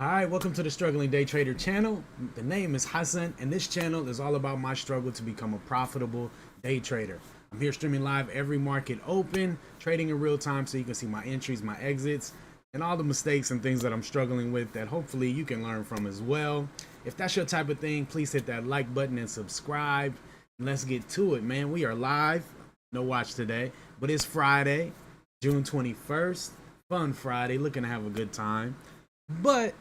Hi, welcome to the Struggling Day Trader channel. The name is Hassan, and this channel is all about my struggle to become a profitable day trader. I'm here streaming live every market open, trading in real time so you can see my entries, my exits, and all the mistakes and things that I'm struggling with that hopefully you can learn from as well. If that's your type of thing, please hit that like button and subscribe. And let's get to it, man. We are live. No watch today, but it's Friday, June 21st. Fun Friday, looking to have a good time. But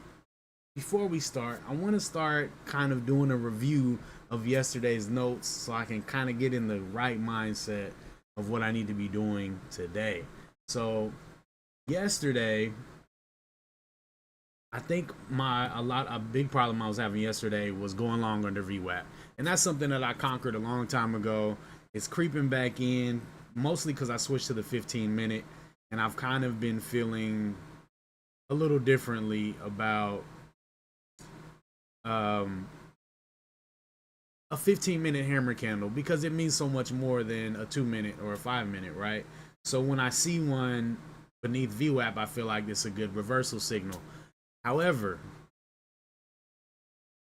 before we start, I want to start kind of doing a review of yesterday's notes so I can kind of get in the right mindset of what I need to be doing today. So yesterday, I think a big problem I was having yesterday was going long under VWAP. And that's something that I conquered a long time ago. It's creeping back in, mostly because I switched to the 15-minute, and I've kind of been feeling a little differently about a 15-minute hammer candle because it means so much more than a 2-minute or a 5-minute, right? So when I see one beneath VWAP, I feel like it's a good reversal signal. However,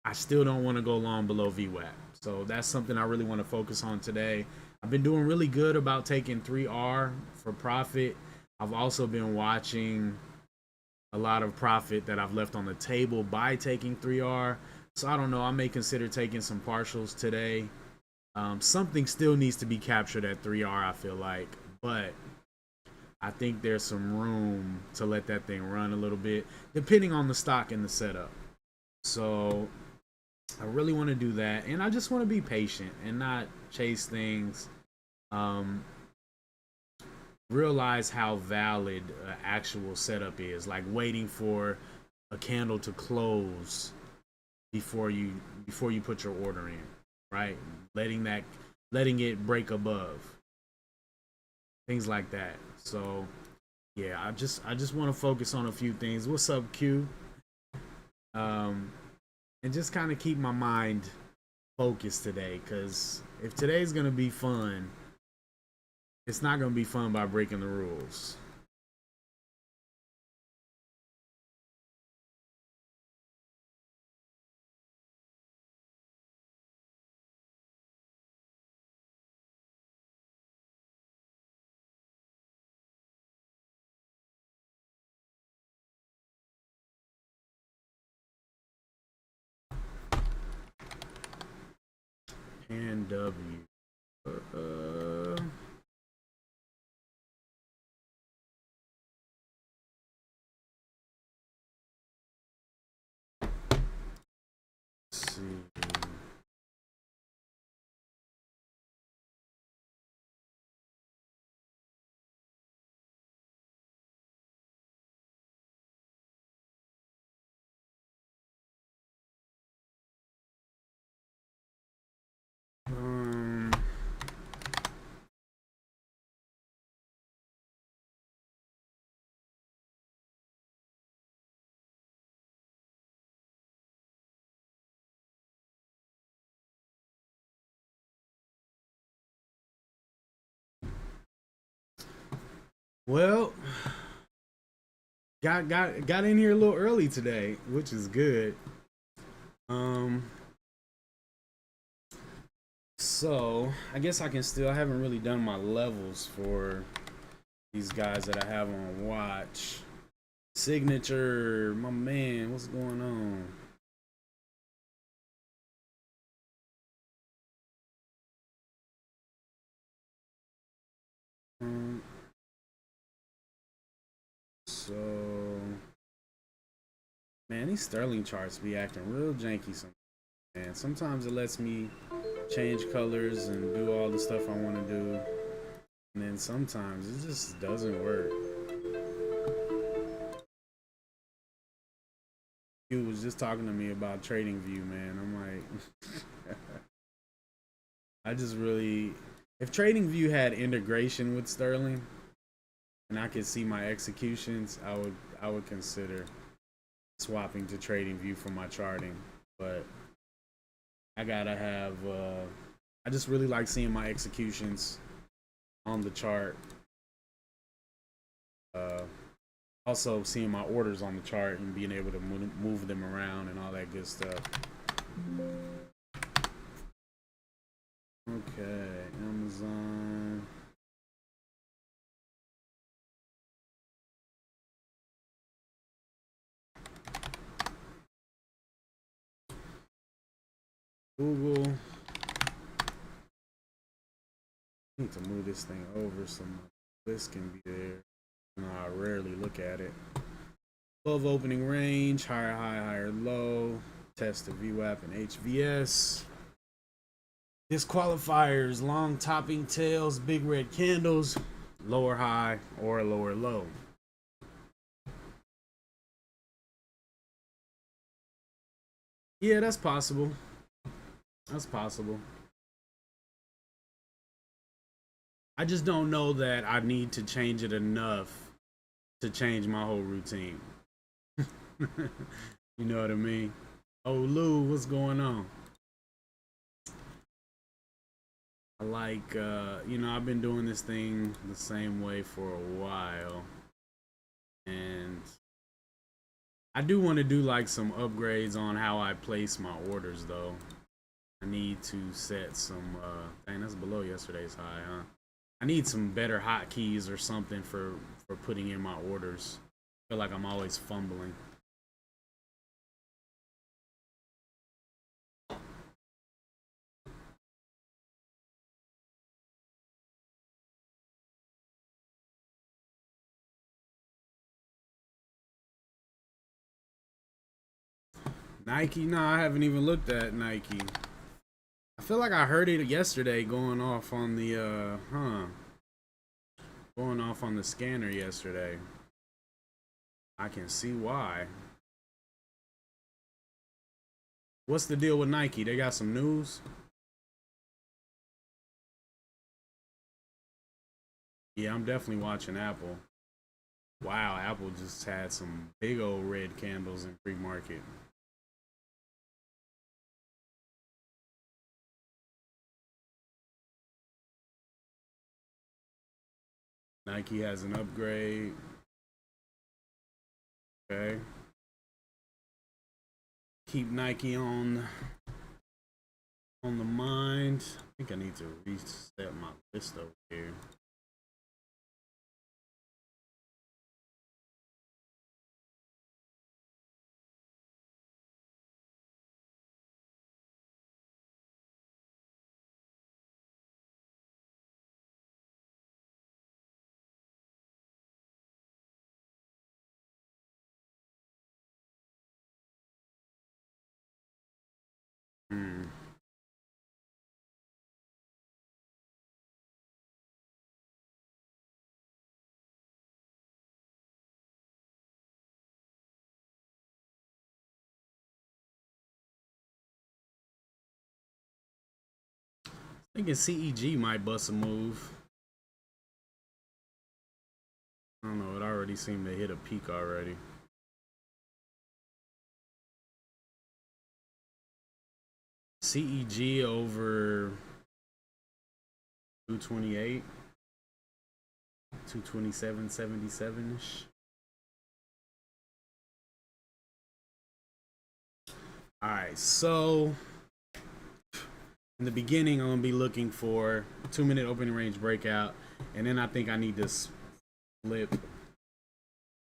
I still don't want to go long below VWAP. So that's something I really want to focus on today. I've been doing really good about taking 3R for profit. I've also been watching a lot of profit that I've left on the table by taking 3R. So I don't know, I may consider taking some partials today. Something still needs to be captured at 3R, I feel like, but I think there's some room to let that thing run a little bit, depending on the stock and the setup. So I really want to do that, and I just want to be patient and not chase things. Realize how valid an actual setup is, like waiting for a candle to close before you put your order in, right? Letting it break above, things like that. So yeah, I just want to focus on a few things. What's up, Q? And just kind of keep my mind focused today, because if today's gonna be fun, it's not going to be fun by breaking the rules. And W. Let's see. Well, got in here a little early today, which is good. So I guess I haven't really done my levels for these guys that I have on watch. Signature, my man, what's going on? So, man, these Sterling charts be acting real janky sometimes. And sometimes it lets me change colors and do all the stuff I want to do, and then sometimes it just doesn't work. He was just talking to me about TradingView, man. I'm like, I just really, if TradingView had integration with Sterling and I could see my executions, I would consider swapping to TradingView for my charting. But I gotta have I just really like seeing my executions on the chart. Also seeing my orders on the chart and being able to move them around and all that good stuff. Okay, Amazon. Google. I need to move this thing over so my list can be there. No, I rarely look at it. Above opening range, higher high, higher low. Test the VWAP and HVS. Disqualifiers, long topping tails, big red candles, lower high or lower low. Yeah, that's possible. That's possible. I just don't know that I need to change it enough to change my whole routine. You know what I mean? Oh, Lou, what's going on? I like, you know, I've been doing this thing the same way for a while. And I do want to do like some upgrades on how I place my orders, though. I need to set some, dang, that's below yesterday's high, huh? I need some better hotkeys or something for putting in my orders. I feel like I'm always fumbling. Nike? Nah, I haven't even looked at Nike. I feel like I heard it yesterday going off on the, going off on the scanner yesterday. I can see why. What's the deal with Nike? They got some news? Yeah, I'm definitely watching Apple. Wow, Apple just had some big old red candles in pre-market. Nike has an upgrade. Okay. Keep Nike on the mind. I think I need to reset my list over here. Hmm. Thinking CEG might bust a move. I don't know. It already seemed to hit a peak already. CEG over 228, 227.77 ish. All right, so in the beginning, I'm gonna be looking for a 2-minute opening range breakout, and then I think I need to flip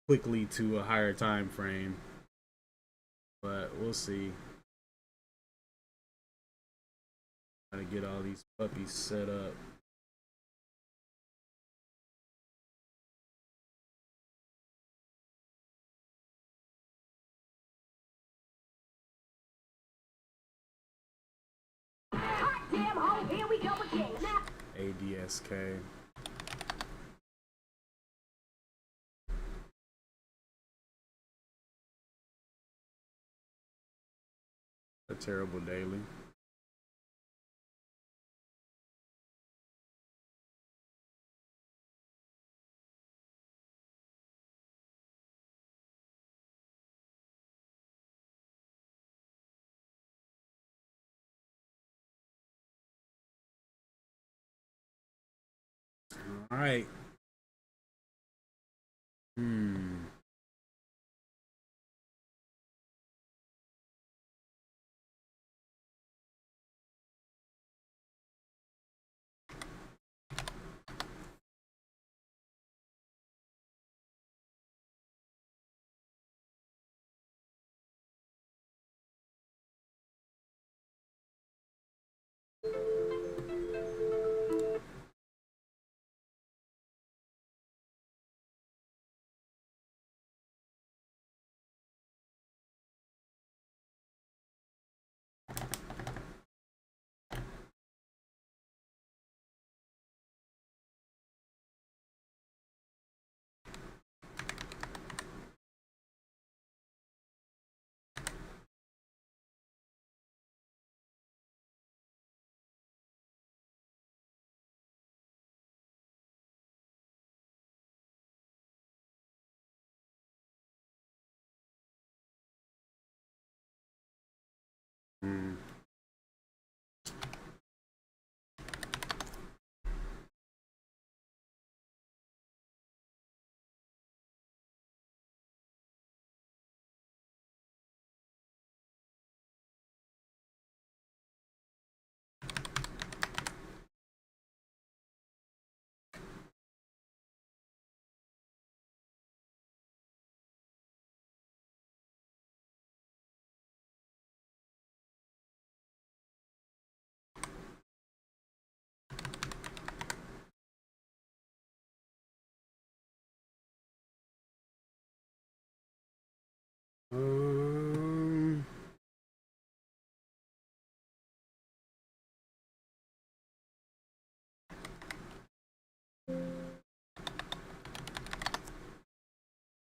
quickly to a higher time frame. But we'll see. Gotta get all these puppies set up. ADSK. A terrible daily. All right.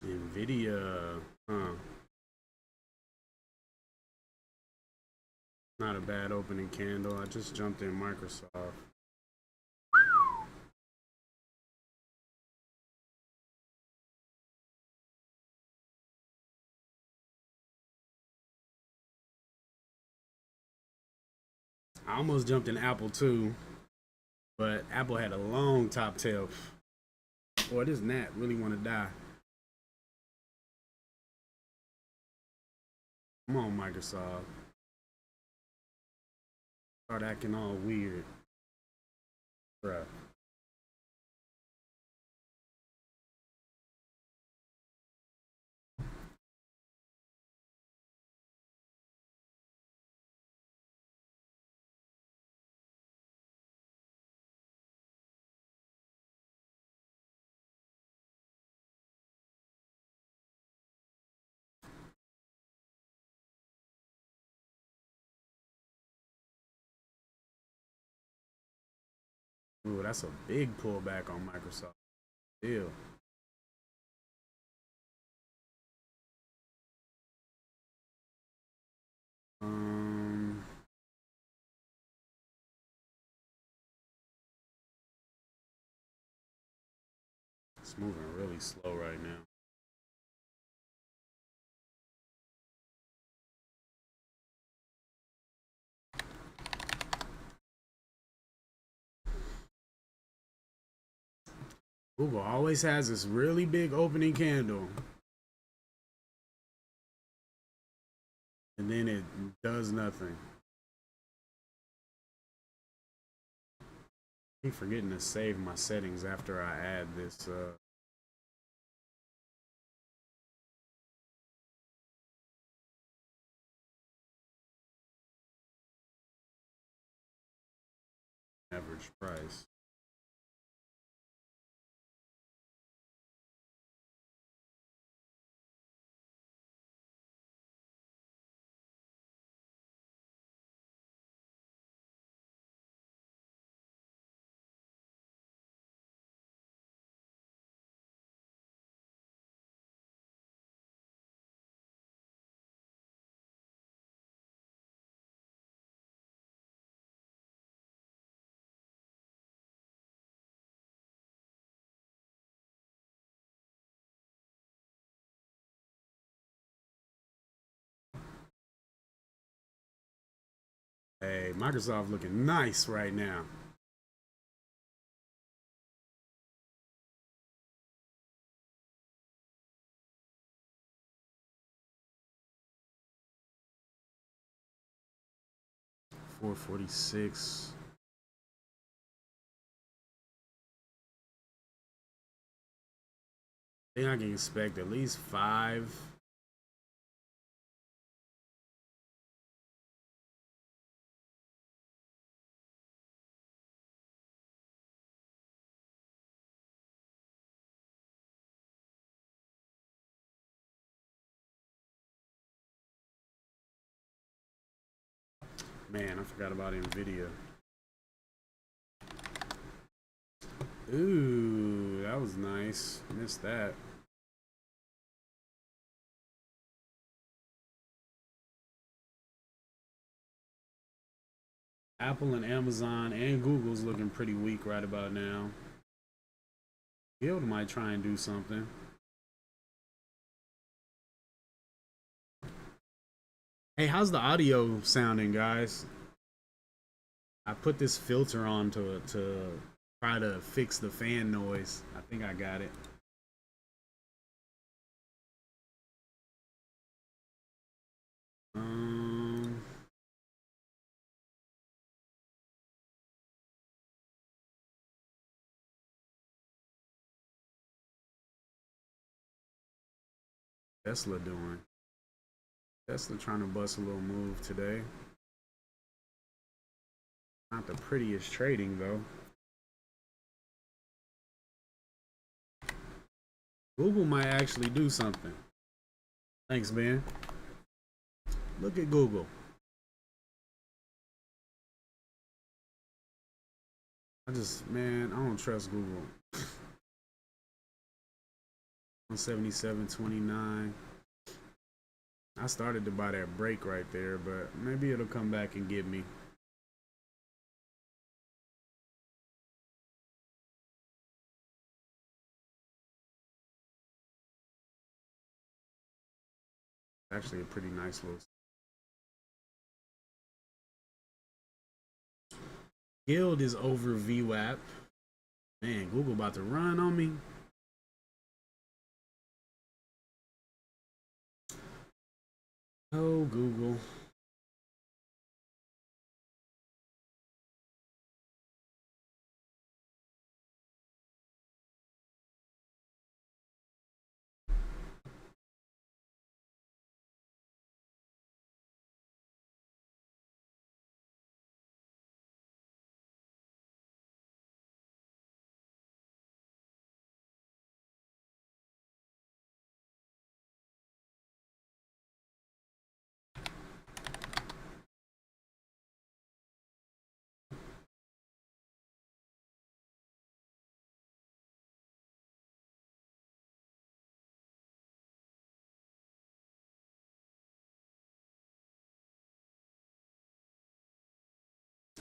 Nvidia, not a bad opening candle. I just jumped in Microsoft. I almost jumped in Apple too, but Apple had a long top tail. Boy, this gnat really want to die. Come on, Microsoft. Start acting all weird. Bruh. Ooh, that's a big pullback on Microsoft. Deal. It's moving really slow right now. Google always has this really big opening candle. And then it does nothing. I keep forgetting to save my settings after I add this average price. Hey, Microsoft looking nice right now. $446. I think I can expect at least 5. Man, I forgot about NVIDIA. Ooh, that was nice. Missed that. Apple and Amazon and Google's looking pretty weak right about now. Guild might try and do something. Hey, how's the audio sounding, guys? I put this filter on to try to fix the fan noise. I think I got it. Tesla doing? Tesla trying to bust a little move today. Not the prettiest trading though. Google might actually do something. Thanks, man. Look at Google. Man, I don't trust Google. 177.29. I started to buy that break right there, but maybe it'll come back and get me. Actually a pretty nice little. Guild is over VWAP. Man, Google about to run on me. Oh, Google.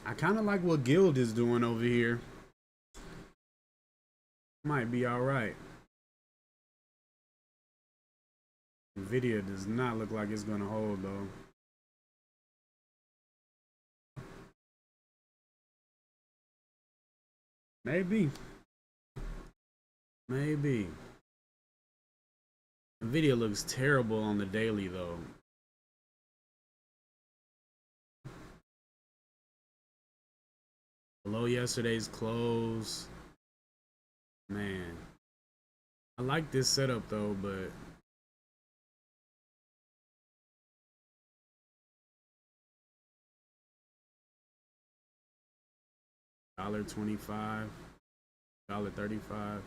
I kind of like what Guild is doing over here. Might be all right. NVIDIA does not look like it's gonna hold though. Maybe. Maybe. NVIDIA looks terrible on the daily though. Below yesterday's close. Man. I like this setup though, but $1.25, $1.35.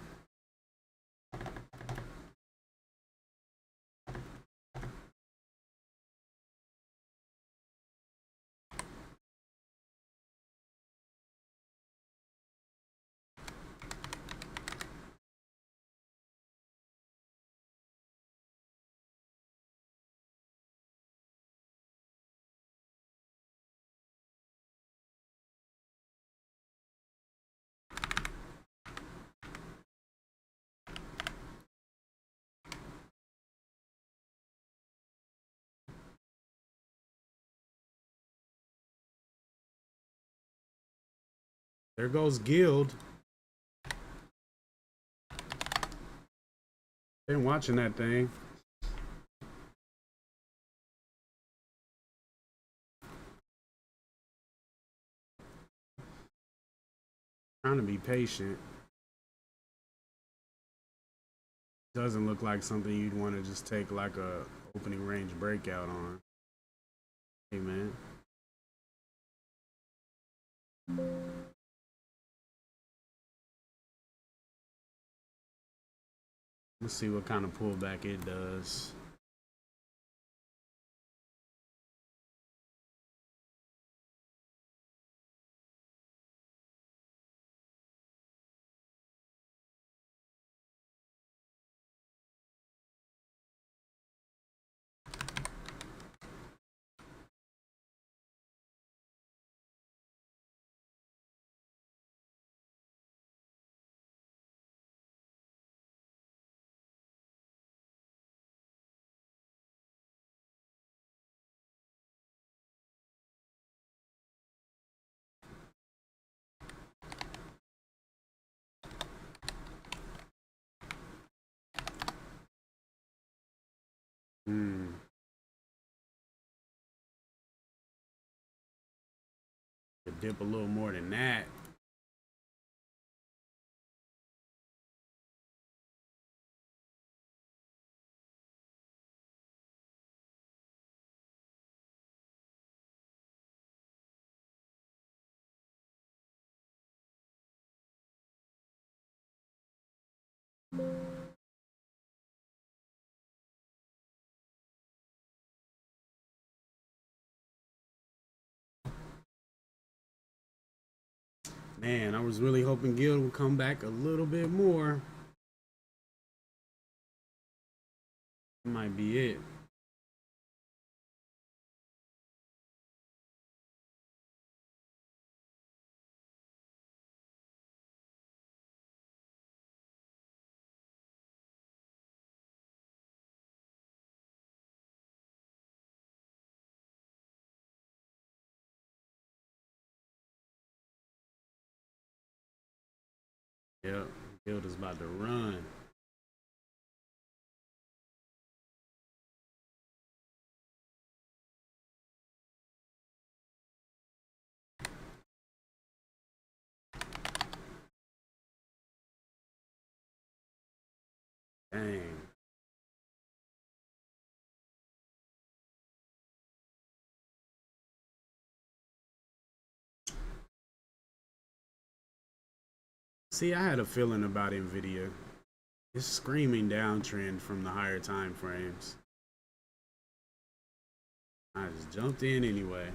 There goes Guild. Been watching that thing. Trying to be patient. Doesn't look like something you'd want to just take like a opening range breakout on. Hey man. Let's see what kind of pullback it does. dip a little more than that. Man, I was really hoping Guild would come back a little bit more. That might be it. Yep, Guild is about to run. Dang. See, I had a feeling about NVIDIA. It's screaming downtrend from the higher time frames. I just jumped in anyway.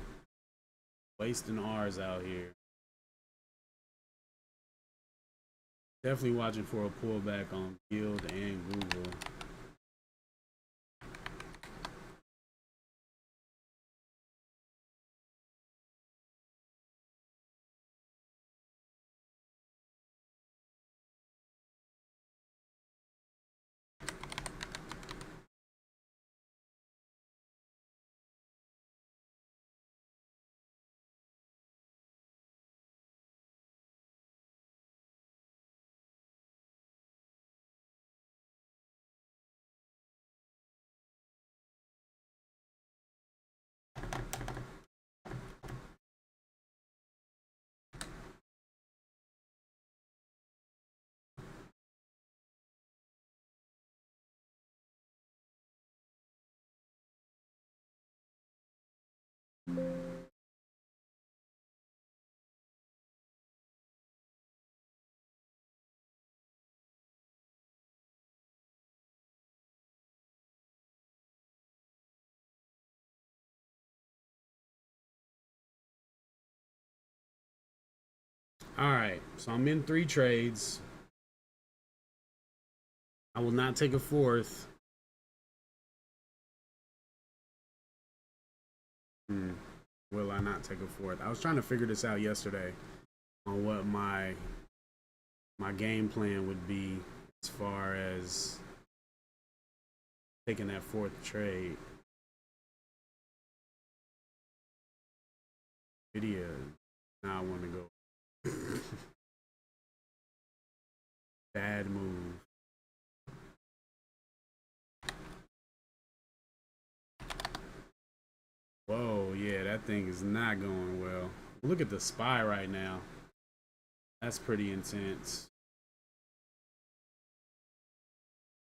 Wasting R's out here. Definitely watching for a pullback on Guild and Google. All right, so I'm in 3 trades. I will not take a fourth. Will I not take a fourth? I was trying to figure this out yesterday on what my game plan would be as far as taking that fourth trade. Video. Now I want to go. Bad move. Whoa, yeah, that thing is not going well. Look at the SPY right now. That's pretty intense.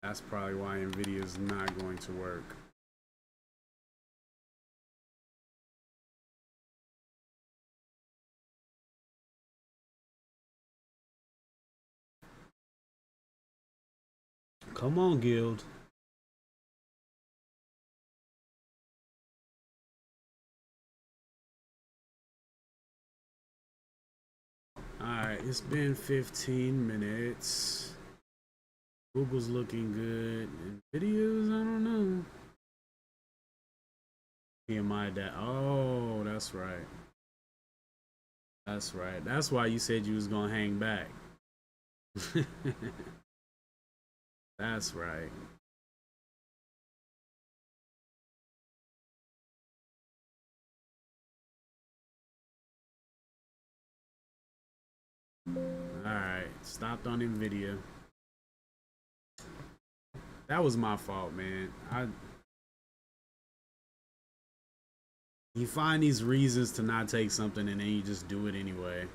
That's probably why NVIDIA is not going to work. Come on, Guild. Alright, it's been 15 minutes. Google's looking good. NVIDIA's, I don't know. PMI that. Oh, that's right. That's right. That's why you said you was gonna hang back. That's right. Alright, stopped on NVIDIA. That was my fault, man. You find these reasons to not take something and then you just do it anyway.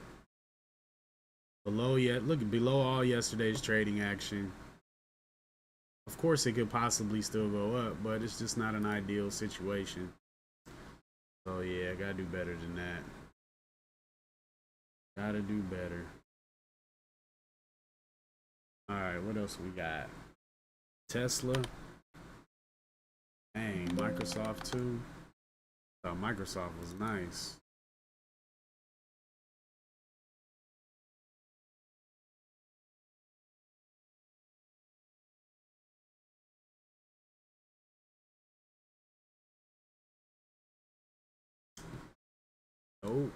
Look below all yesterday's trading action. Of course, it could possibly still go up, but it's just not an ideal situation. So yeah, I gotta do better than that. Gotta do better. All right, what else we got? Tesla. Dang, Microsoft too. Thought Microsoft was nice. Oh.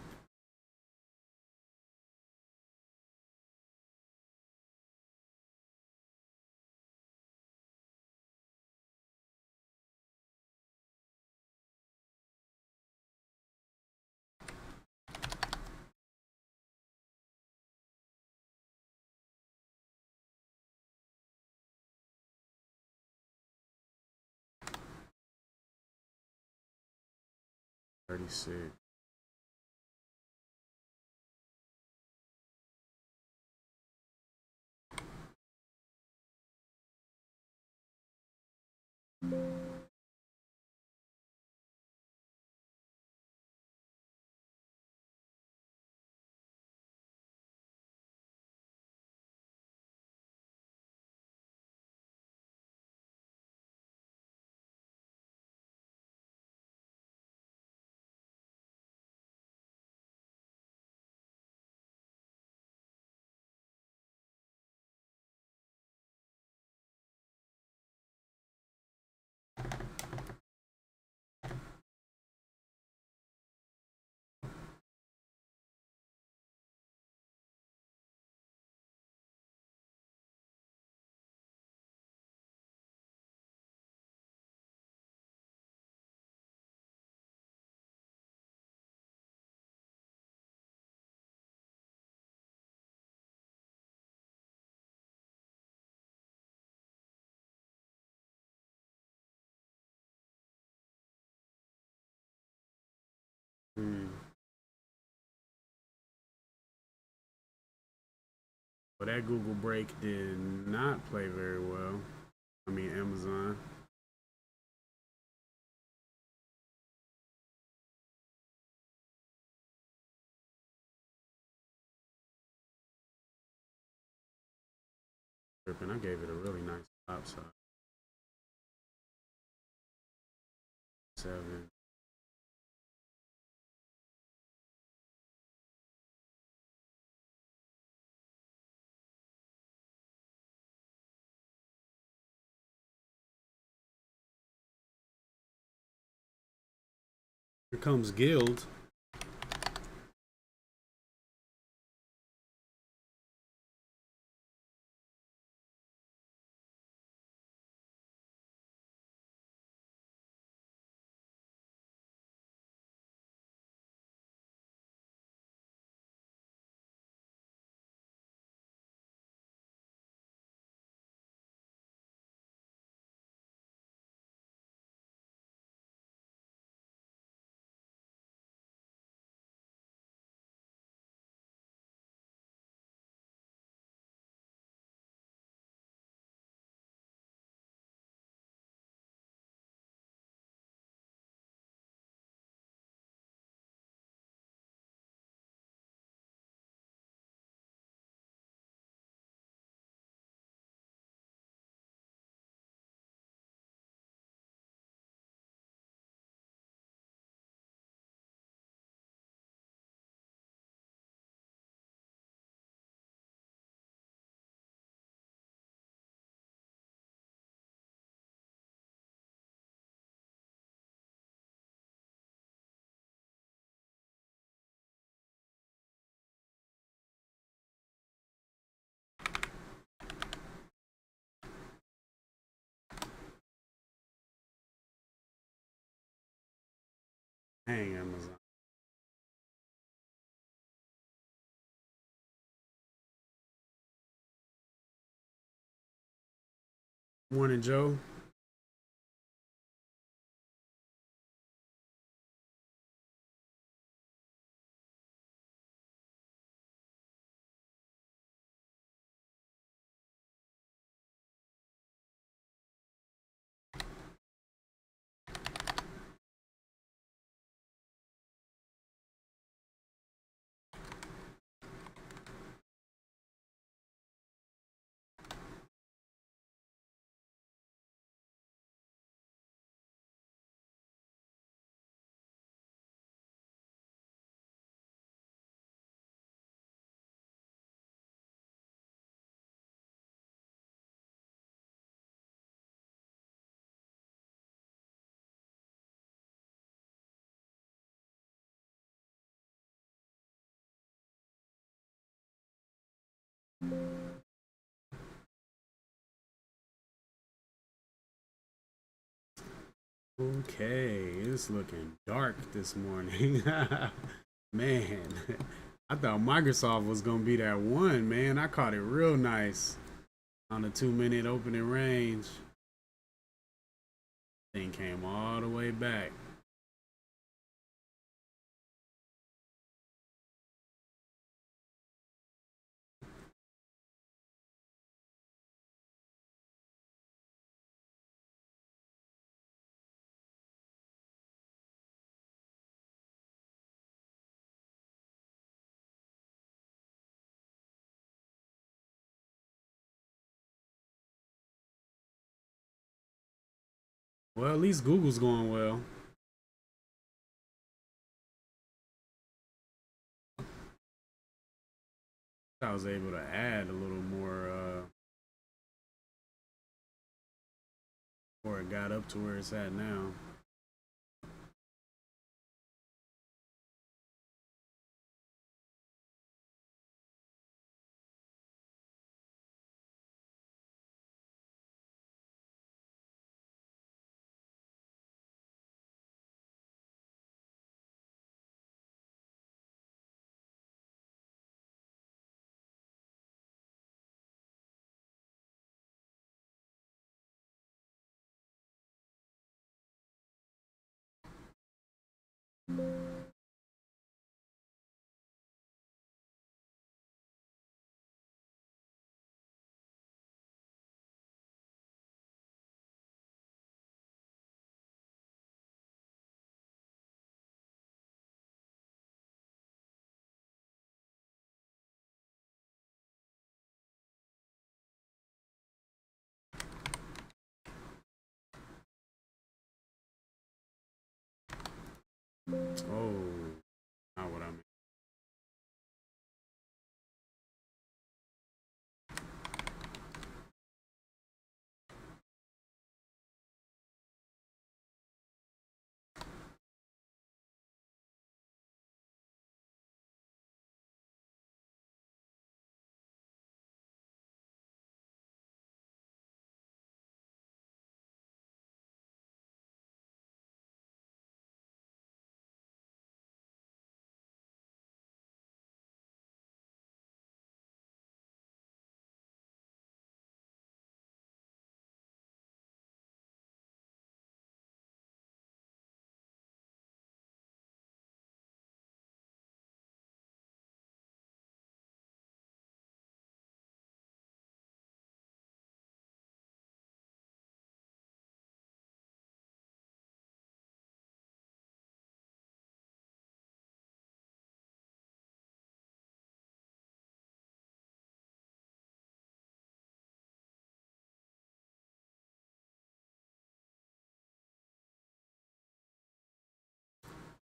$36. Well, that Google break did not play very well. I mean, Amazon. And I gave it a really nice top side. 7. Here comes Guild. Dang, Amazon. Morning, Joe. Okay, it's looking dark this morning. Man, I thought Microsoft was gonna be that one, man. I caught it real nice on the 2 minute opening range. Thing came all the way back. Well, at least Google's going well. I was able to add a little more before it got up to where it's at now. Oh, not what I mean.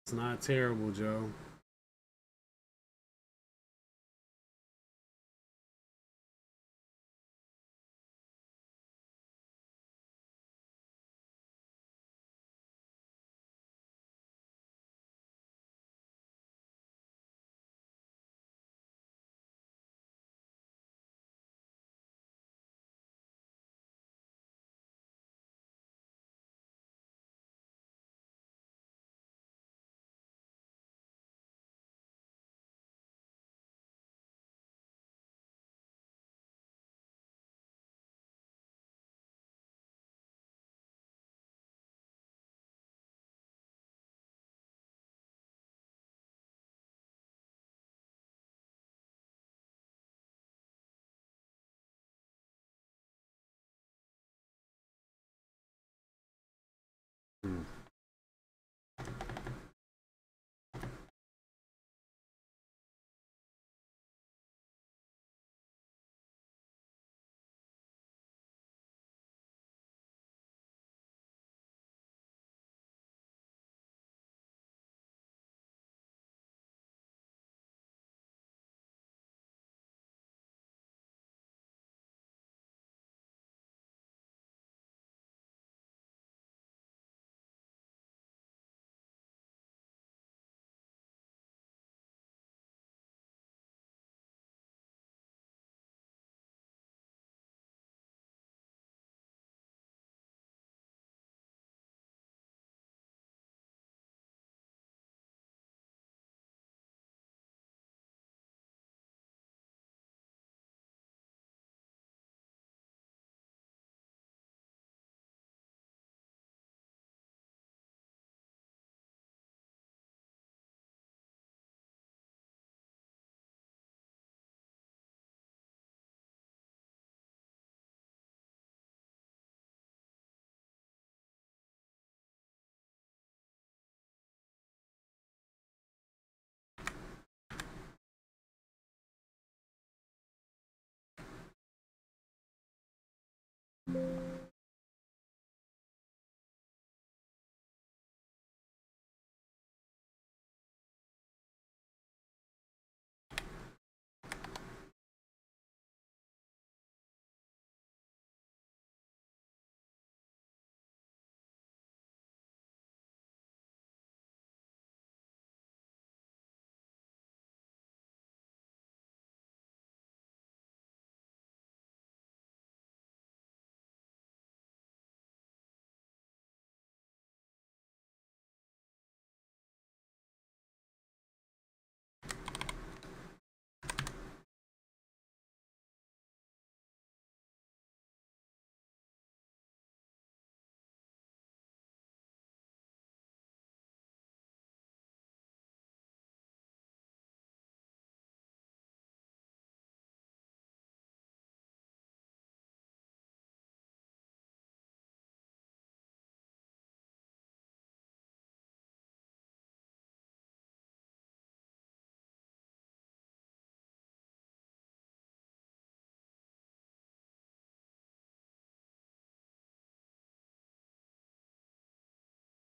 It's not terrible, Joe.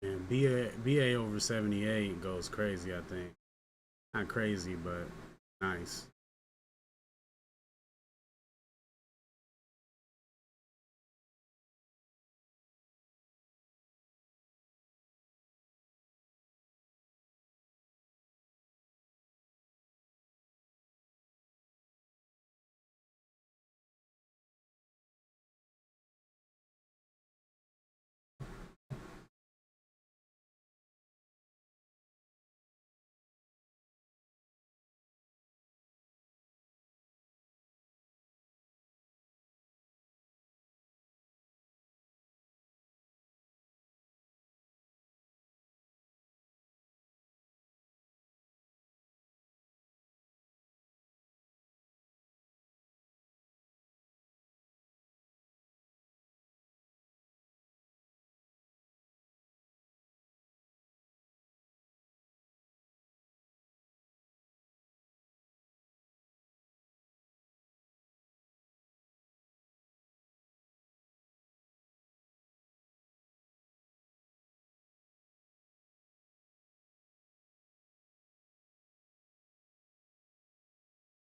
And BA over 78 goes crazy, I think. Not crazy, but nice.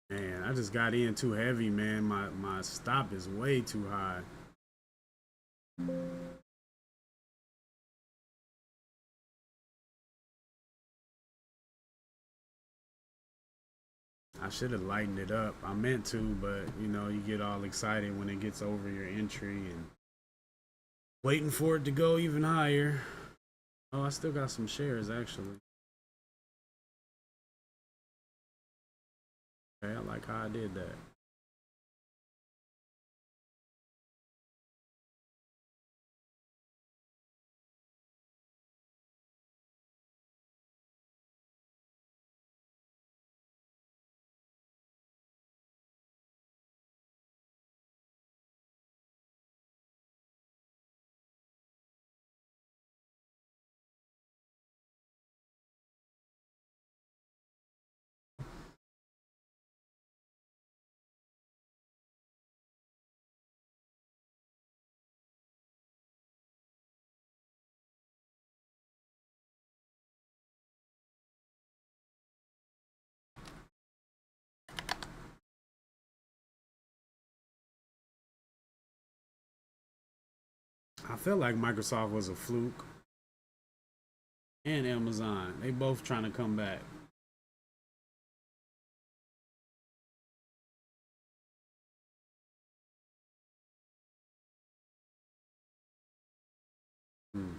Man, I just got in too heavy, man. My stop is way too high. I should have lightened it up. I meant to, but you know, you get all excited when it gets over your entry and waiting for it to go even higher. Oh, I still got some shares actually. Okay, I like how I did that. I feel like Microsoft was a fluke, and Amazon. They both trying to come back. Hmm.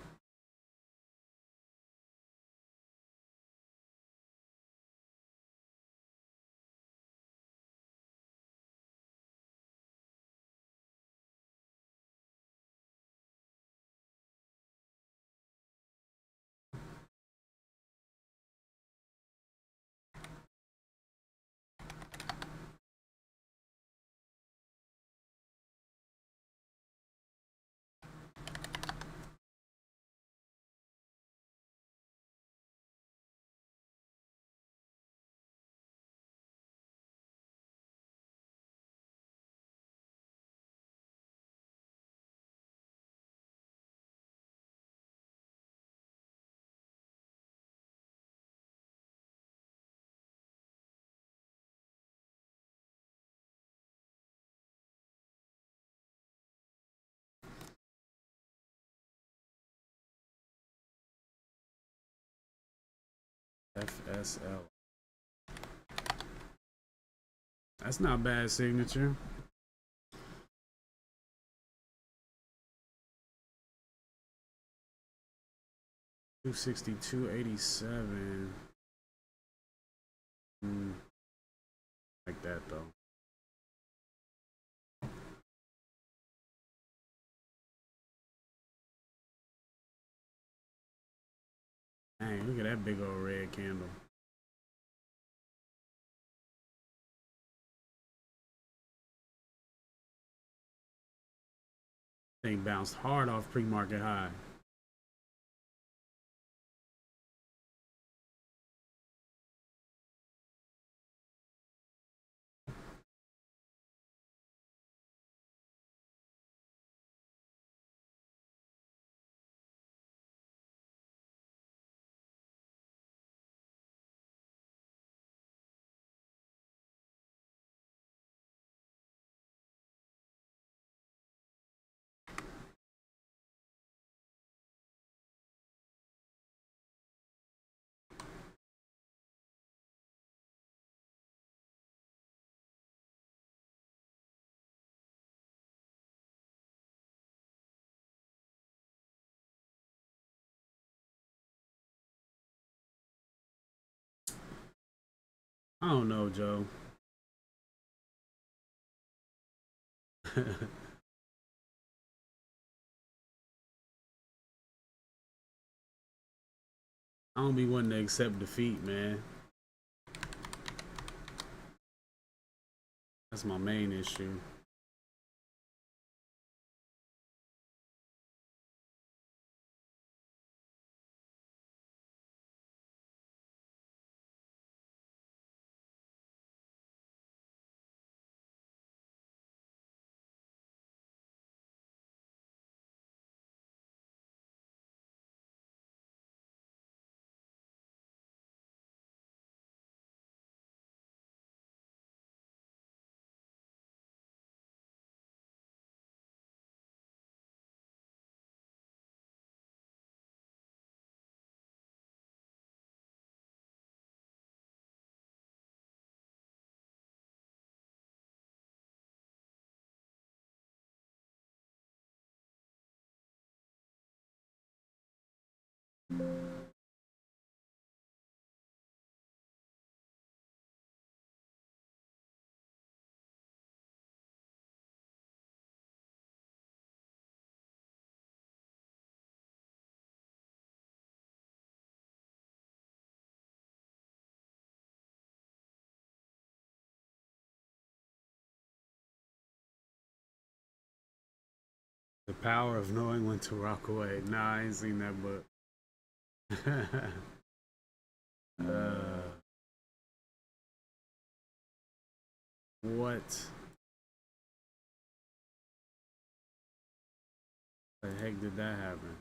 FSL. That's not bad signature. $262.87. Like that though. Dang, look at that big old red candle. Thing bounced hard off pre-market high. I don't know, Joe. I don't be wanting to accept defeat, man. That's my main issue. The Power of Knowing When to Rock Away. Nah, I ain't seen that book. What the heck did that happen?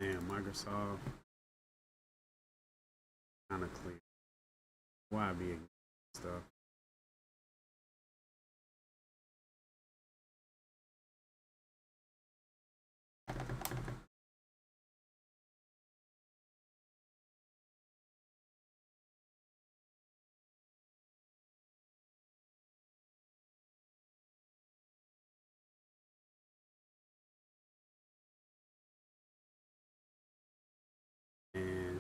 Damn, Microsoft kind of clear. Why be ignoring stuff? And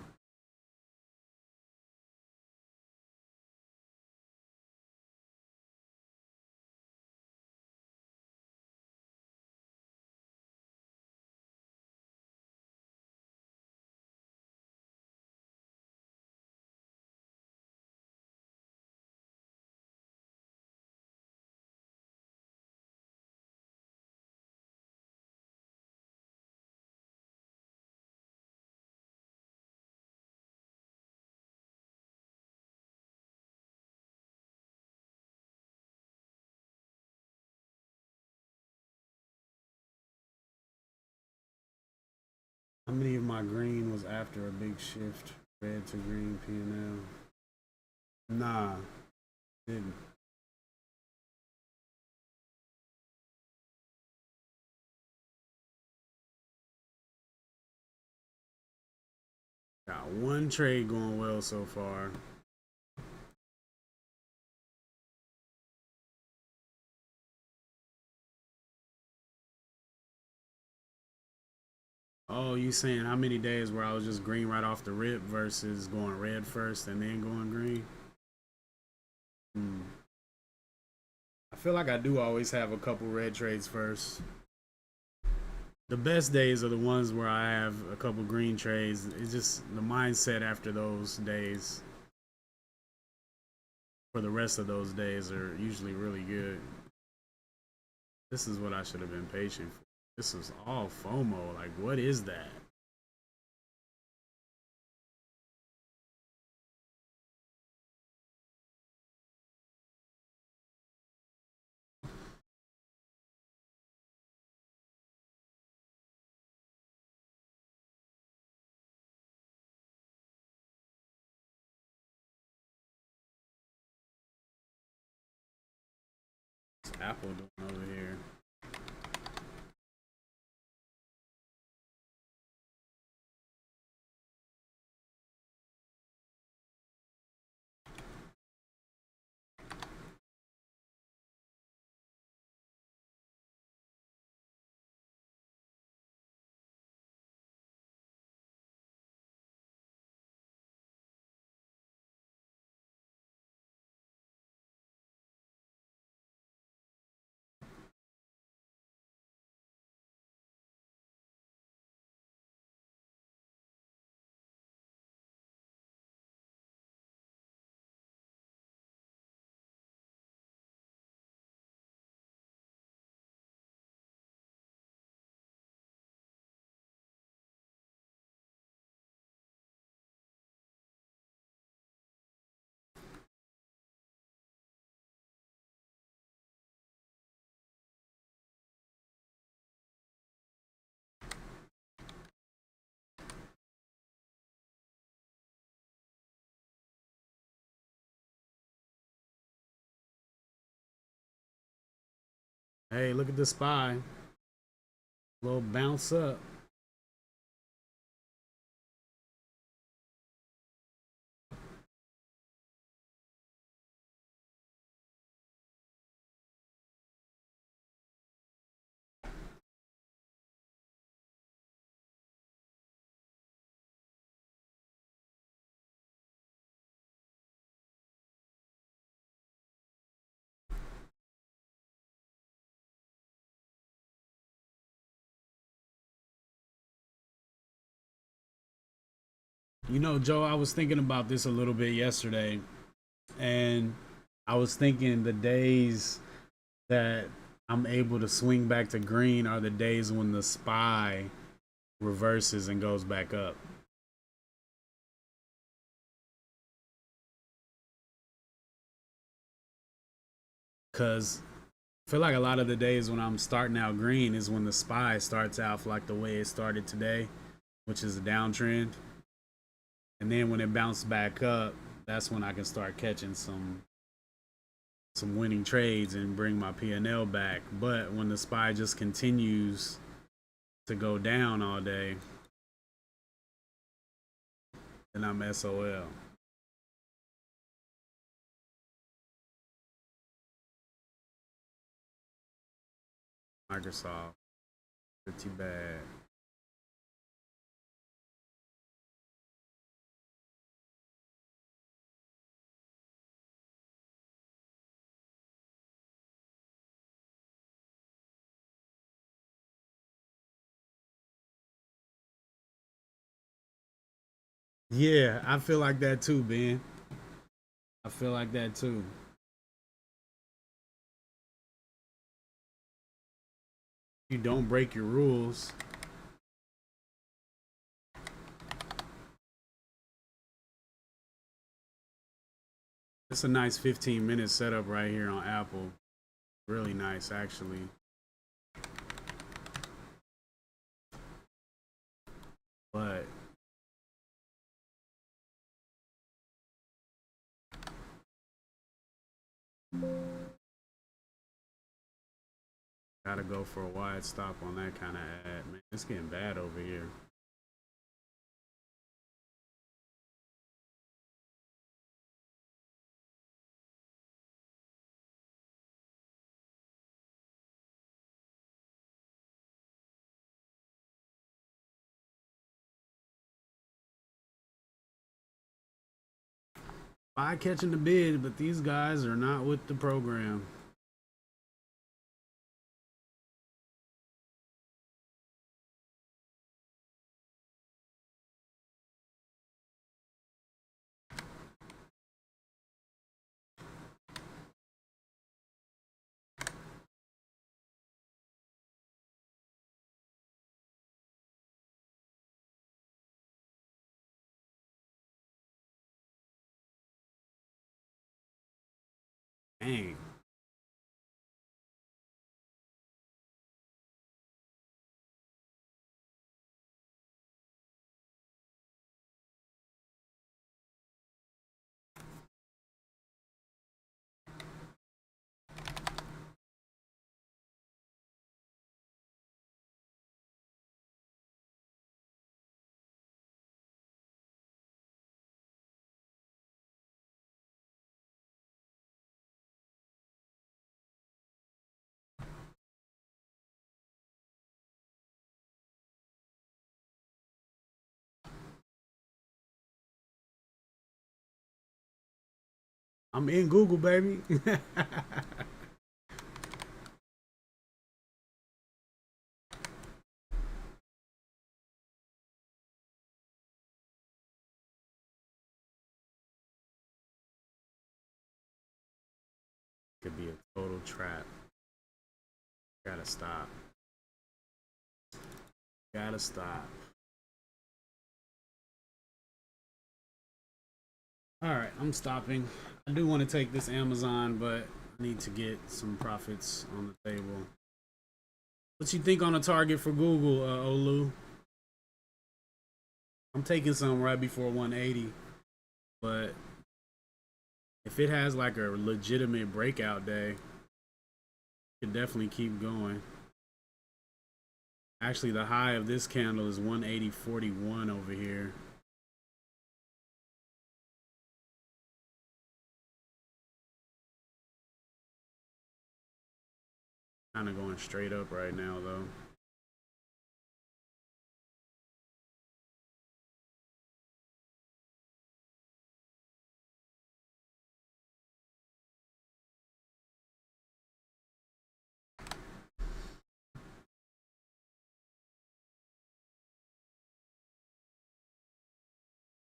how many of my green was after a big shift? Red to green P&L? Nah, didn't. Got one trade going well so far. Oh, you saying how many days where I was just green right off the rip versus going red first and then going green? I feel like I do always have a couple red trades first. The best days are the ones where I have a couple green trades. It's just the mindset after those days for the rest of those days are usually really good. This is what I should have been patient for. This is all FOMO. Like, what is that? What's Apple doing over here? Hey, look at the SPY. Little bounce up. You know, Joe, I was thinking about this a little bit yesterday, and I was thinking the days that I'm able to swing back to green are the days when the SPY reverses and goes back up. Because I feel like a lot of the days when I'm starting out green is when the SPY starts out like the way it started today. which is a downtrend. And then when it bounced back up, that's when I can start catching some winning trades and bring my P&L back. But when the SPY just continues to go down all day, then I'm SOL. Microsoft, pretty bad. Yeah, I feel like that too, Ben. I feel like that too. You don't break your rules. It's a nice 15-minute setup right here on Apple. Really nice, actually. But gotta go for a wide stop on that kind of ad, man. It's getting bad over here. By catching the bid, but these guys are not with the program. Dang. I'm in Google, baby. Could be a total trap. Gotta stop. Gotta stop. All right, I'm stopping. I do want to take this Amazon, but I need to get some profits on the table. What you think on a target for Google, Olu? I'm taking some right before 180, but if it has like a legitimate breakout day, it could definitely keep going. Actually, the high of this candle is 180.41 over here. Kind of going straight up right now, though.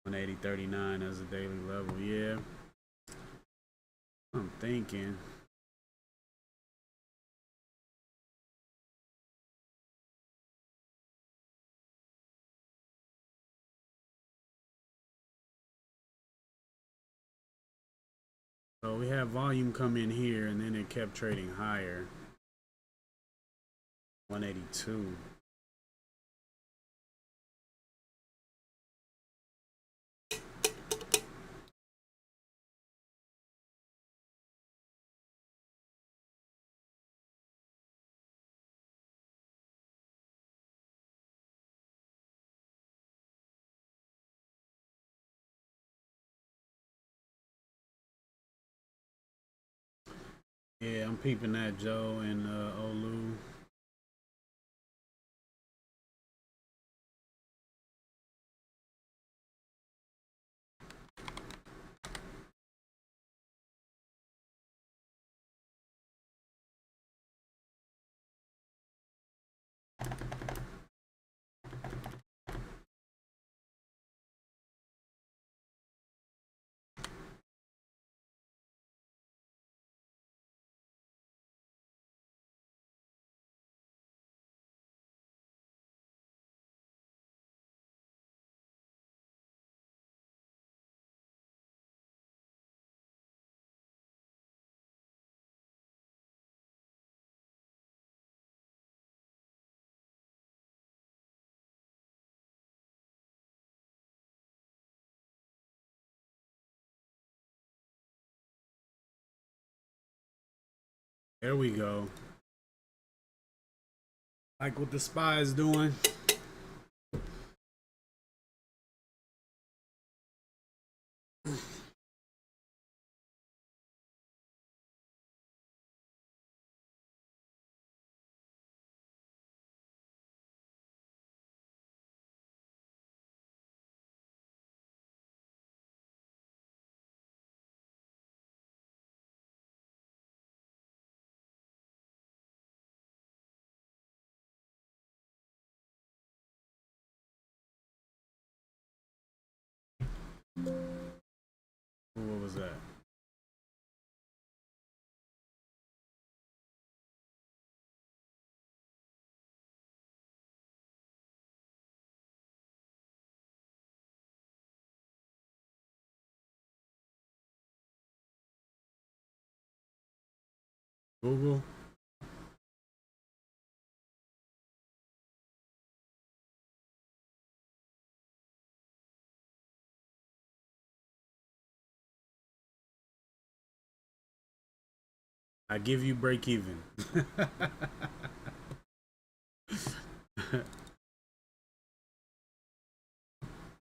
$180.39 as a daily level, yeah. I'm thinking. So we have volume come in here, and then it kept trading higher. 182. Yeah, I'm peeping that Joe and Olu. There we go. Like what the spy is doing. What was that? Google? I give you break even.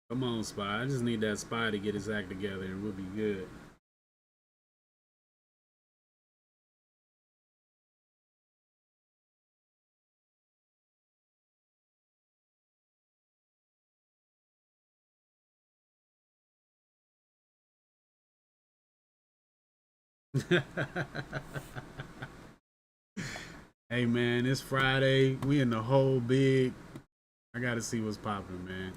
Come on, Spy. I just need that Spy to get his act together and we'll be good. Hey man, it's Friday. We in the whole big. I gotta see what's popping, man.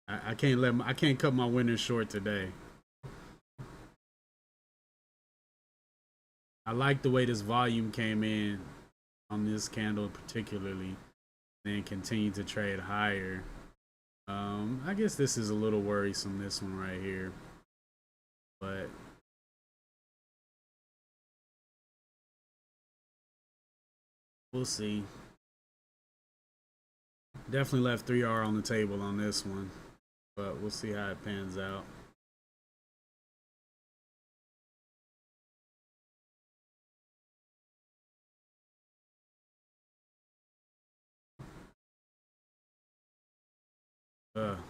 I can't I can't cut my winners short today. I like the way this volume came in on this candle particularly, and continue to trade higher. I guess this is a little worrisome, this one right here, but we'll see. Definitely left 3R on the table on this one, but we'll see how it pans out.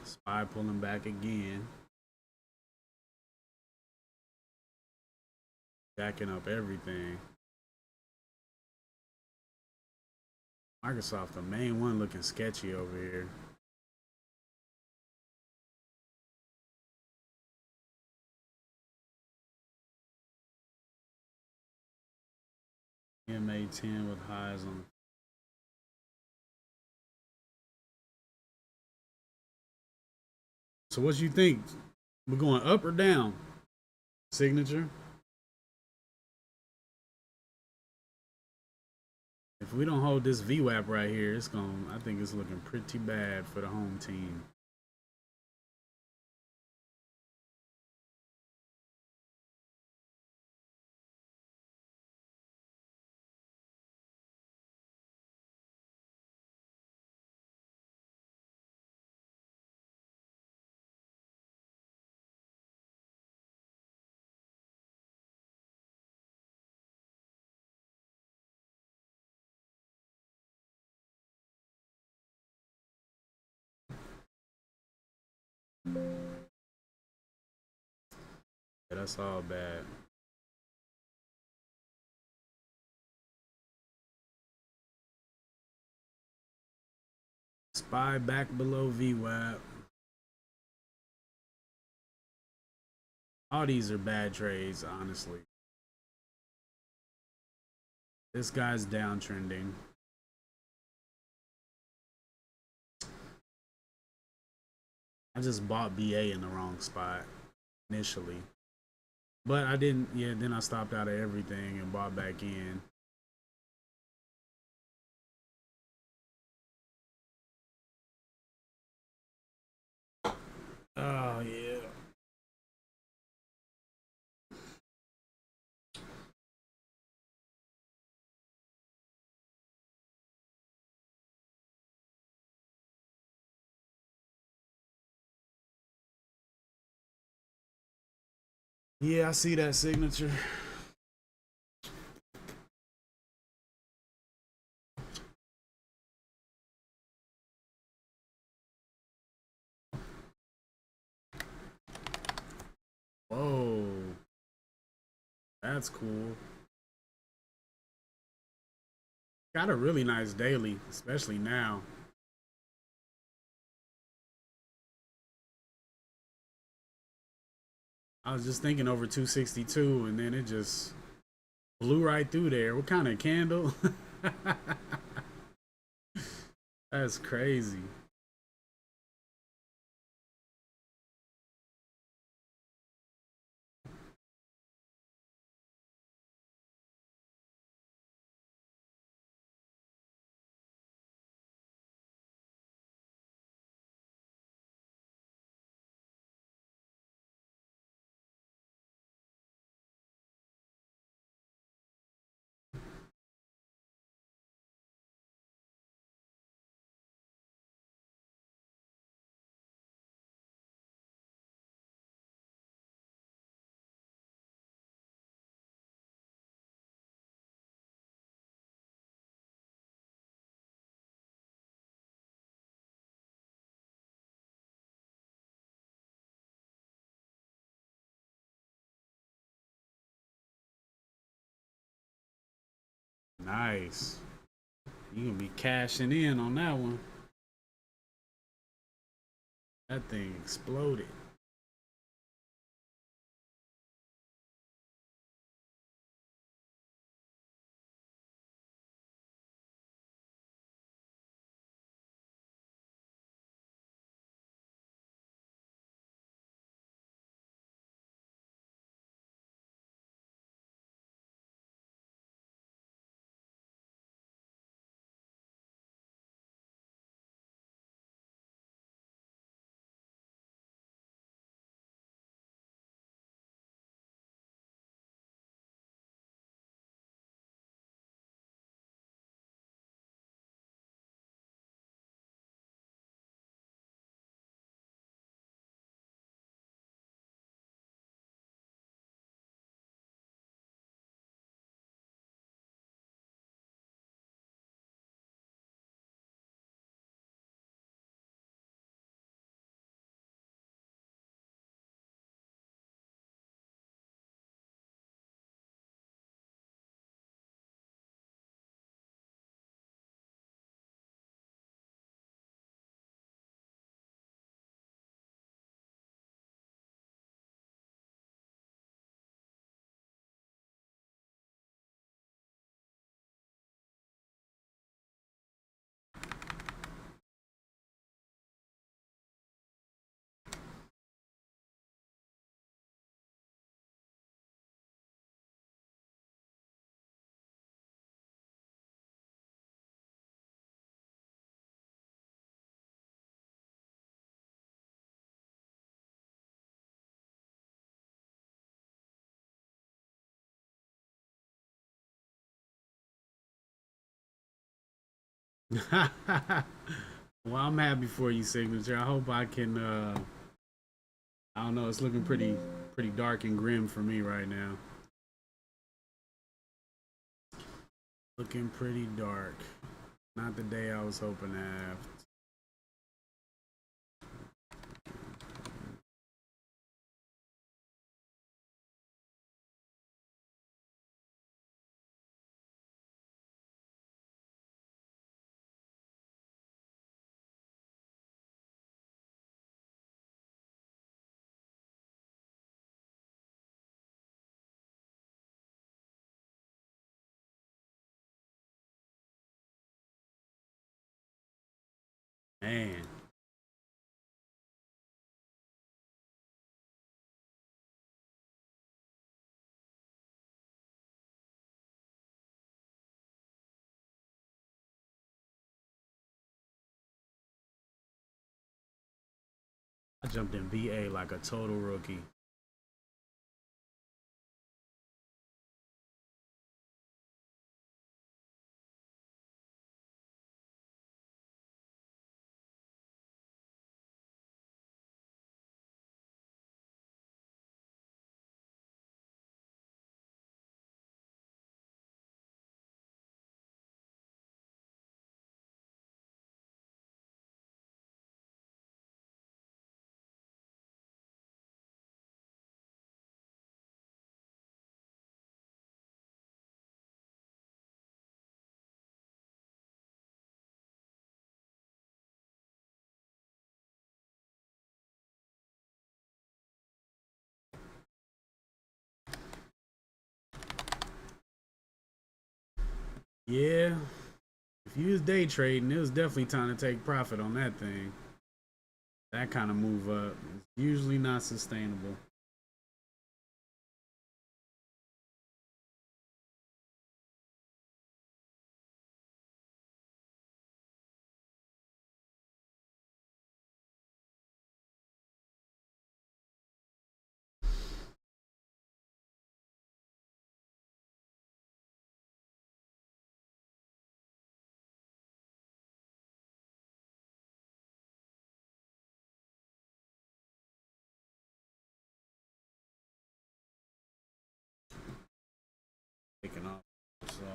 Spy pulling back again. Jacking up everything. Microsoft, the main one, looking sketchy over here. MA10 with highs on. So what you think? We're going up or down? Signature. If we don't hold this VWAP right here, it's going. I think it's looking pretty bad for the home team. Yeah, that's all bad. SPY back below VWAP. All these are bad trades, honestly. This guy's downtrending. I just bought BA in the wrong spot initially. But I didn't, yeah, then I stopped out of everything and bought back in. Oh, yeah. Yeah, I see that signature. Whoa. That's cool. Got a really nice daily, especially now. I was just thinking over 262 and then it just blew right through there. What kind of candle? That's crazy. Nice. You gonna be cashing in on that one. That thing exploded. Well, I'm happy for you, Signature. I hope I can I don't know, it's looking pretty dark and grim for me right now. Looking pretty dark. Not the day I was hoping to have. I jumped in VA like a total rookie. Yeah, if you was day trading, it was definitely time to take profit on that thing. That kind of move up is usually not sustainable. Taking off. So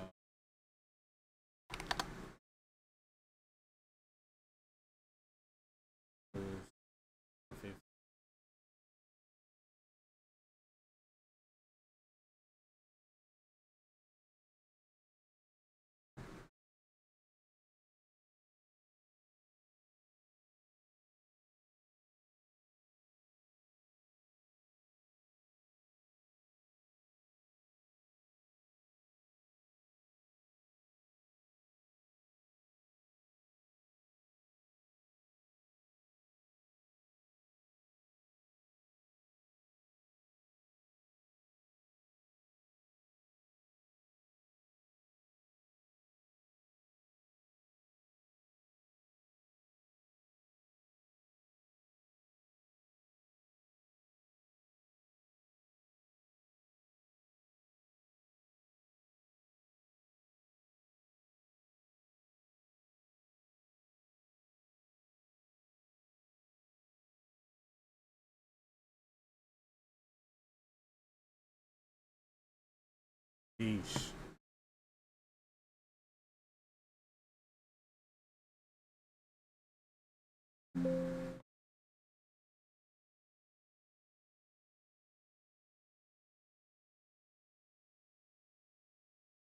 Yeesh.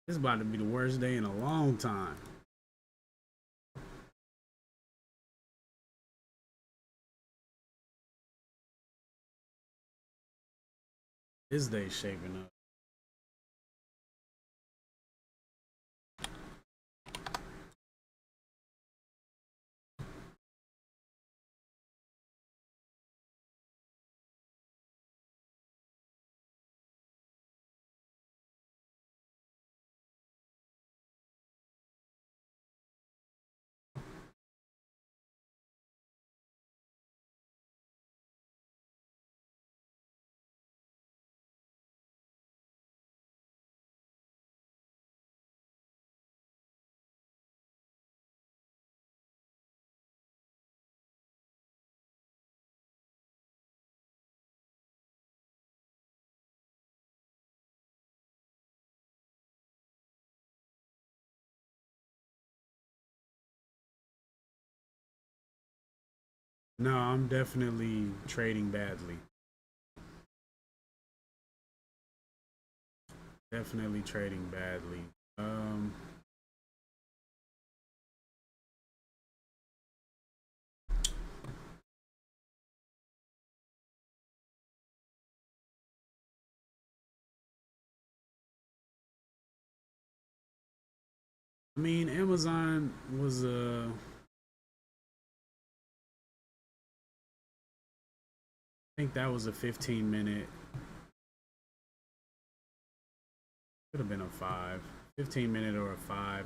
This is about to be the worst day in a long time. This day's shaping up. No, I'm definitely trading badly. Definitely trading badly. I mean, Amazon was I think that was a 15-minute. Could have been a 5. 15-minute or a 5.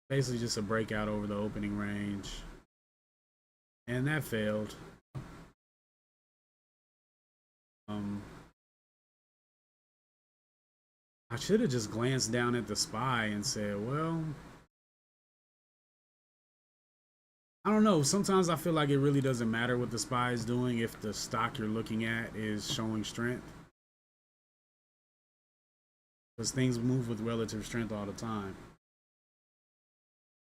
Basically just a breakout over the opening range. And that failed. Um, I should have just glanced down at the SPY and said, well, I don't know. Sometimes I feel like it really doesn't matter what the SPY is doing if the stock you're looking at is showing strength. Because things move with relative strength all the time.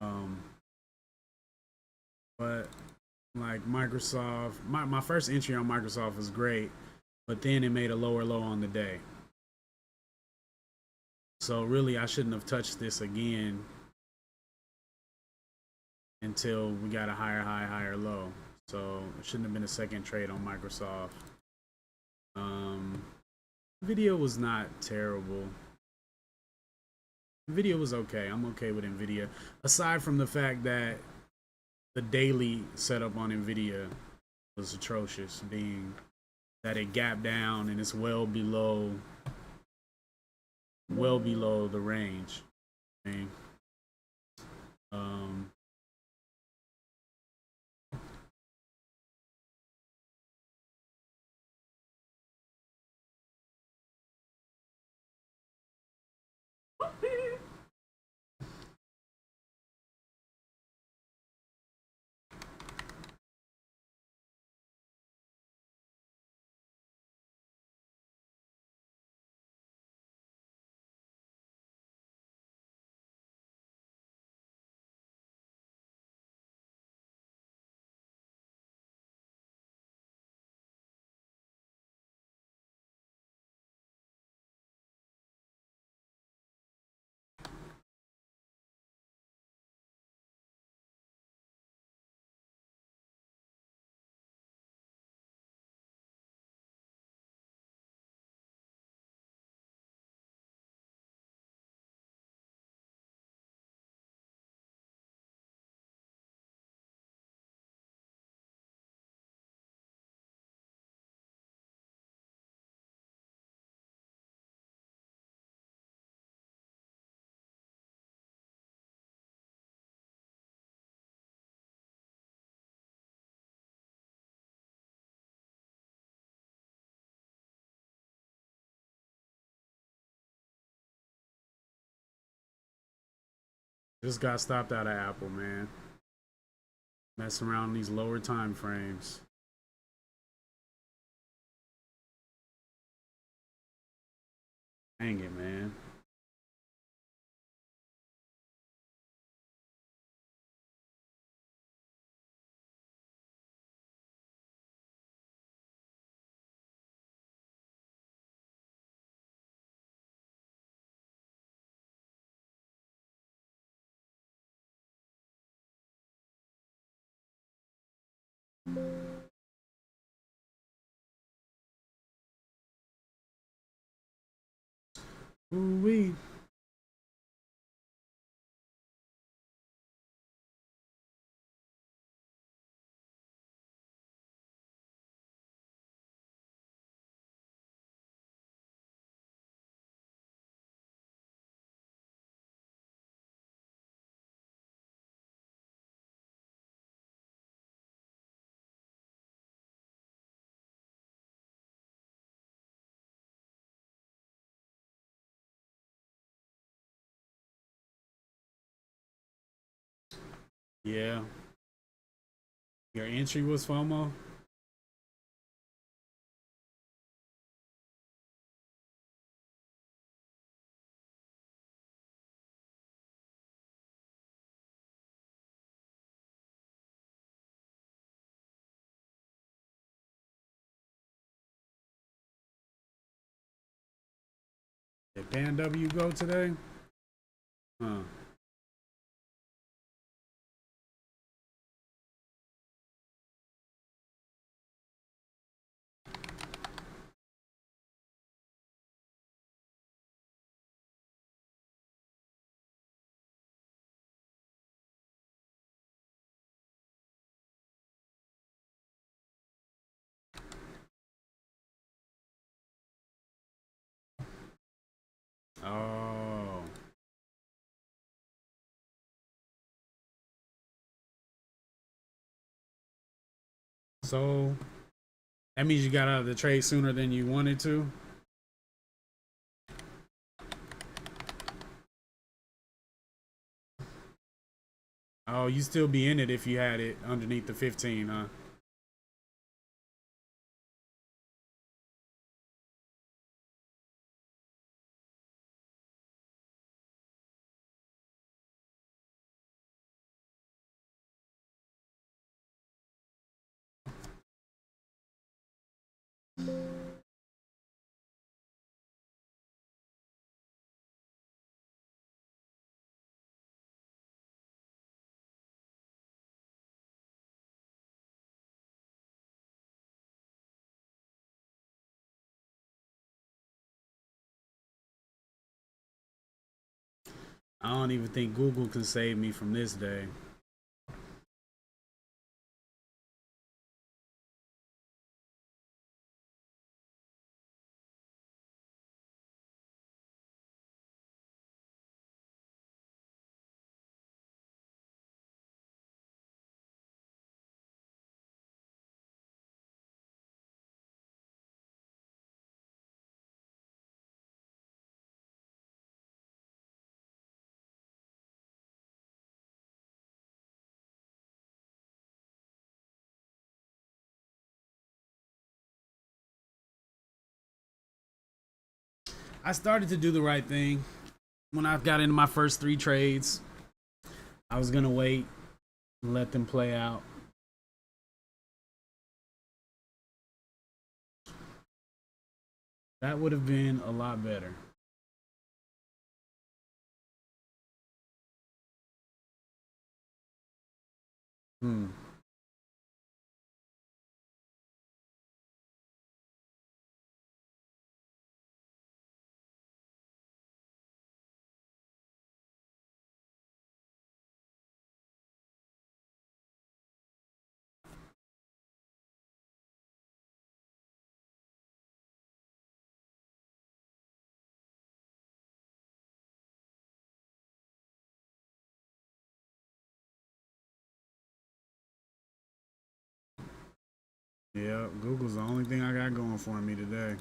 Um, but like Microsoft, my first entry on Microsoft was great, but then it made a lower low on the day. So really, I shouldn't have touched this again until we got a higher high, higher low. So it shouldn't have been a second trade on Microsoft. Video was not terrible. Video was okay. I'm okay with Nvidia, aside from the fact that the daily setup on Nvidia was atrocious, being that it gapped down and it's well below the range. I mean, um, just got stopped out of Apple, man. Messing around these lower time frames. Dang it, man. Ooh-wee. Yeah. Your entry was FOMO? Did Pan W go today? Huh. Oh. So That means you got out of the trade sooner than you wanted to. Oh, you still be in it if you had it underneath the 15, huh? I don't even think Google can save me from this day. I started to do the right thing when I got into my first 3 trades. I was gonna wait and let them play out. That would have been a lot better. Hmm. Yeah, Google's the only thing I got going for me today.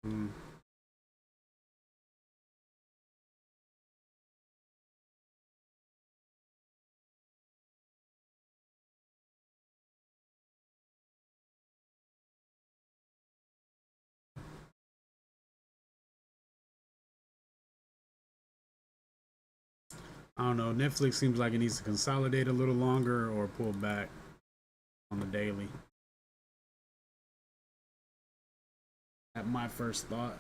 Hmm. I don't know. Netflix seems like it needs to consolidate a little longer or pull back on the daily. At my first thought.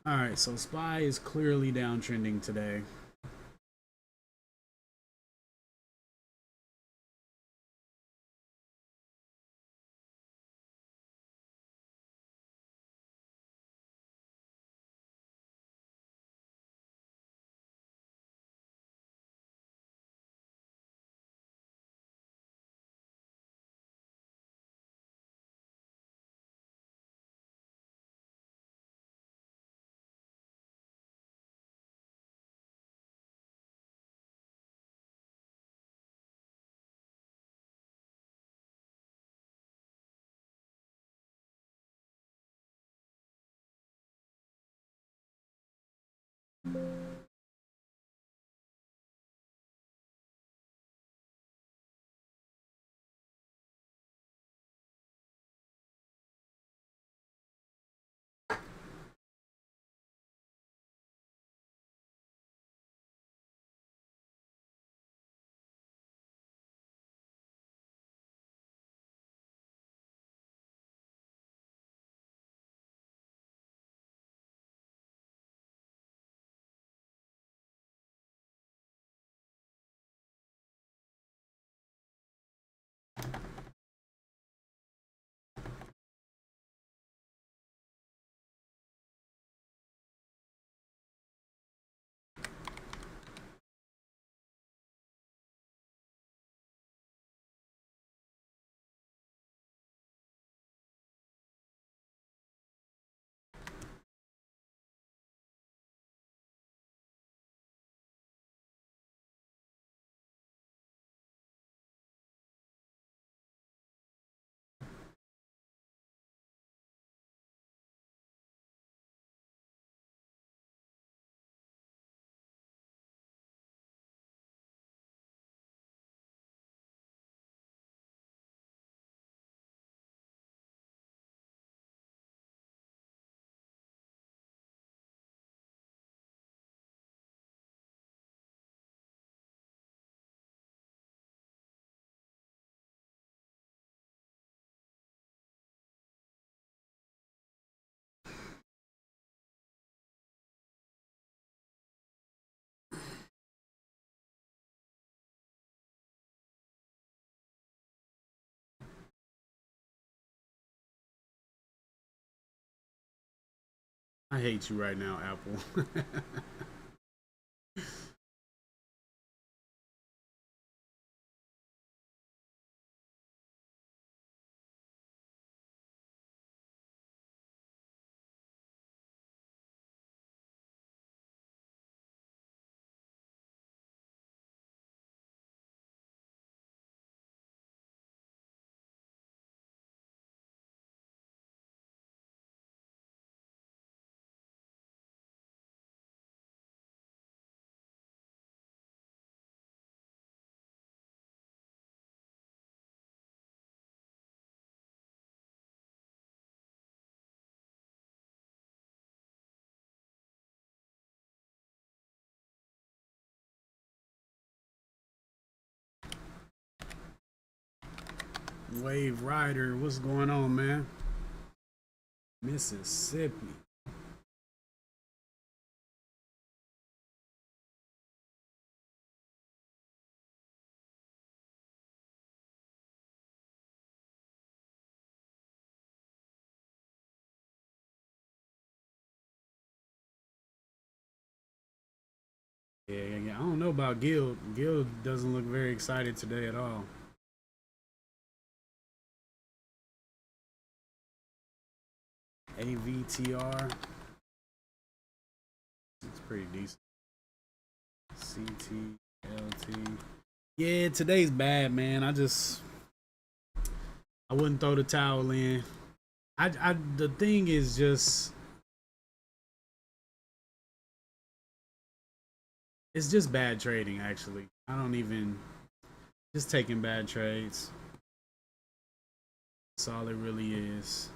All right, so SPY is clearly downtrending today. I hate you right now, Apple. Wave Rider, what's going on, man? Mississippi. Yeah. I don't know about Guild. Guild doesn't look very excited today at all. AVTR. It's pretty decent. CTLT. Yeah, today's bad, man. I wouldn't throw the towel in. The thing is just, it's just bad trading, actually. I don't even, just taking bad trades. That's all it really is.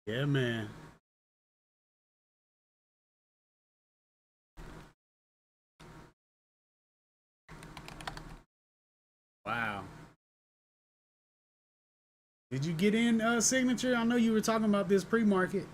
Yeah, man. Wow. Did you get in signature? I know you were talking about this pre-market.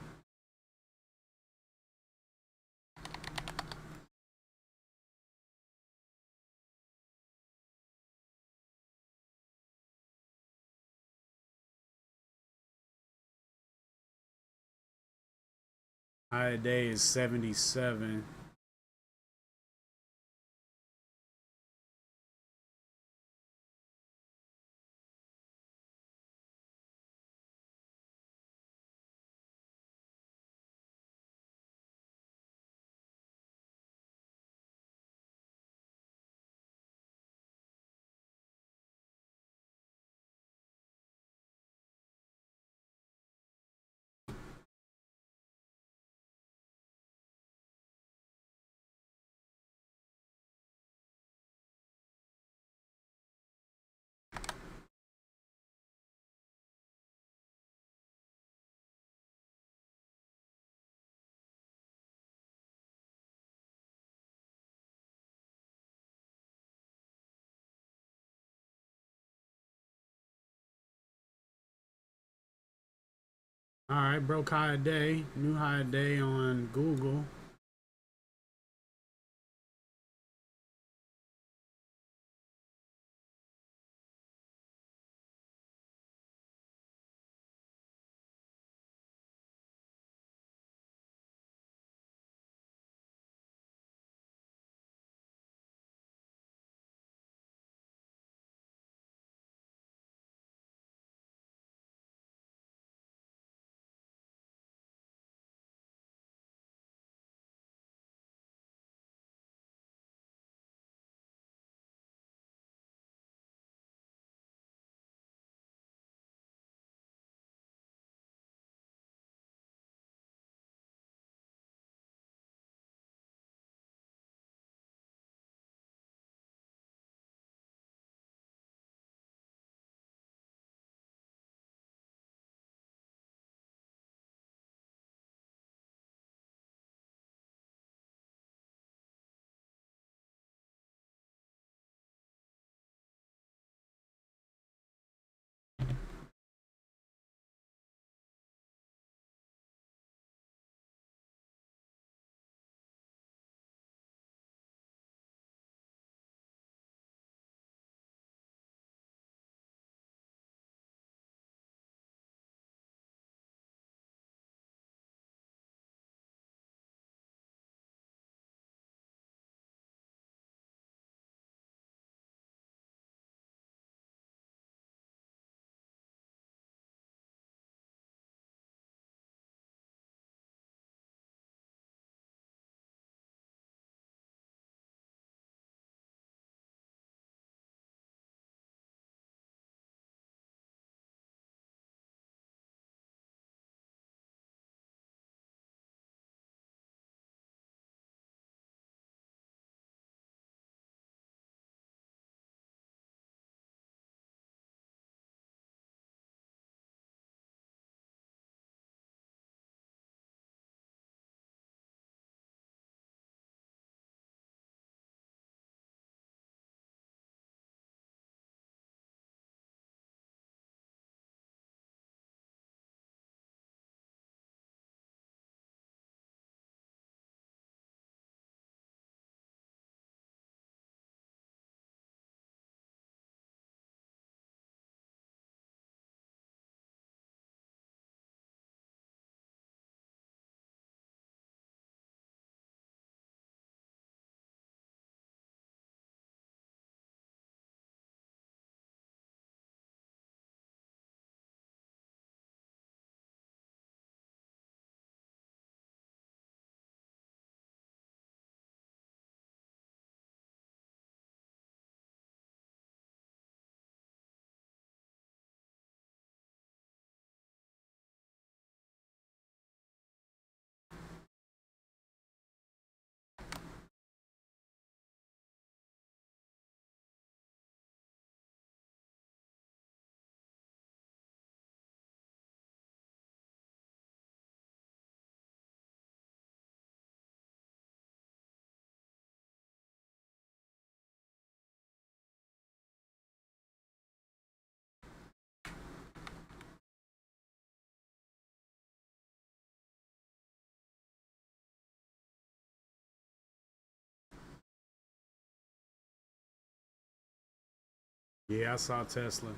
High day is 77. All right, broke high day, new high day on Google. Yeah, I saw Tesla.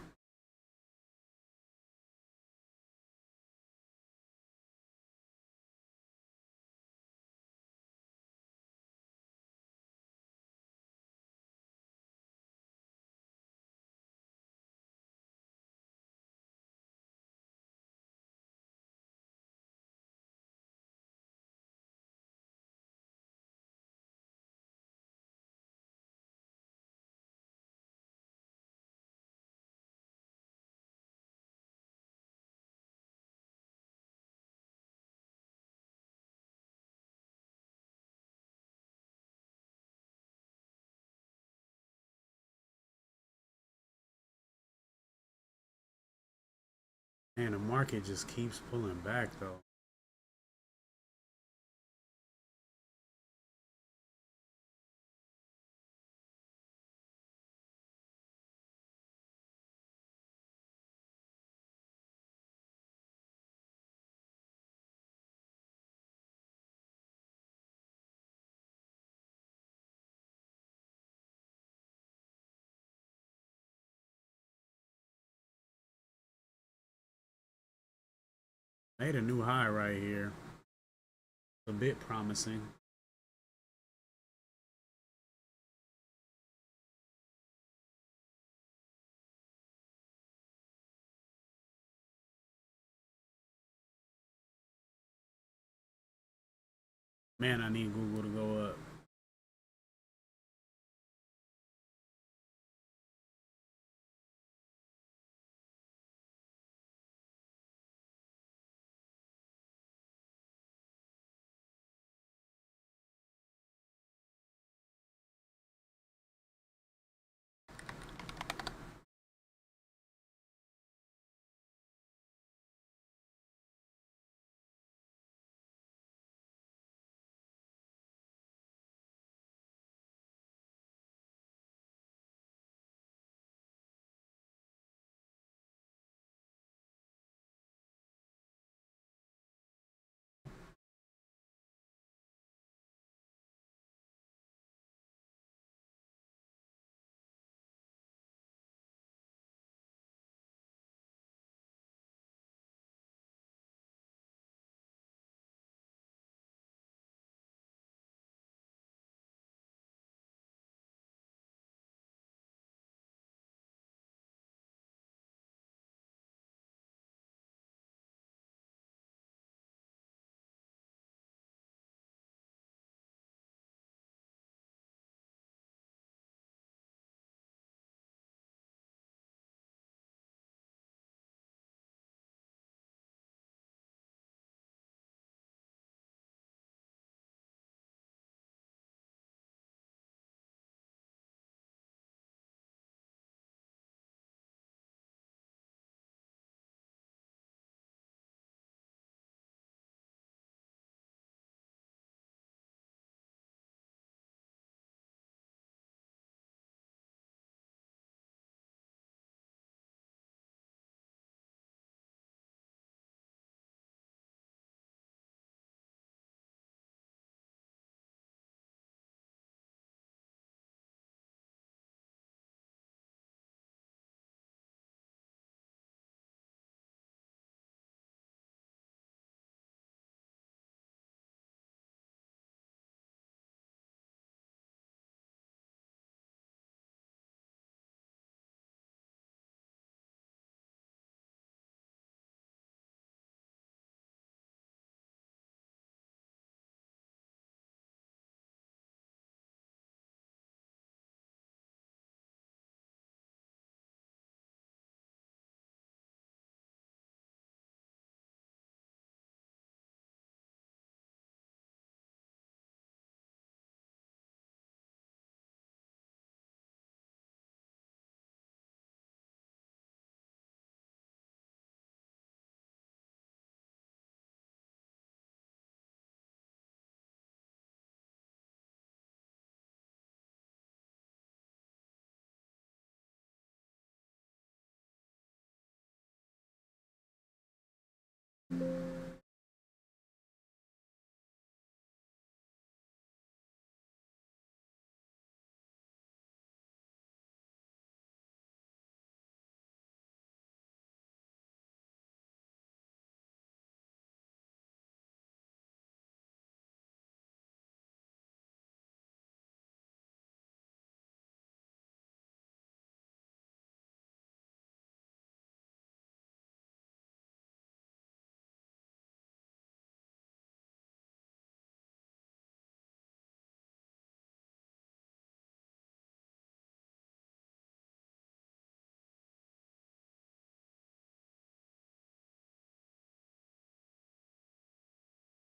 Man, the market just keeps pulling back though. Made a new high right here. A bit promising. Man, I need Google to go up.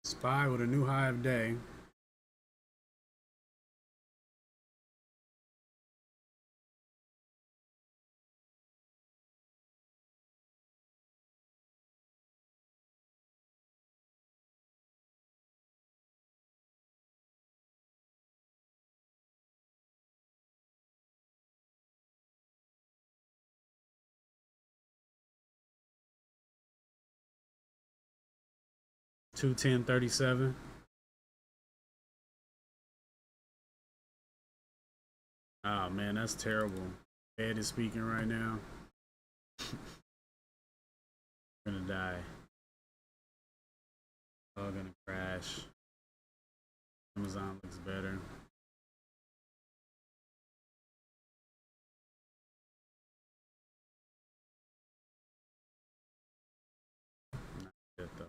SPY with a new high of day. Two 1037. Oh man, that's terrible. Head is speaking right now. I'm gonna die. All gonna crash. Amazon looks better. Not yet though.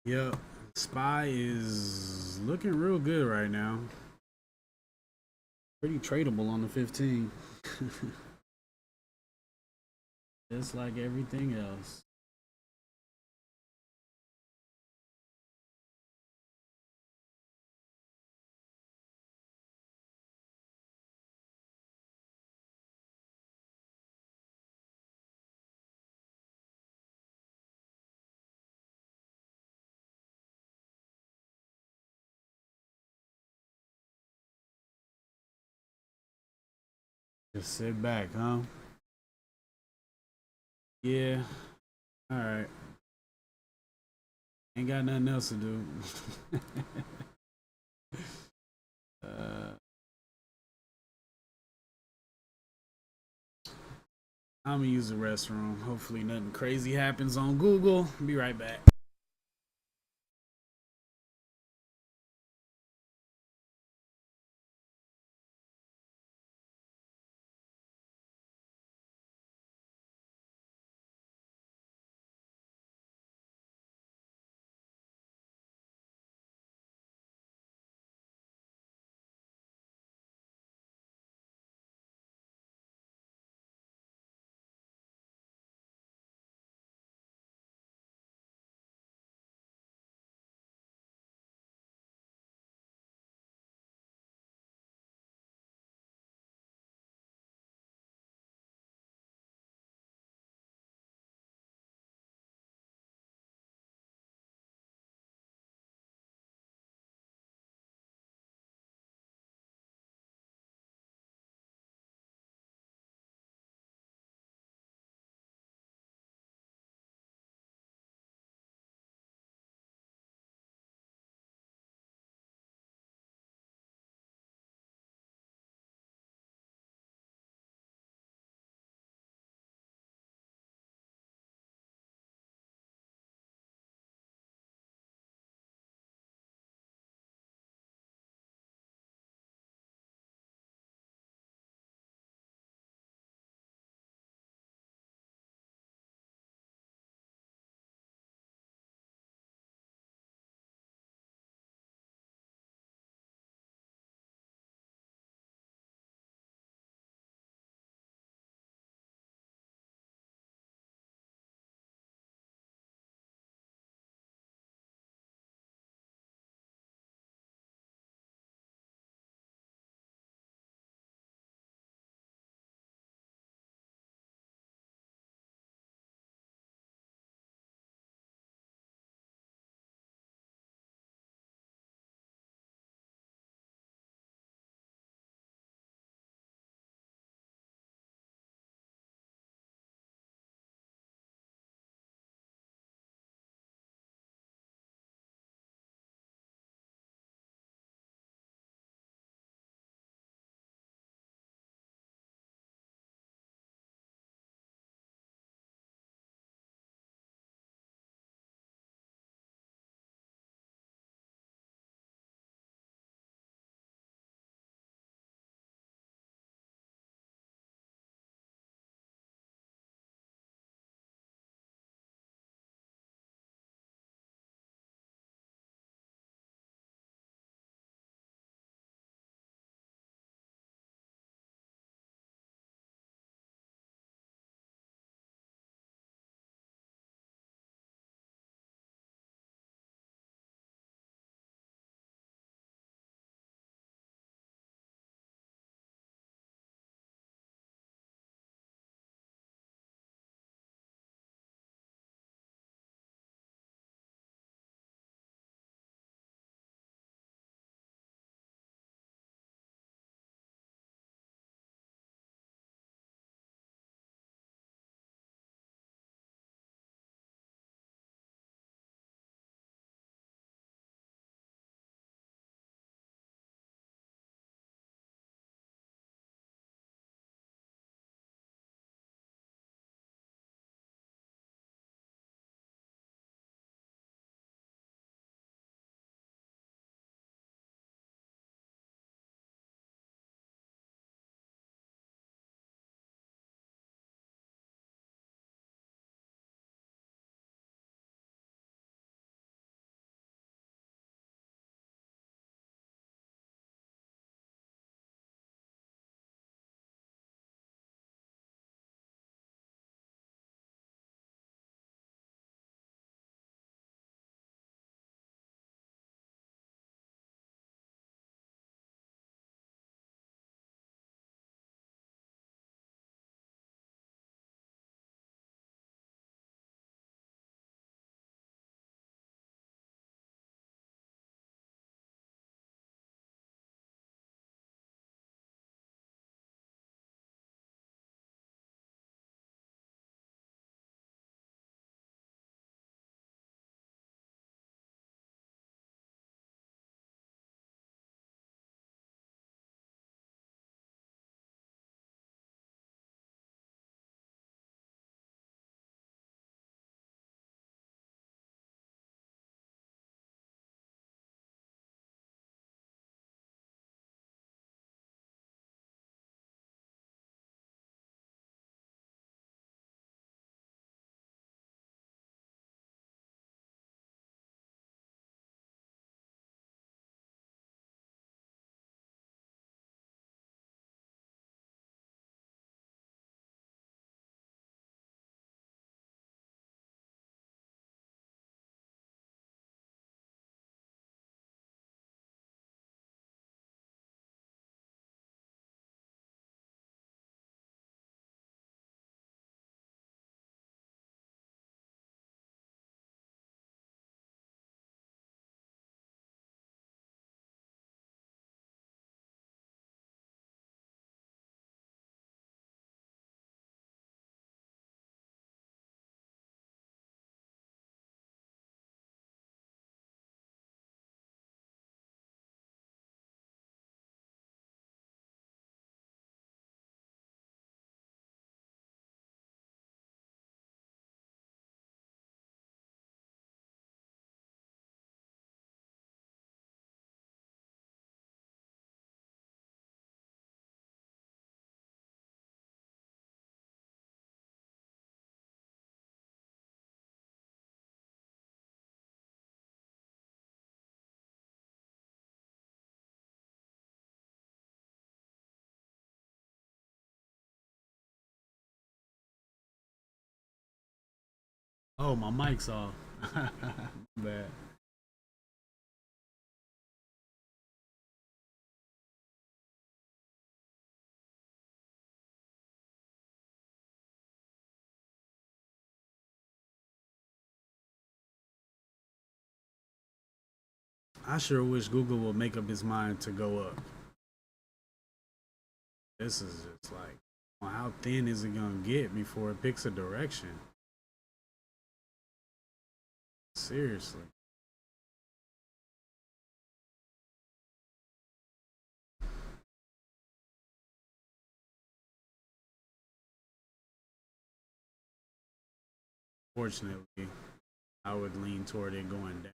Yep. SPY is looking real good right now. Pretty tradable on the 15. Just like everything else. Just sit back, huh? Yeah. All right. Ain't got nothing else to do. uh, I'm gonna use the restroom. Hopefully, nothing crazy happens on Google. Be right back. Oh, my mic's off. Bad. I sure wish Google would make up its mind to go up. This is just like, well, how thin is it gonna get before it picks a direction? Seriously. Fortunately, I would lean toward it going down.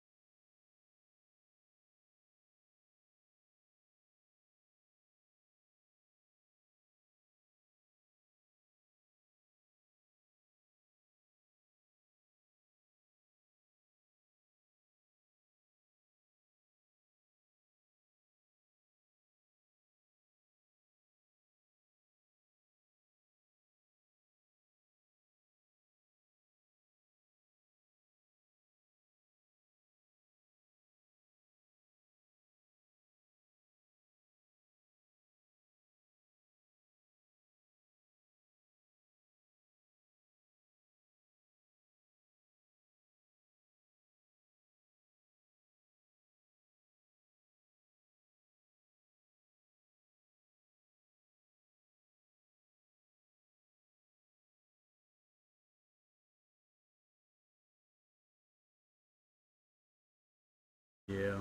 Yeah.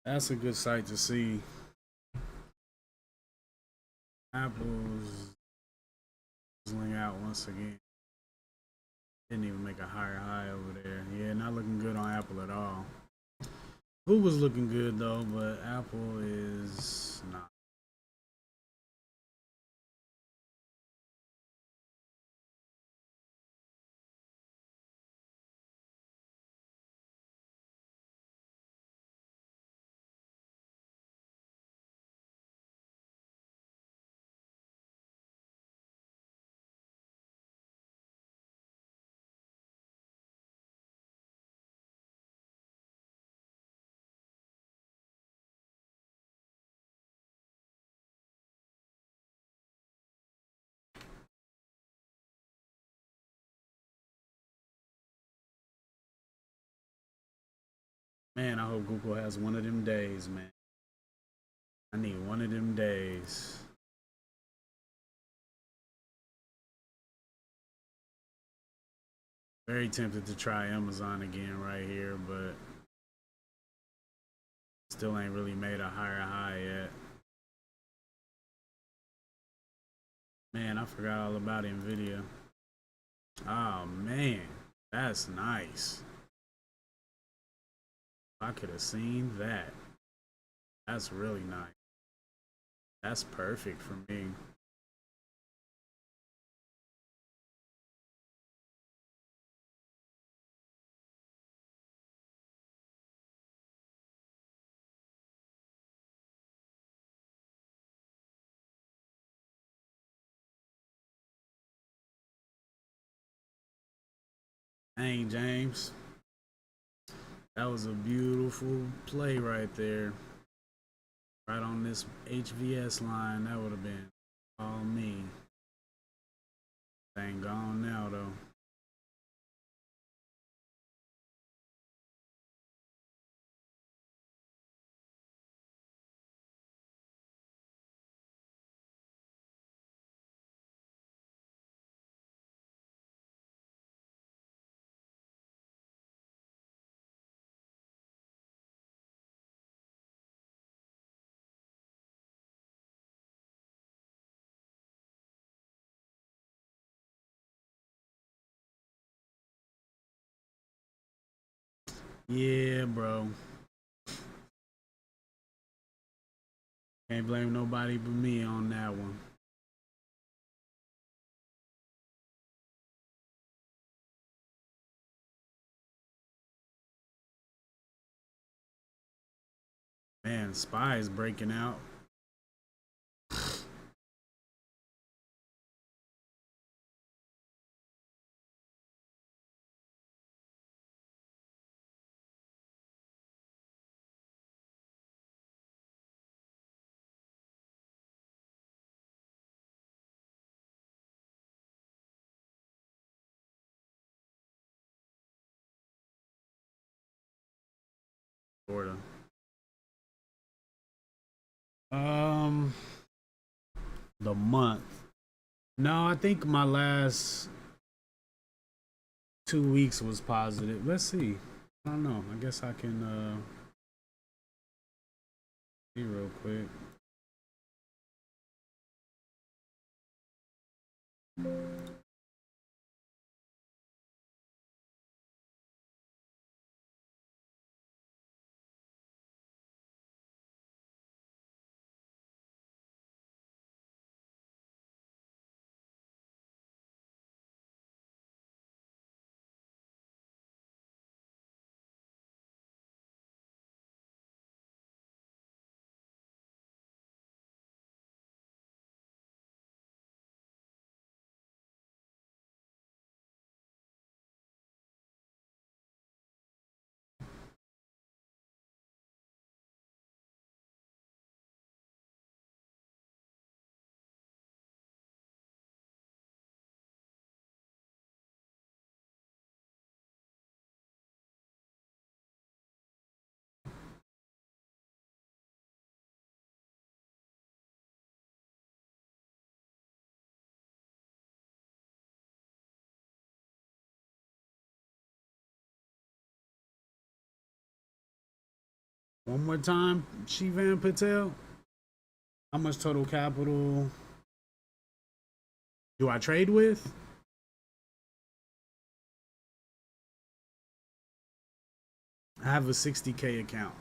That's a good sight to see. Apple's fizzling out once again. Didn't even make a higher high over there. Yeah, not looking good on Apple at all. Who was looking good though, but Apple is not. Man, I hope Google has one of them days, man. I need one of them days. Very tempted to try Amazon again right here, but still ain't really made a higher high yet. Man, I forgot all about Nvidia. Oh man, that's nice. I could have seen that. That's really nice. That's perfect for me. Dang, James. That was a beautiful play right there. Right on this HVS line. That would have been all me. Thing gone now, though. Yeah, bro. Can't blame nobody but me on that one. Man, Spy is breaking out. Sorta. Um, the month. No, I think my last 2 weeks was positive. Let's see. I don't know. I guess I can See real quick. One more time, Shivan Patel. How much total capital do I trade with? I have a 60K account.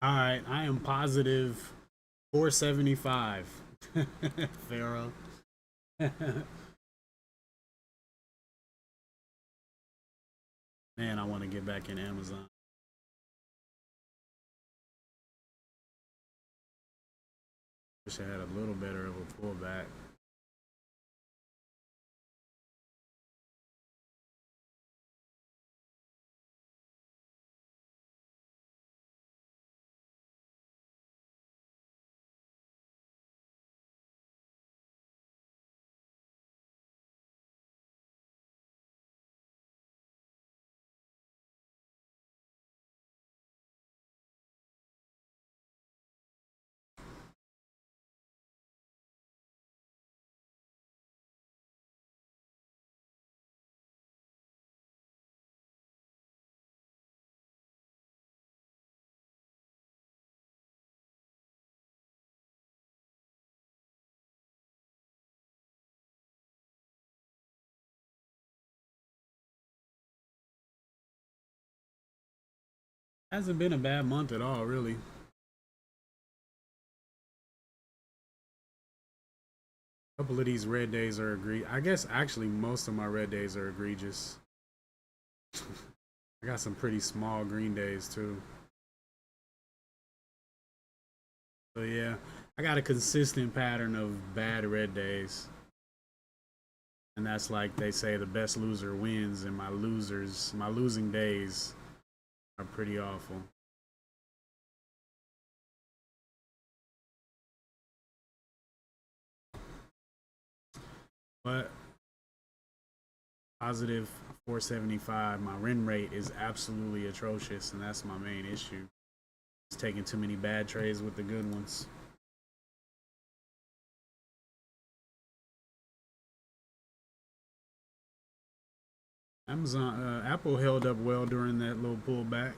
All right, I am positive 475. Pharaoh. Man, I want to get back in Amazon. Wish I had a little better of a pullback. Hasn't been a bad month at all, really. A couple of these red days are I guess actually most of my red days are egregious. I got some pretty small green days too. So yeah, I got a consistent pattern of bad red days. And that's like they say the best loser wins, and my losing days are pretty awful. But positive 475, my win rate is absolutely atrocious, and that's my main issue. It's taking too many bad trades with the good ones. Apple held up well during that little pullback.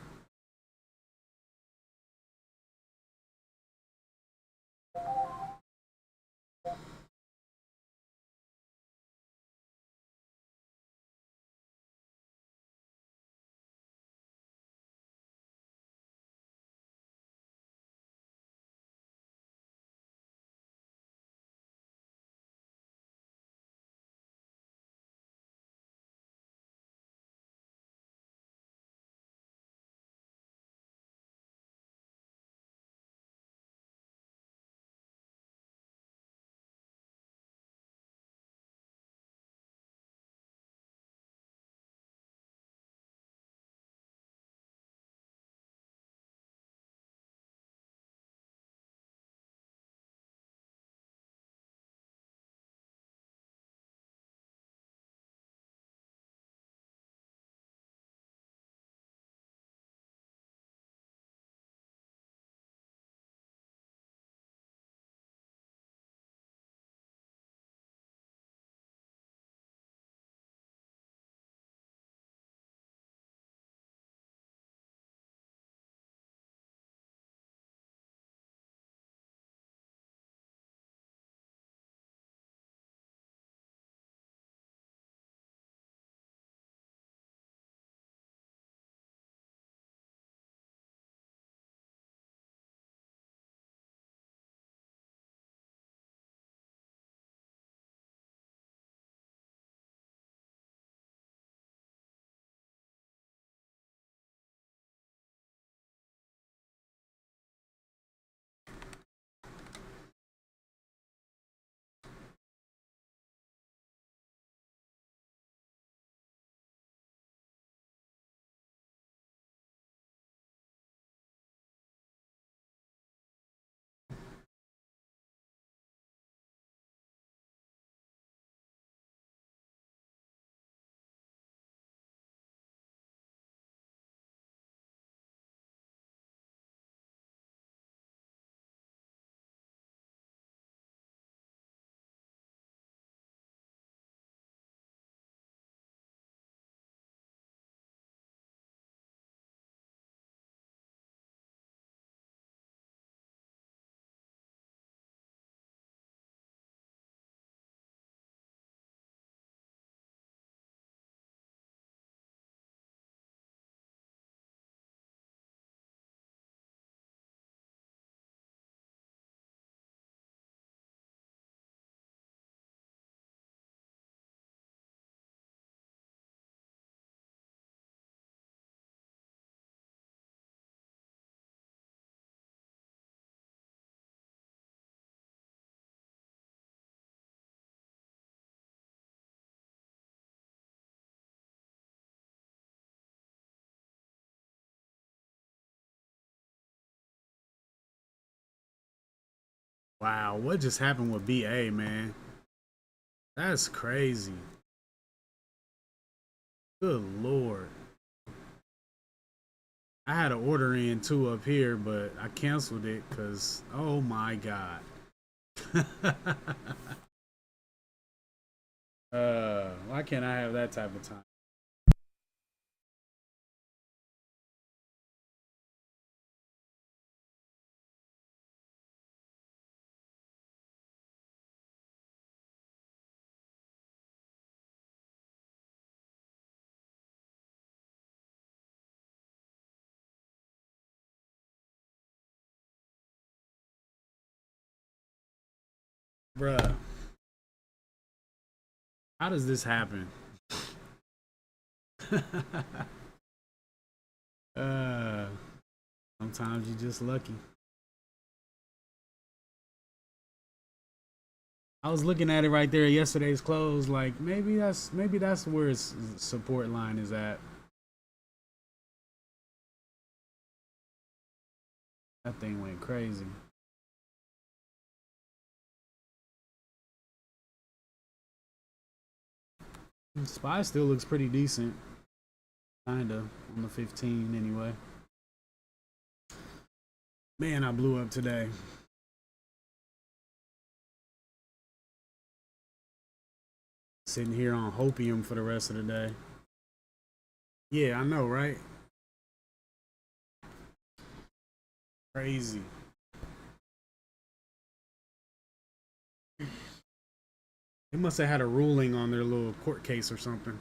Wow, what just happened with BA, man? That's crazy. Good Lord. I had an order in too up here, but I canceled it because, oh my God. Why can't I have that type of time? Bruh, how does this happen? uh, Sometimes you're just lucky. I was looking at it right there at yesterday's close, like maybe that's where its support line is at. That thing went crazy. SPY still looks pretty decent. Kinda on the 15 anyway. Man, I blew up today. Sitting here on hopium for the rest of the day. Yeah, I know, right? Crazy. They must have had a ruling on their little court case or something.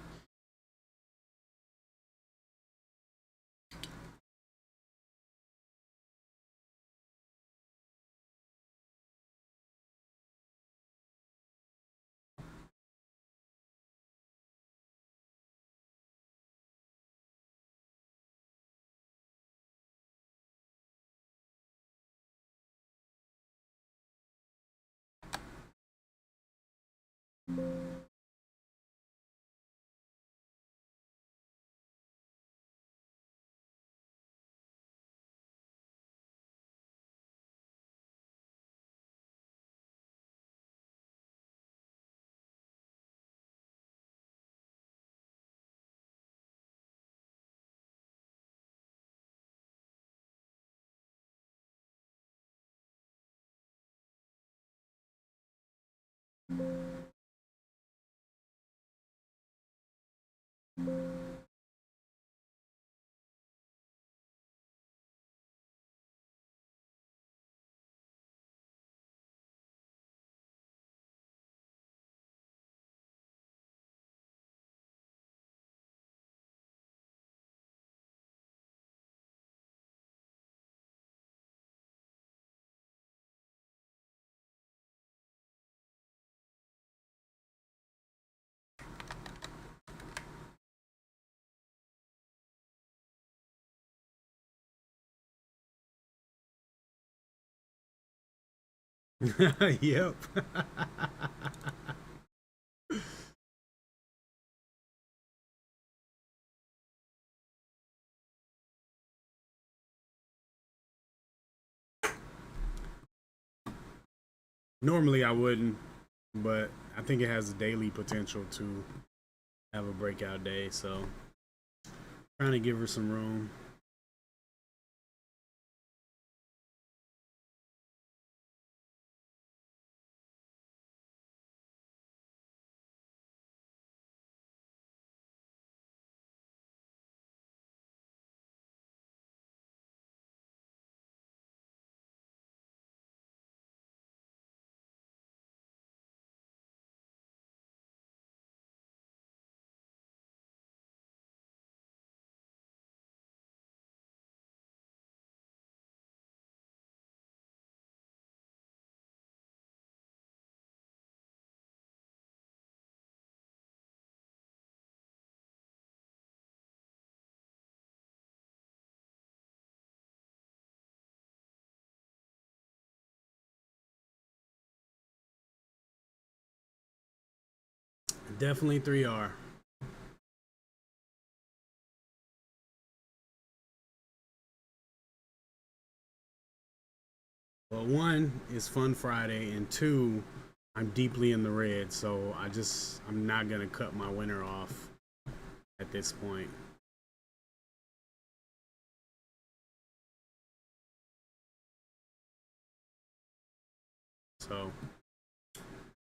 Yep. Normally I wouldn't, but I think it has daily potential to have a breakout day, so trying to give her some room. Definitely 3R. Well, one is Fun Friday, and two, I'm deeply in the red, so I'm not gonna cut my winner off at this point. So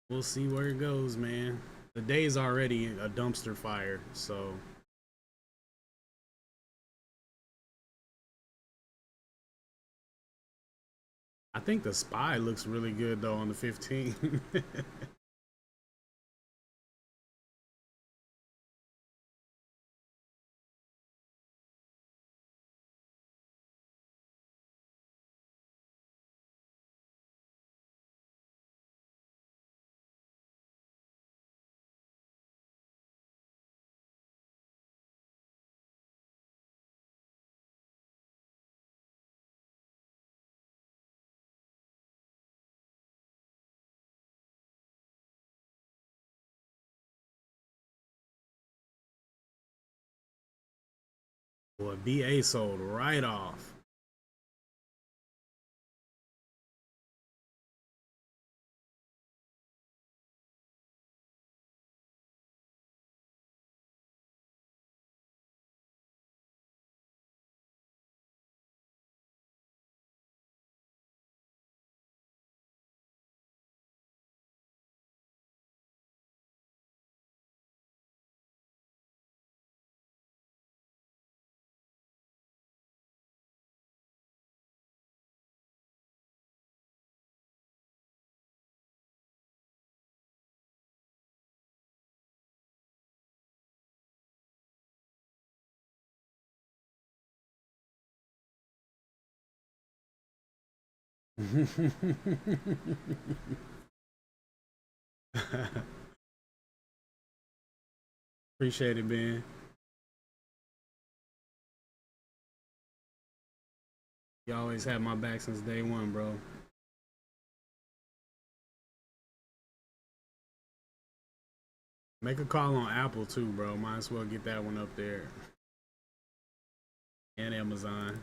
we'll see where it goes, man. The day is already a dumpster fire, so I think the SPY looks really good though on the 15. Boy, BA sold right off. Appreciate it, Ben. You always had my back since day one, bro. Make a call on Apple too, bro. Might as well get that one up there. And Amazon.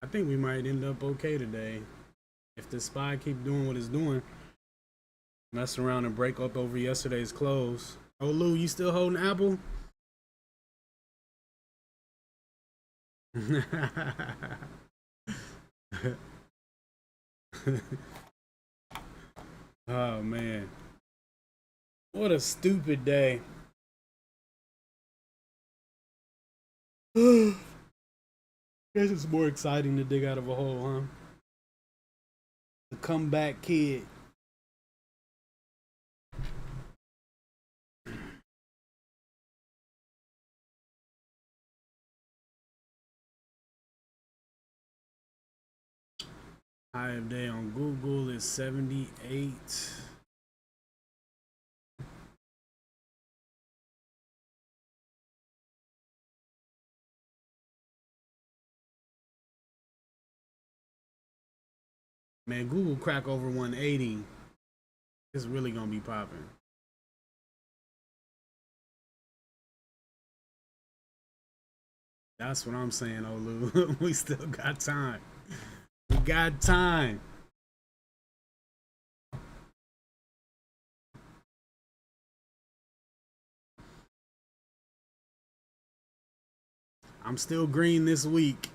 I think we might end up okay today. If the SPY keep doing what it's doing. Mess around and break up over yesterday's close. Oh, Lou, you still holding Apple? Oh, man. What a stupid day. Guess it's more exciting to dig out of a hole, huh? The comeback kid. High of day on Google is 78. Man, Google crack over 180. It's really gonna be popping. That's what I'm saying, Olu. We still got time. We got time. I'm still green this week.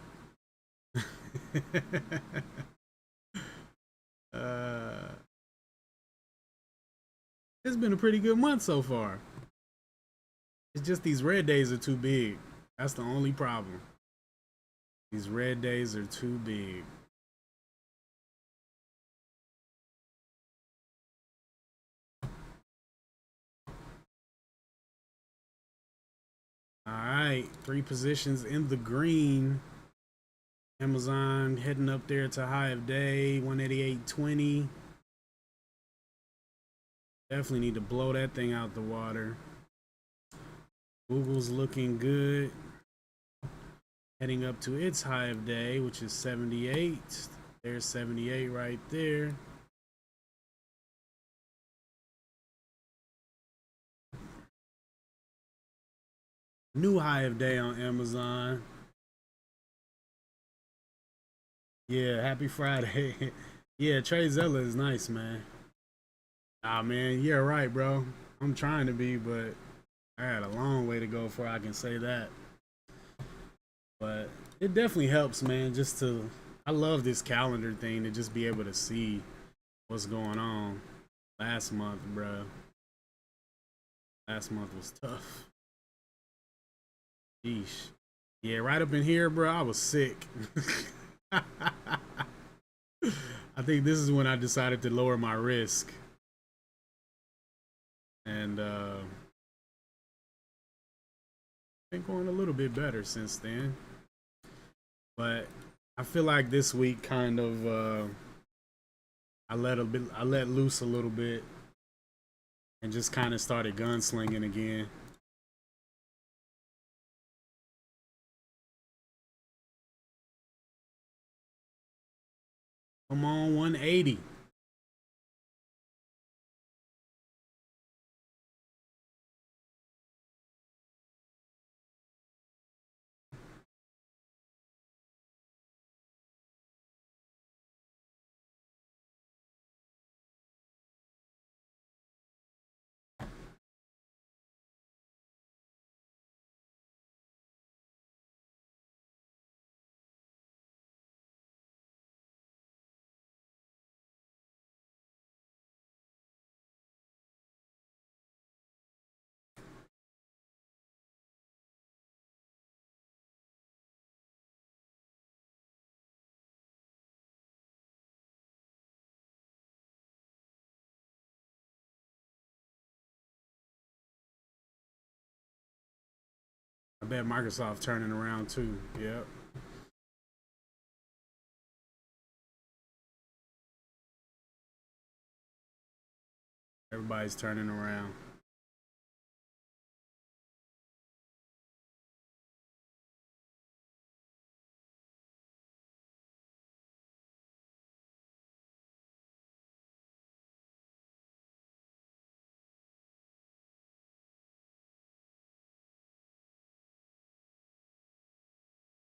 It's been a pretty good month so far. It's just these red days are too big. That's the only problem. These red days are too big. All right, 3 positions in the green. Amazon heading up there to high of day, 188.20. Definitely need to blow that thing out the water. Google's looking good. Heading up to its high of day, which is 78. There's 78 right there. New high of day on Amazon. Yeah, happy Friday. Yeah, Trey Zella is nice, man. Ah, man, yeah, right, bro. I'm trying to be, but I had a long way to go before I can say that. But it definitely helps, man, just to, I love this calendar thing to just be able to see what's going on. Last month, bro. Last month was tough. Sheesh. Yeah, right up in here, bro, I was sick. I think this is when I decided to lower my risk. And been going a little bit better since then. But I feel like this week kind of I let loose a little bit and just kind of started gunslinging again. Come on, 180. I bet Microsoft turning around too. Yep. Everybody's turning around.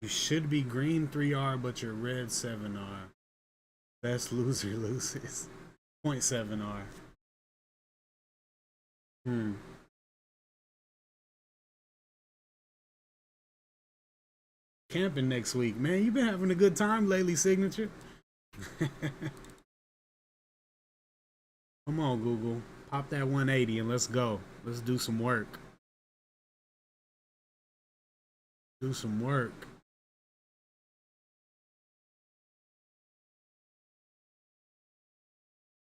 You should be green 3R, but you're red 7R. Best loser loses. 0.7R. Camping next week. Man, you been having a good time lately, Signature. Come on, Google. Pop that 180 and let's go. Let's do some work. Do some work.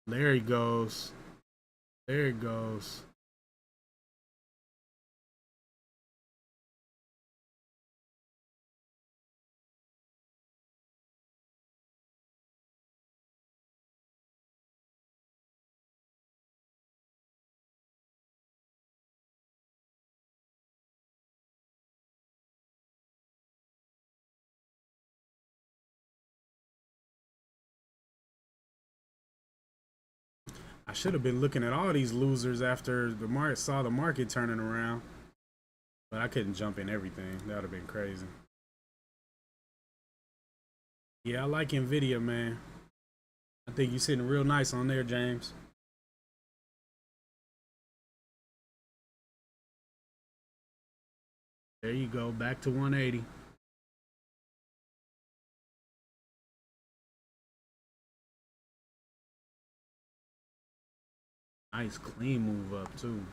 There he goes. There he goes. I should have been looking at all these losers after the market saw the market turning around. But I couldn't jump in everything. That would have been crazy. Yeah, I like Nvidia, man. I think you're sitting real nice on there, James. There you go, back to 180. Nice clean move up too.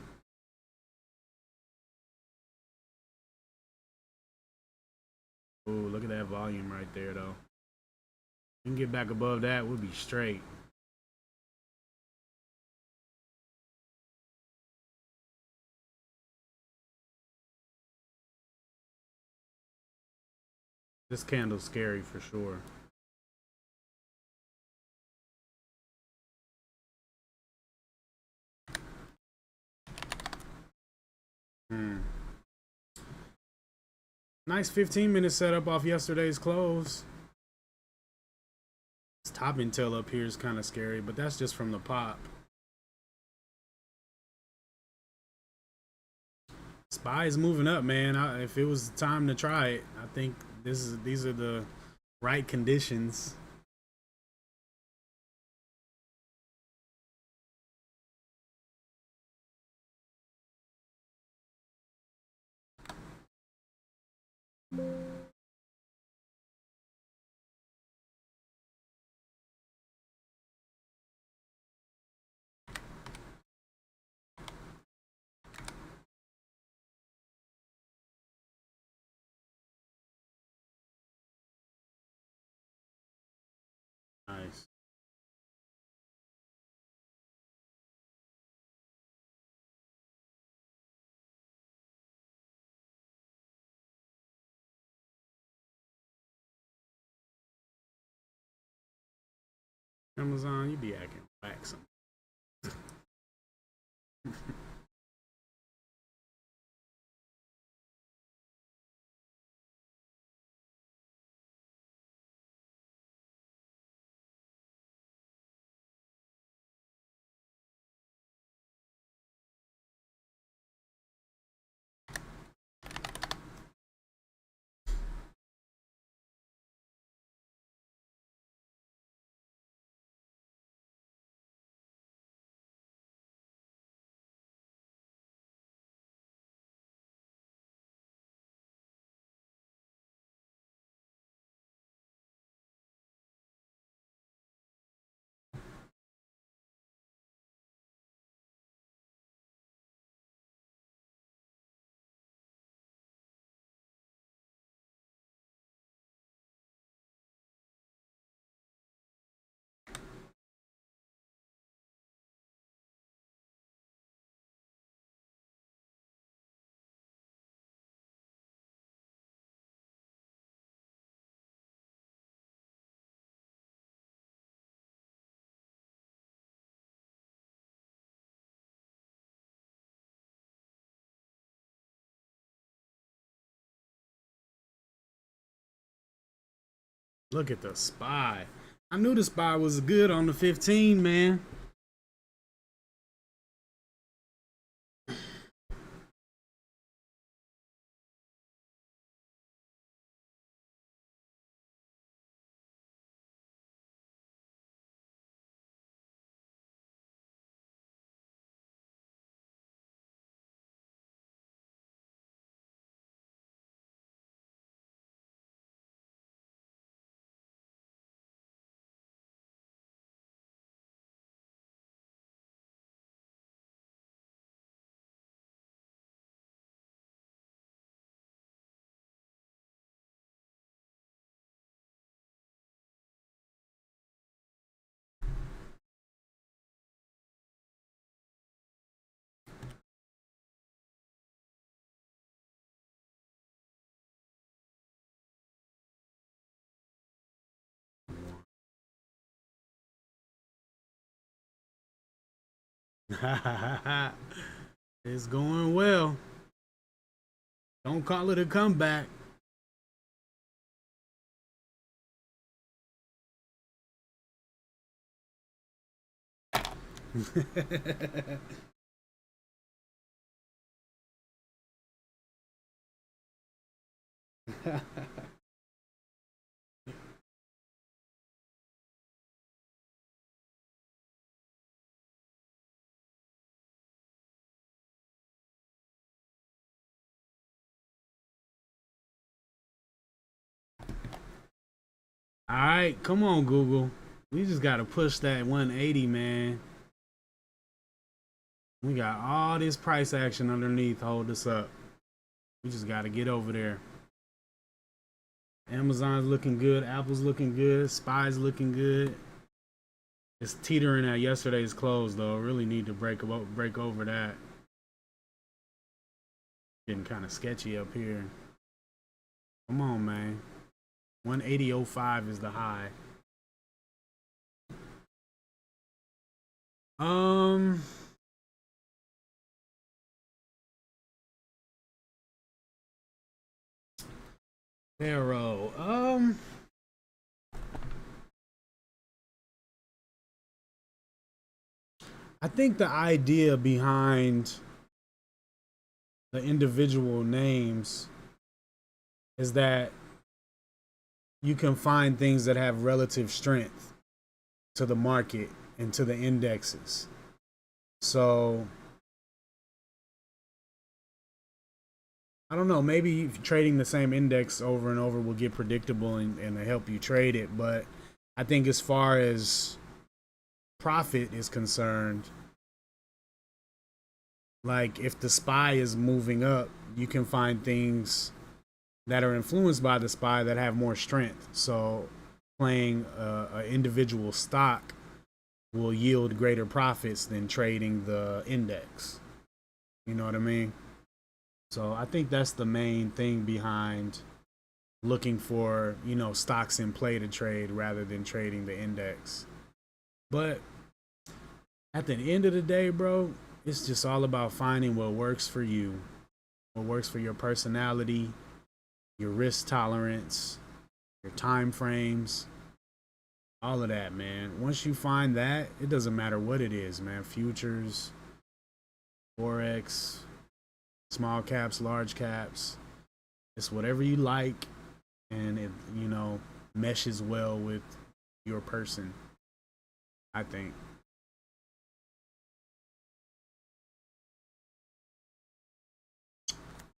Oh, look at that volume right there though. You can get back above that, we'll be straight. This candle's scary for sure. Hmm. Nice 15-minute setup off yesterday's close. This top intel up here is kind of scary, but that's just from the pop. SPY is moving up, man. If it was time to try it, I think these are the right conditions. Nice. Amazon, you be acting waxing. Look at the SPY. I knew the SPY was good on the 15, man. It's going well. Don't call it a comeback. All right, come on, Google. We just got to push that 180, man. We got all this price action underneath. Hold us up. We just got to get over there. Amazon's looking good. Apple's looking good. SPY's looking good. It's teetering at yesterday's close, though. Really need to break over that. Getting kind of sketchy up here. Come on, man. 180.05 is the high. Arrow. I think the idea behind the individual names is that you can find things that have relative strength to the market and to the indexes. So I don't know, maybe trading the same index over and over will get predictable and help you trade it. But I think as far as profit is concerned, like if the SPY is moving up, you can find things that are influenced by the SPY that have more strength. So playing an individual stock will yield greater profits than trading the index. You know what I mean? So I think that's the main thing behind looking for, stocks in play to trade rather than trading the index. But at the end of the day, bro, it's just all about finding what works for you, what works for your personality, your risk tolerance, your time frames, all of that, man. Once you find that, it doesn't matter what it is, man. Futures, Forex, small caps, large caps. It's whatever you like, and it, meshes well with your person, I think.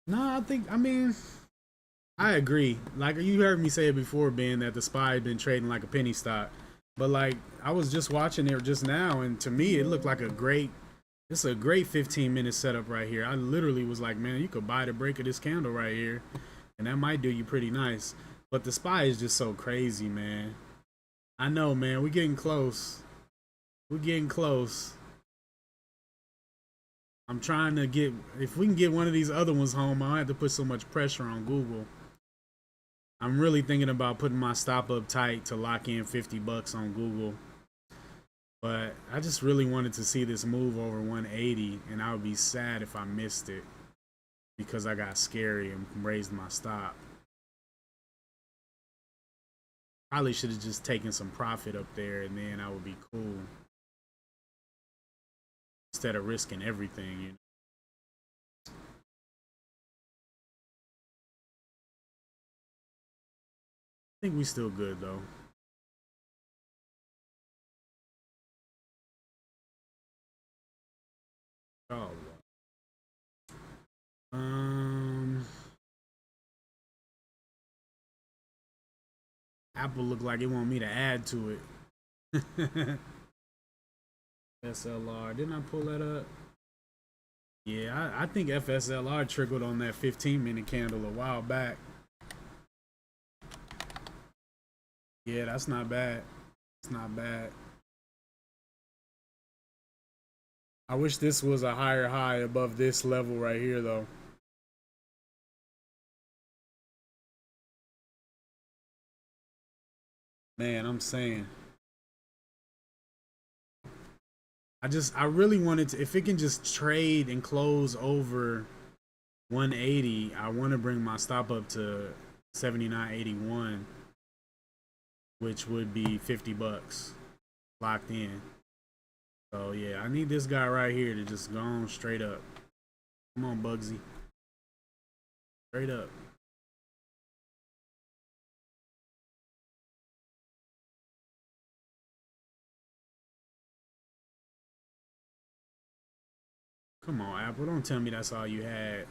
No, I agree. Like you heard me say it before, Ben, that the SPY had been trading like a penny stock. But like I was just watching it just now, and to me it looked like it's a great 15-minute setup right here. I literally was like, man, you could buy the break of this candle right here, and that might do you pretty nice. But the SPY is just so crazy, man. I know, man. We're getting close. We're getting close. I'm trying to get, if we can get one of these other ones home, I don't have to put so much pressure on Google. I'm really thinking about putting my stop up tight to lock in $50 on Google. But I just really wanted to see this move over 180, and I would be sad if I missed it because I got scary and raised my stop. Probably should have just taken some profit up there, and then I would be cool instead of risking everything. I think we still good though. Oh, um, Apple looked like it want me to add to it. SLR, didn't I pull that up? Yeah, I think FSLR trickled on that 15-minute candle a while back. Yeah, that's not bad. It's not bad. I wish this was a higher high above this level right here, though. Man, I'm saying. I really wanted to, if it can just trade and close over 180, I want to bring my stop up to 79.81, which would be $50 locked in. So yeah, I need this guy right here to just go on straight up. Come on, Bugsy. Straight up. Come on, Apple. Don't tell me that's all you had.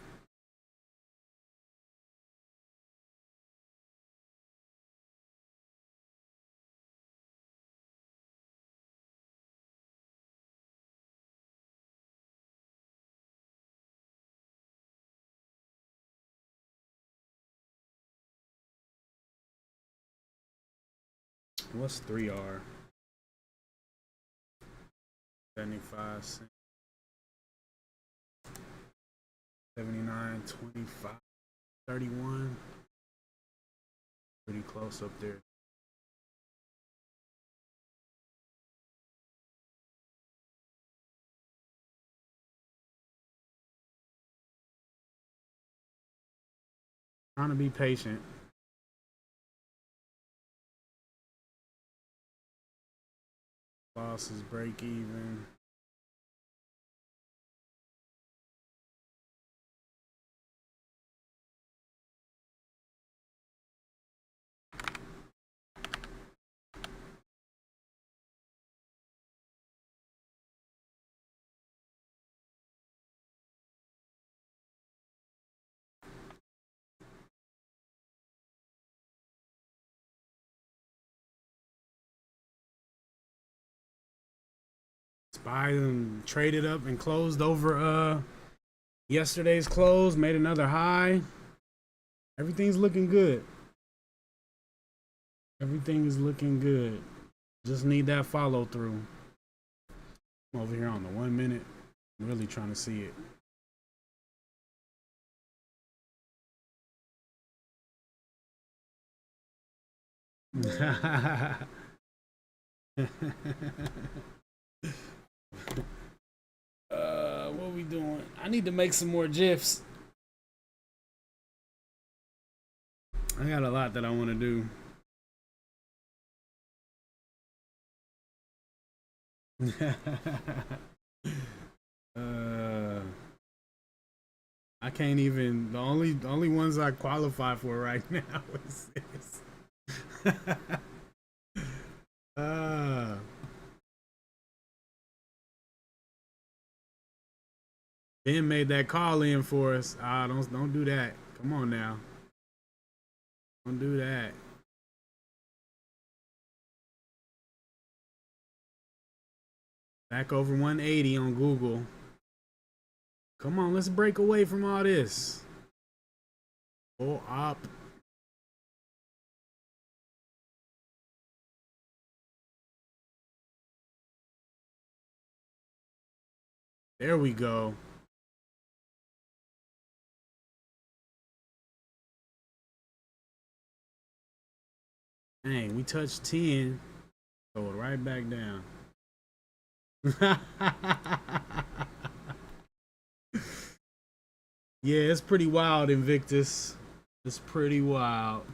What's 3R? 75 cents. 79, 25, 31. Pretty close up there. Trying to be patient. Losses break even. Buy them, traded up and closed over yesterday's close, made another high. Everything's looking good. Everything is looking good. Just need that follow through. I'm over here on the 1 minute. I'm really trying to see it. What we doing? I need to make some more GIFs. I got a lot that I want to do. I can't even. The only ones I qualify for right now is this. Ben made that call in for us. Don't do that. Come on now. Don't do that. Back over 180 on Google. Come on, let's break away from all this. Pull up. There we go. Dang, we touched 10. Throw it right back down. Yeah, it's pretty wild, Invictus. It's pretty wild.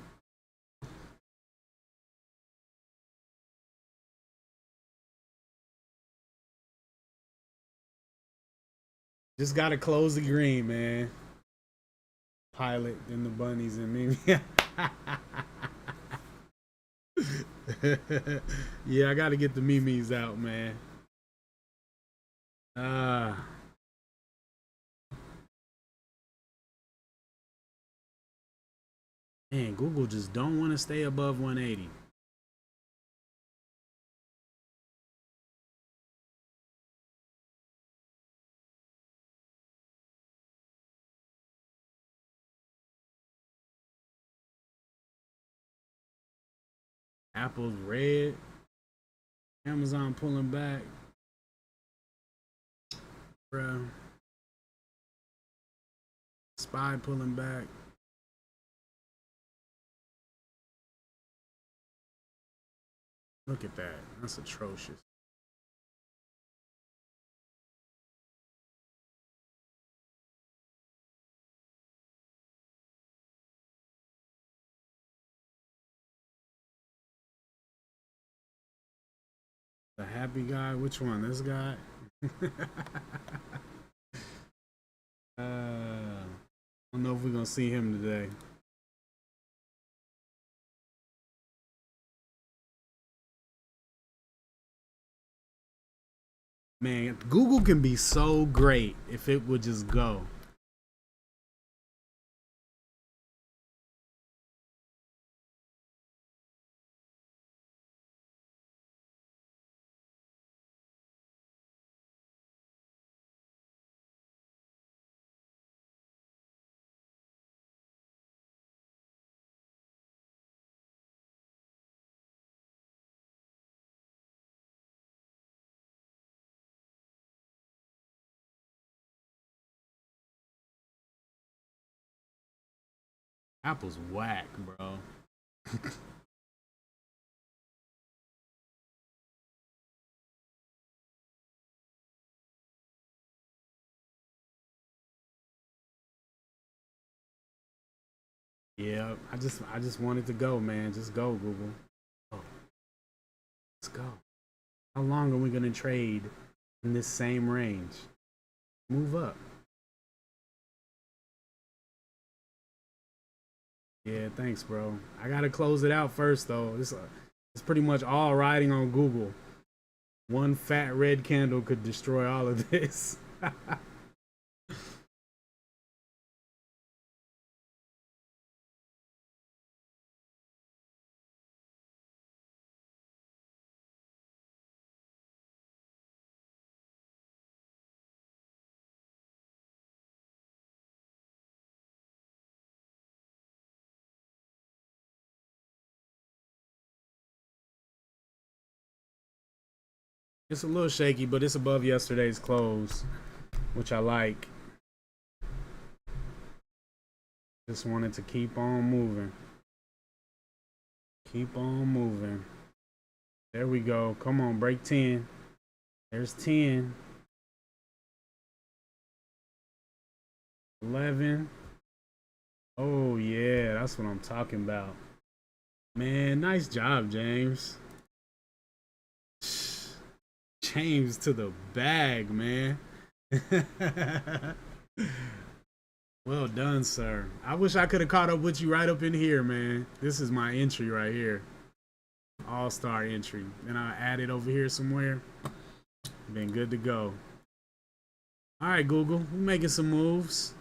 Just gotta close the green, man. Pilot, then the bunnies and Mimi. Yeah, I gotta get the Mimis out, man. Man, Google just don't want to stay above 180. Apple's red. Amazon pulling back. Bruh. Spy pulling back. Look at that. That's atrocious. The happy guy? Which one? This guy? I don't know if we're gonna see him today. Man, Google can be so great if it would just go. Apple's whack, bro. Yeah, I just wanted to go, man. Just go, Google. Oh, let's go. How long are we gonna trade in this same range? Move up. Yeah, thanks, bro. I gotta close it out first, though. It's pretty much all riding on Google. One fat red candle could destroy all of this. It's a little shaky, but it's above yesterday's close, which I like. Just wanted to keep on moving. Keep on moving. There we go. Come on, break 10. There's 10. 11. Oh, yeah, that's what I'm talking about. Man, nice job, James. James to the bag, man. Well done, sir. I wish I could have caught up with you right up in here, man. This is my entry right here. All-star entry. Then I'll add it over here somewhere. Been good to go. All right, Google. We're making some moves.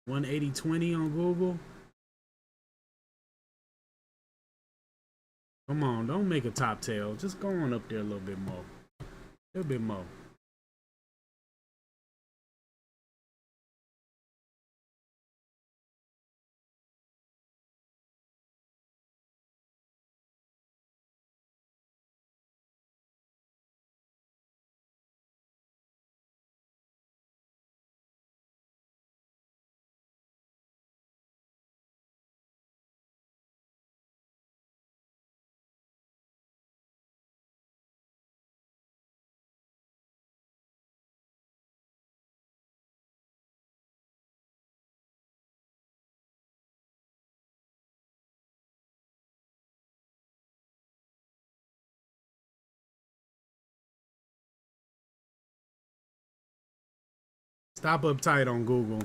$180.20 on Google. Come on, don't make a top tail. Just go on up there a little bit more. A little bit more. Stop up tight on Google.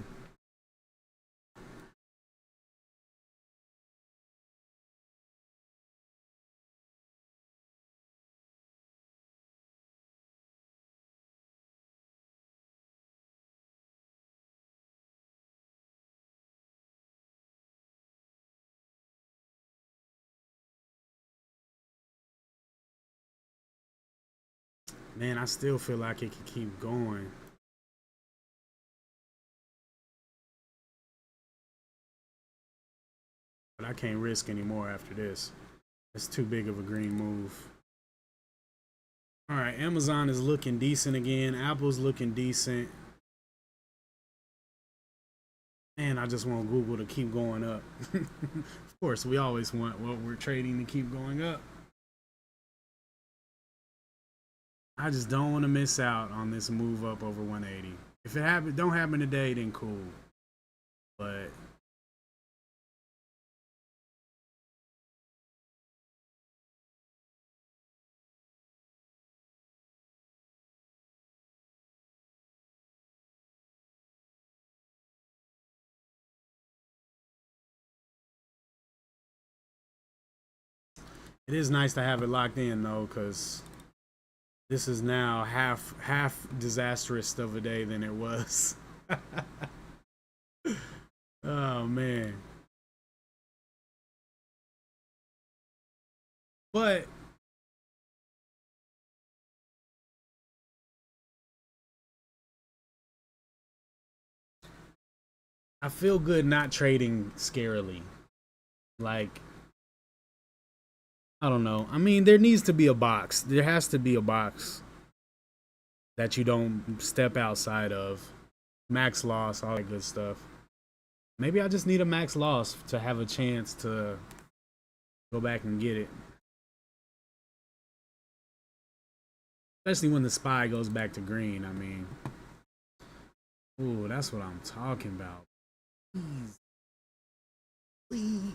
Man, I still feel like it could keep going. But I can't risk anymore after this. It's too big of a green move. All right, Amazon is looking decent again. Apple's looking decent. And I just want Google to keep going up. Of course, we always want what we're trading to keep going up. I just don't want to miss out on this move up over 180. If it don't happen today, then cool. But it is nice to have it locked in though, because this is now half disastrous of a day than it was. Oh man. But I feel good not trading scarily. Like, I don't know. I mean, there needs to be a box. There has to be a box that you don't step outside of. Max loss, all that good stuff. Maybe I just need a max loss to have a chance to go back and get it. Especially when the SPY goes back to green. I mean, Ooh, that's what I'm talking about. Please. Please.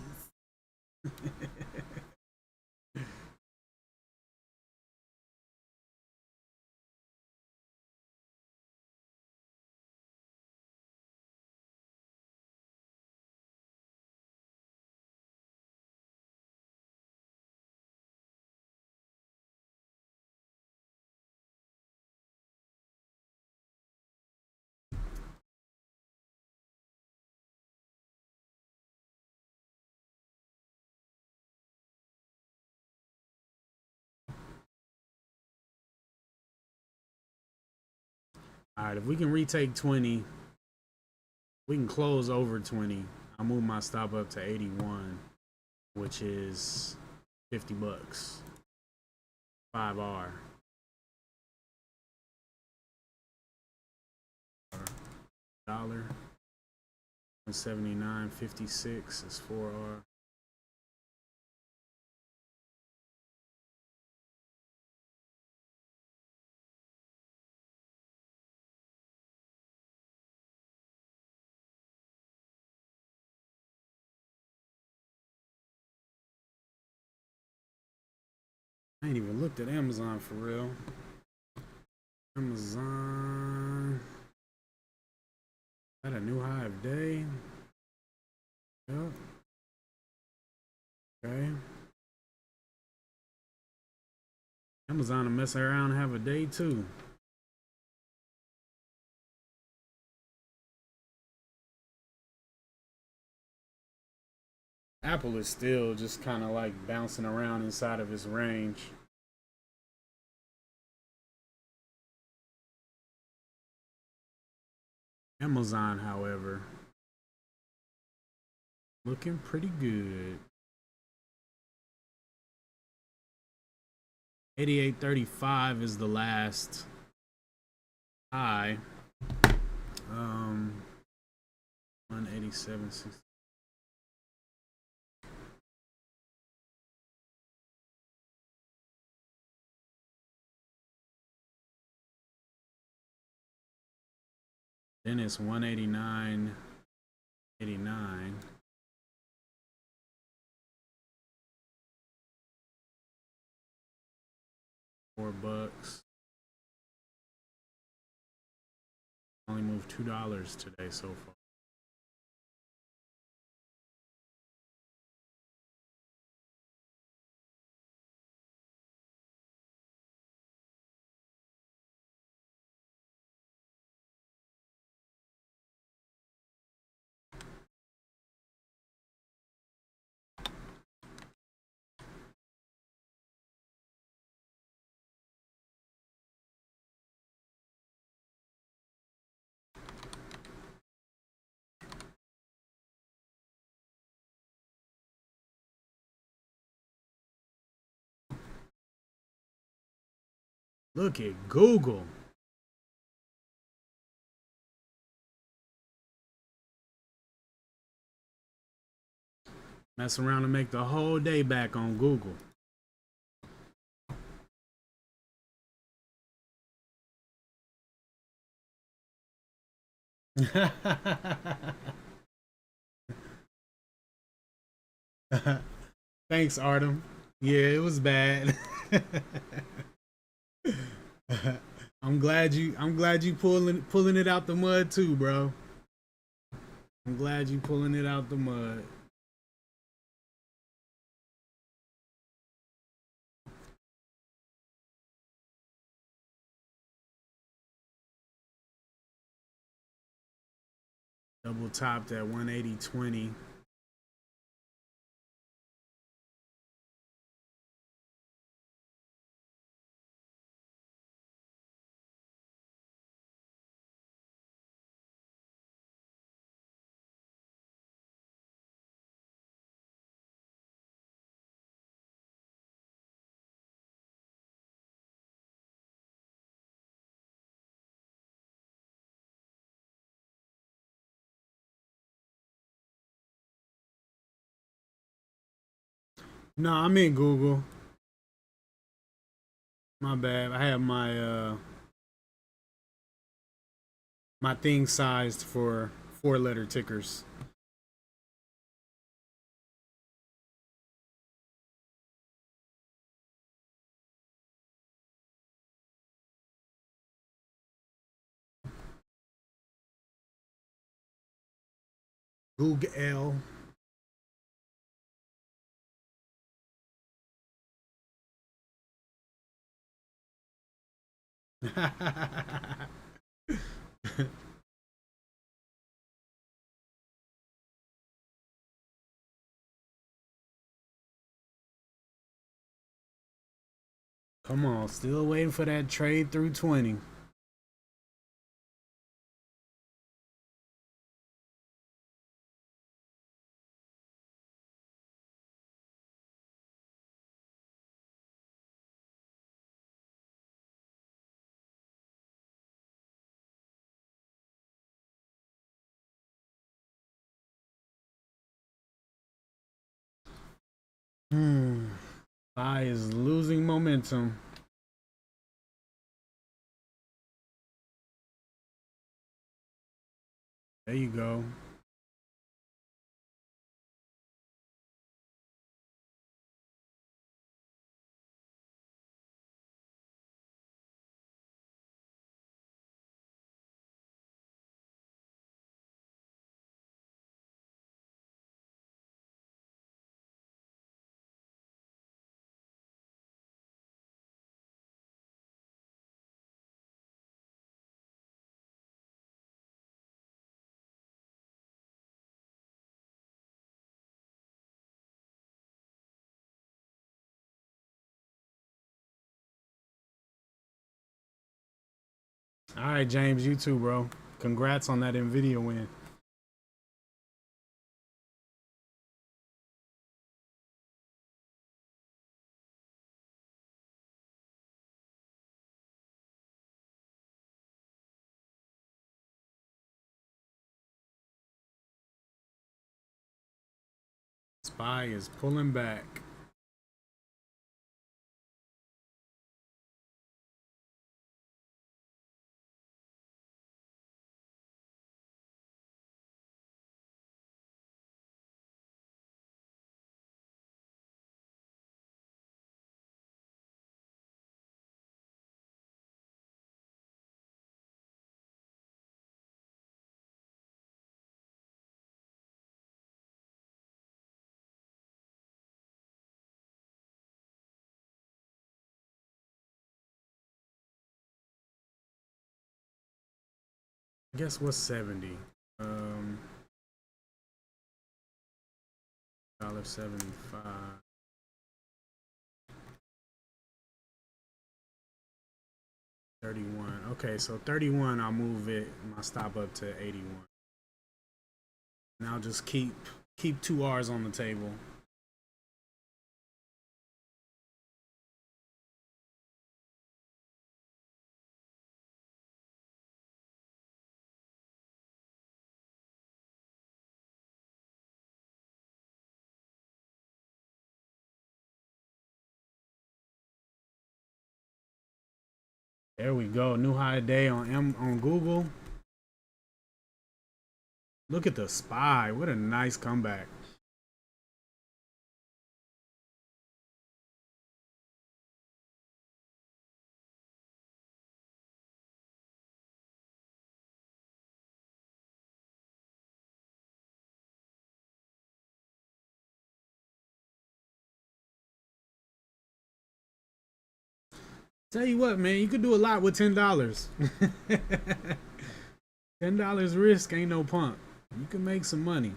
All right, if we can retake 20, we can close over 20. I'll move my stop up to 81, which is $50. 5R. Dollar. 179.56 is 4R. I ain't even looked at Amazon for real. Amazon. Got a new high of day. Yep. Okay. Amazon will mess around and have a day too. Apple is still just kind of like bouncing around inside of its range. Amazon, however, looking pretty good. 88.35 is the last high. 187.60. Then it's 189.89. $4. Only moved $2 today so far. Look at Google. Mess around and make the whole day back on Google. Thanks, Artem. Yeah, it was bad. I'm glad you pulling it out the mud too, bro. I'm glad you pulling it out the mud. Double topped at 180.20. No, I'm in Google. My bad. I have my my thing sized for 4-letter tickers. Google L. Come on, still waiting for that trade through 20. SPY is losing momentum. There you go. All right, James, you too, bro. Congrats on that NVIDIA win. SPY is pulling back. I guess what's 70? $1.75. 31. Okay, so 31, I'll move it, my stop up to 81. And I'll just keep 2 R's on the table. There we go. New high day on Google. Look at the SPY. What a nice comeback. Tell you what, man, you could do a lot with $10. $10 risk ain't no pump. You can make some money.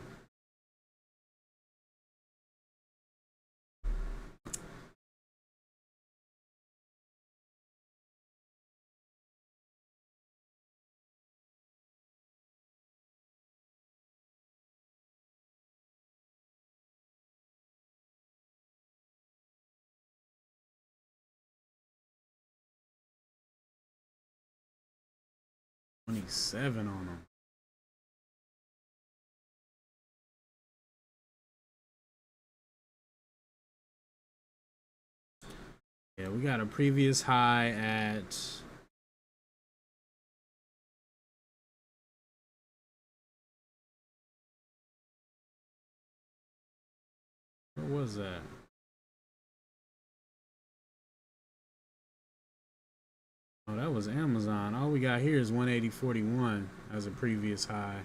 $27 on them. Yeah, we got a previous high at was that? Oh, that was Amazon. All we got here is 180.41 as a previous high.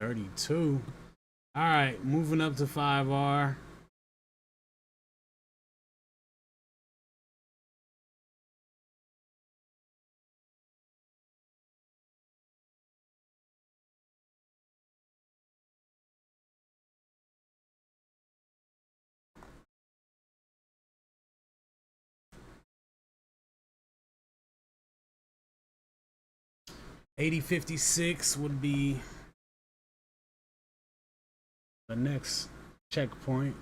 $32. All right, moving up to 5R. $80.56 would be the next checkpoint.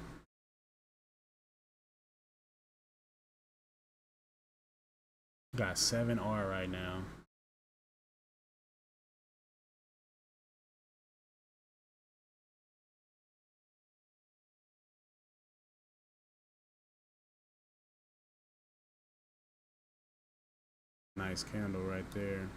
Got 7R right now. Nice candle right there.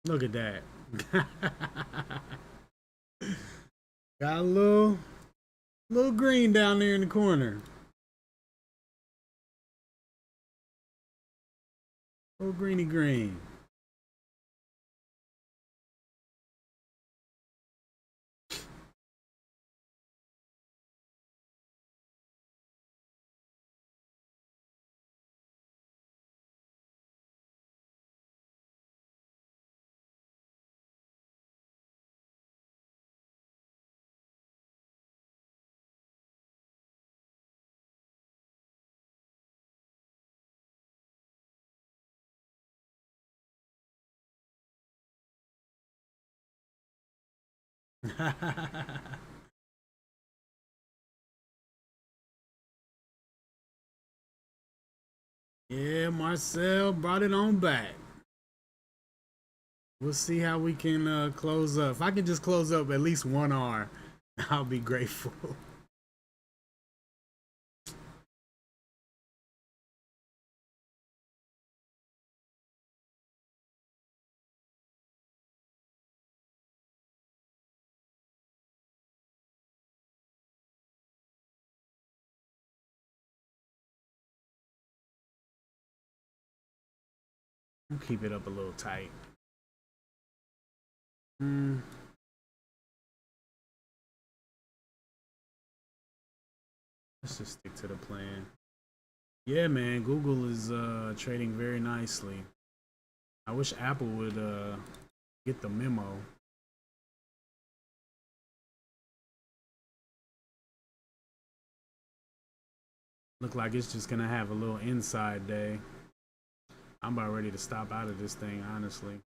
Look at that. Got a little green down there in the corner. Little greeny green. Yeah, Marcel brought it on back. We'll see how we can close up. If I can just close up at least 1R, I'll be grateful. I'll keep it up a little tight. Let's just stick to the plan. Yeah, man, Google is trading very nicely. I wish Apple would get the memo. Look like it's just gonna have a little inside day. I'm about ready to stop out of this thing, honestly.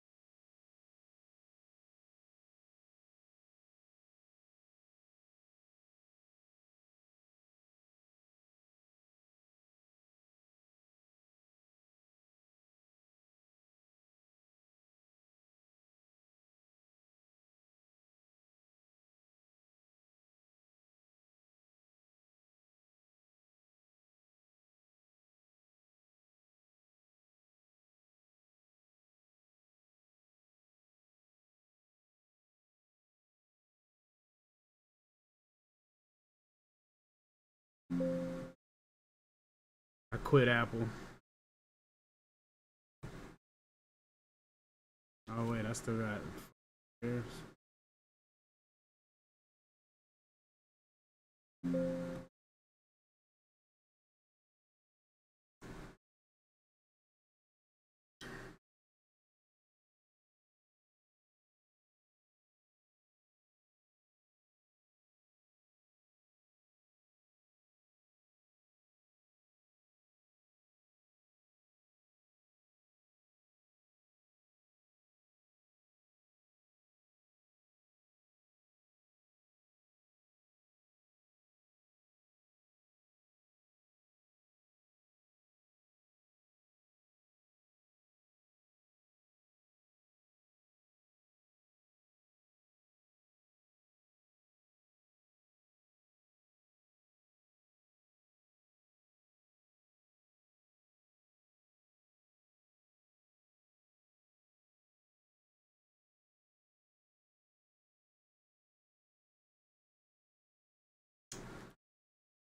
I quit Apple. Oh wait, I still got shares.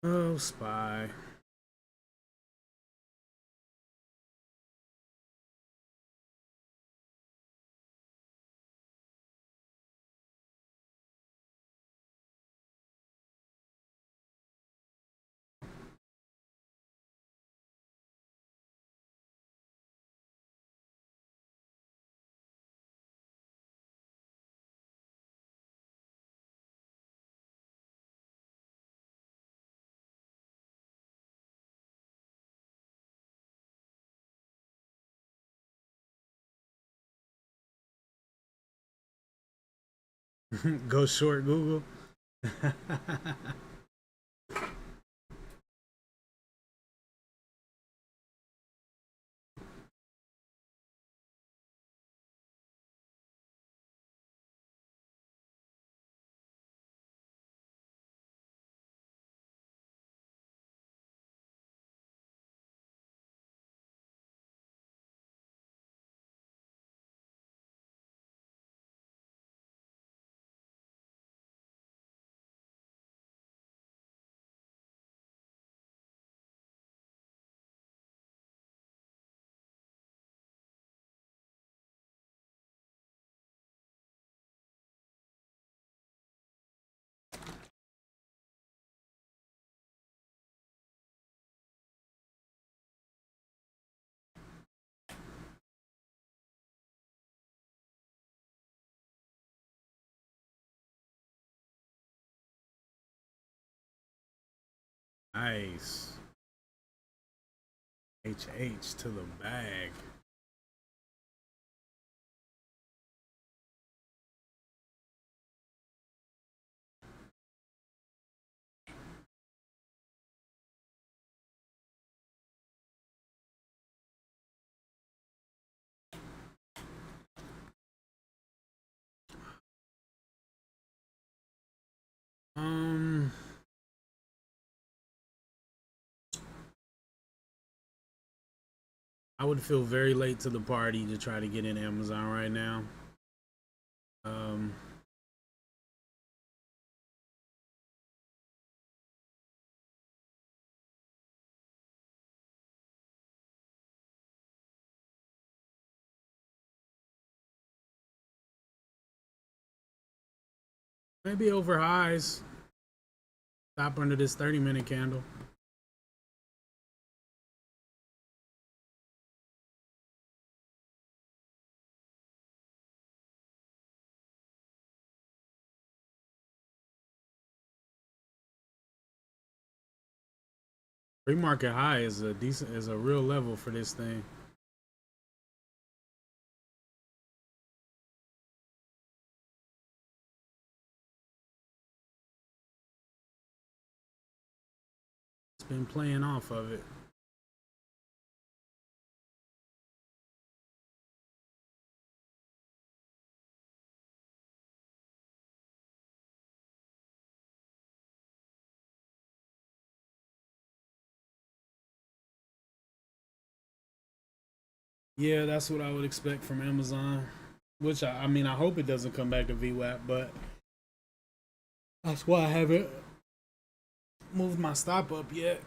Oh, spy. Go short Google. Nice. HH to the bag. I would feel very late to the party to try to get in Amazon right now. Um, Maybe over highs. Stop under this 30-minute candle. Pre-market high is a real level for this thing. It's been playing off of it. Yeah, that's what I would expect from Amazon. Which I mean, I hope it doesn't come back to VWAP, but that's why I haven't moved my stop up yet.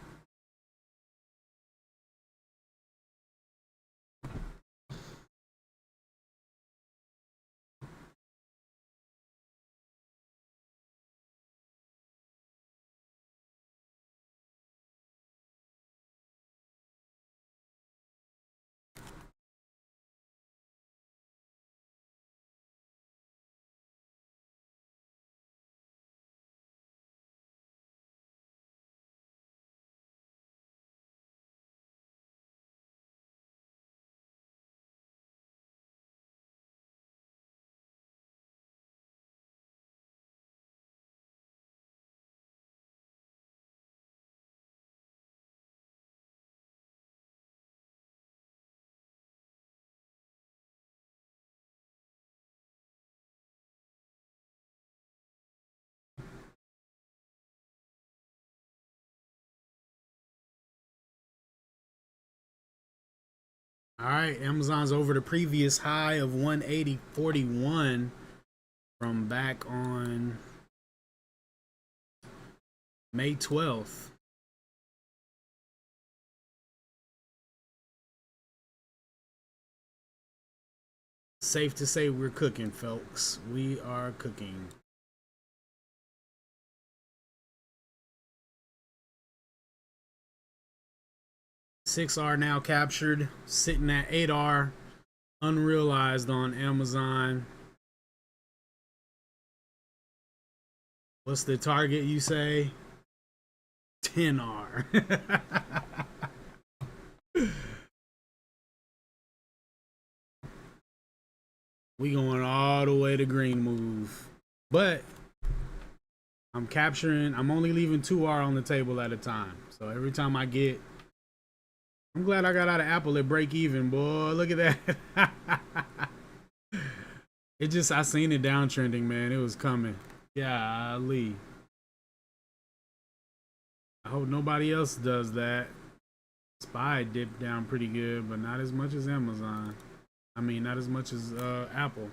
All right, Amazon's over the previous high of 180.41 from back on May 12th. Safe to say we're cooking, folks. We are cooking. $6R now captured, sitting at $8R unrealized on Amazon. What's the target, you say? $10R. We going all the way to green move. But I'm only leaving 2R on the table at a time. So every time I get, I'm glad I got out of Apple at break even, boy. Look at that. I seen it downtrending, man. It was coming. Yeah, Lee. I hope nobody else does that. SPY dipped down pretty good, but not as much as Amazon. I mean, not as much as Apple.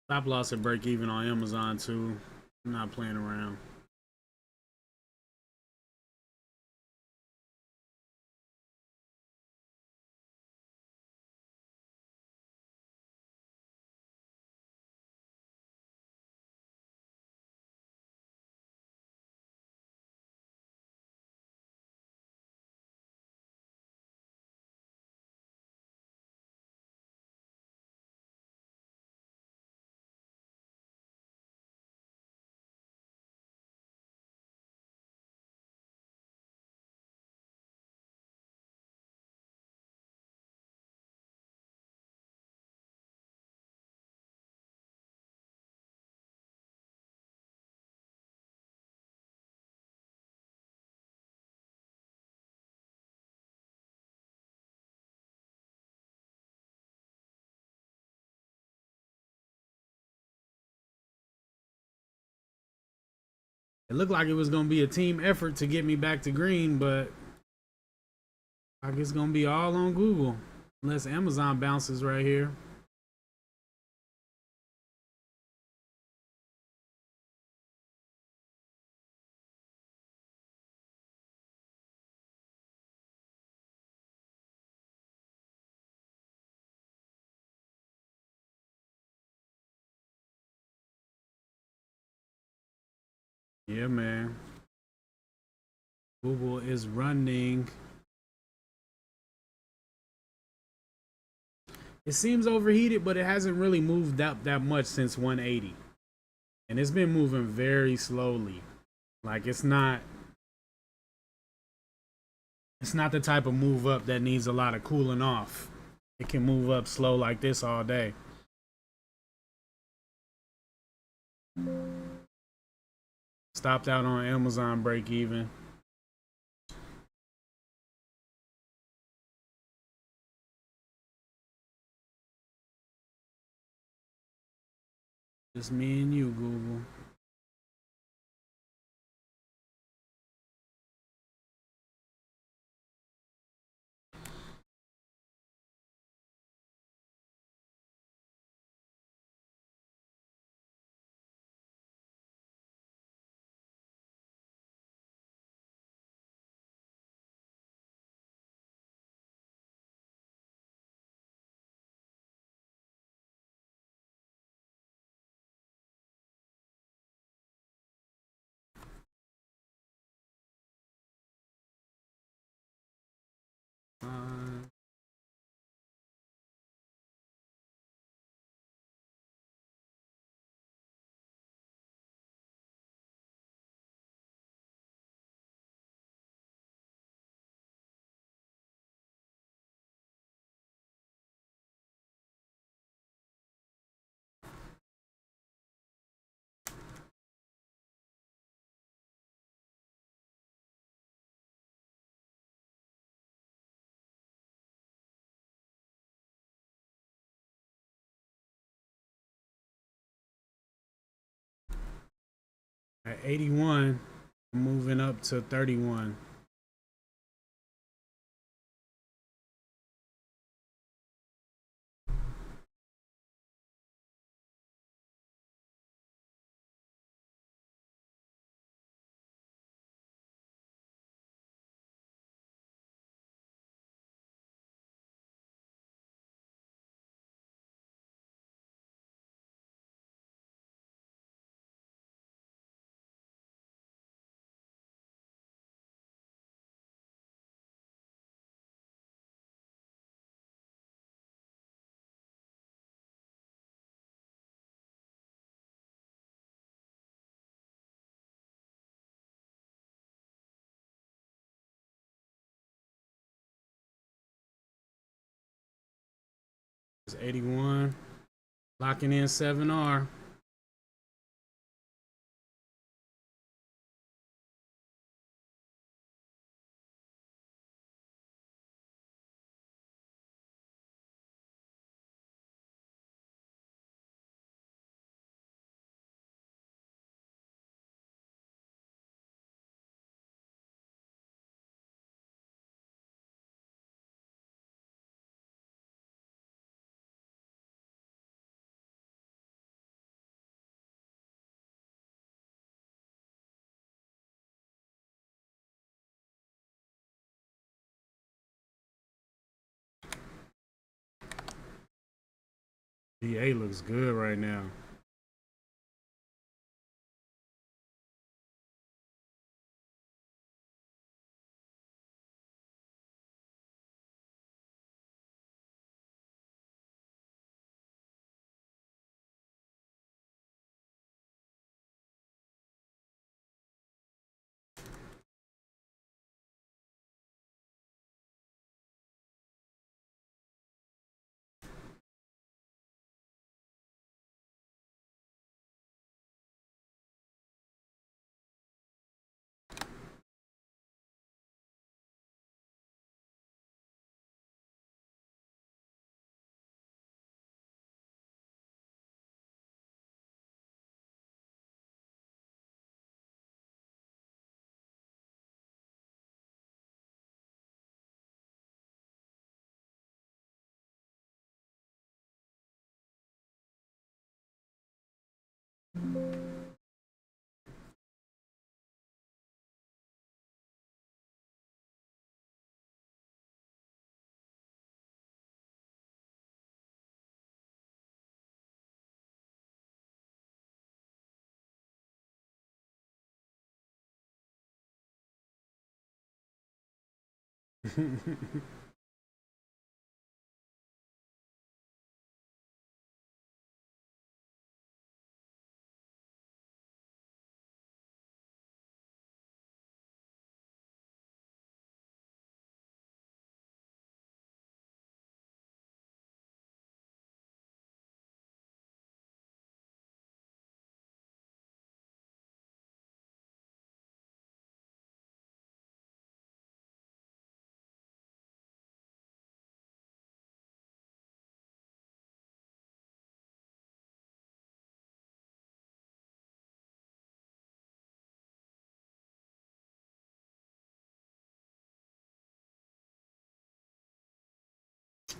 Stop loss at break even on Amazon too. I'm not playing around. It looked like it was going to be a team effort to get me back to green, but I guess it's going to be all on Google. Unless Amazon bounces right here. Yeah, man. Google is running. It seems overheated, but it hasn't really moved up that much since 180. And it's been moving very slowly. Like it's not the type of move up that needs a lot of cooling off. It can move up slow like this all day. Stopped out on Amazon break even. Just me and you, Google. At 81, moving up to 31. It's 81. Locking in 7R. DA looks good right now.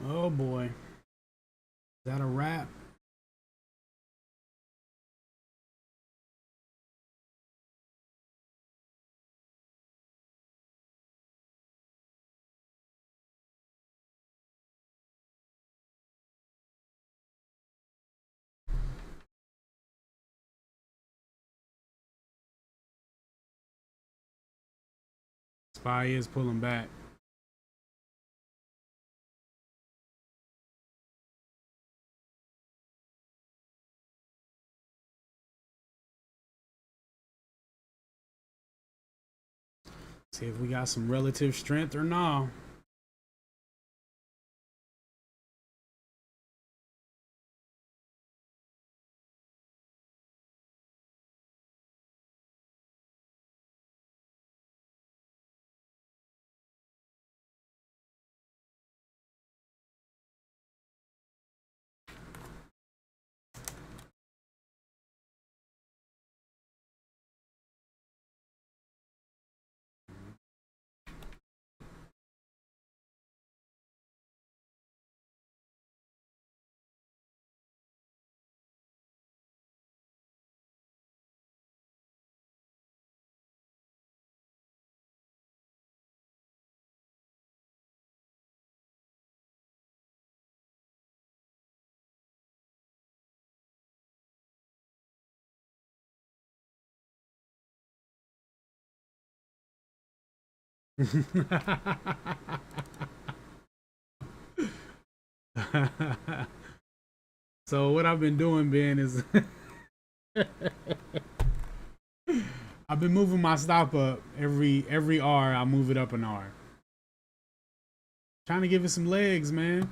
Oh boy. Is that a wrap? Spy is pulling back. See if we got some relative strength or no. So what I've been doing, Ben, is I've been moving my stop up every R. I move it up an R. Trying to give it some legs, man.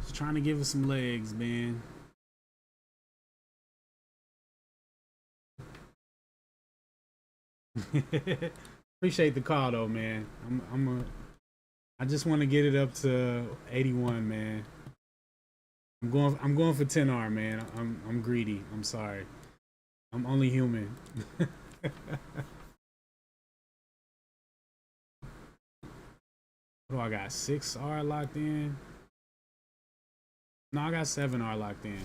Just trying to give it some legs, man. Appreciate the call though, man. I just want to get it up to 81, man. I'm going for 10R, man. I'm greedy. I'm sorry. I'm only human. What do I got? 6R locked in? No, I got 7R locked in.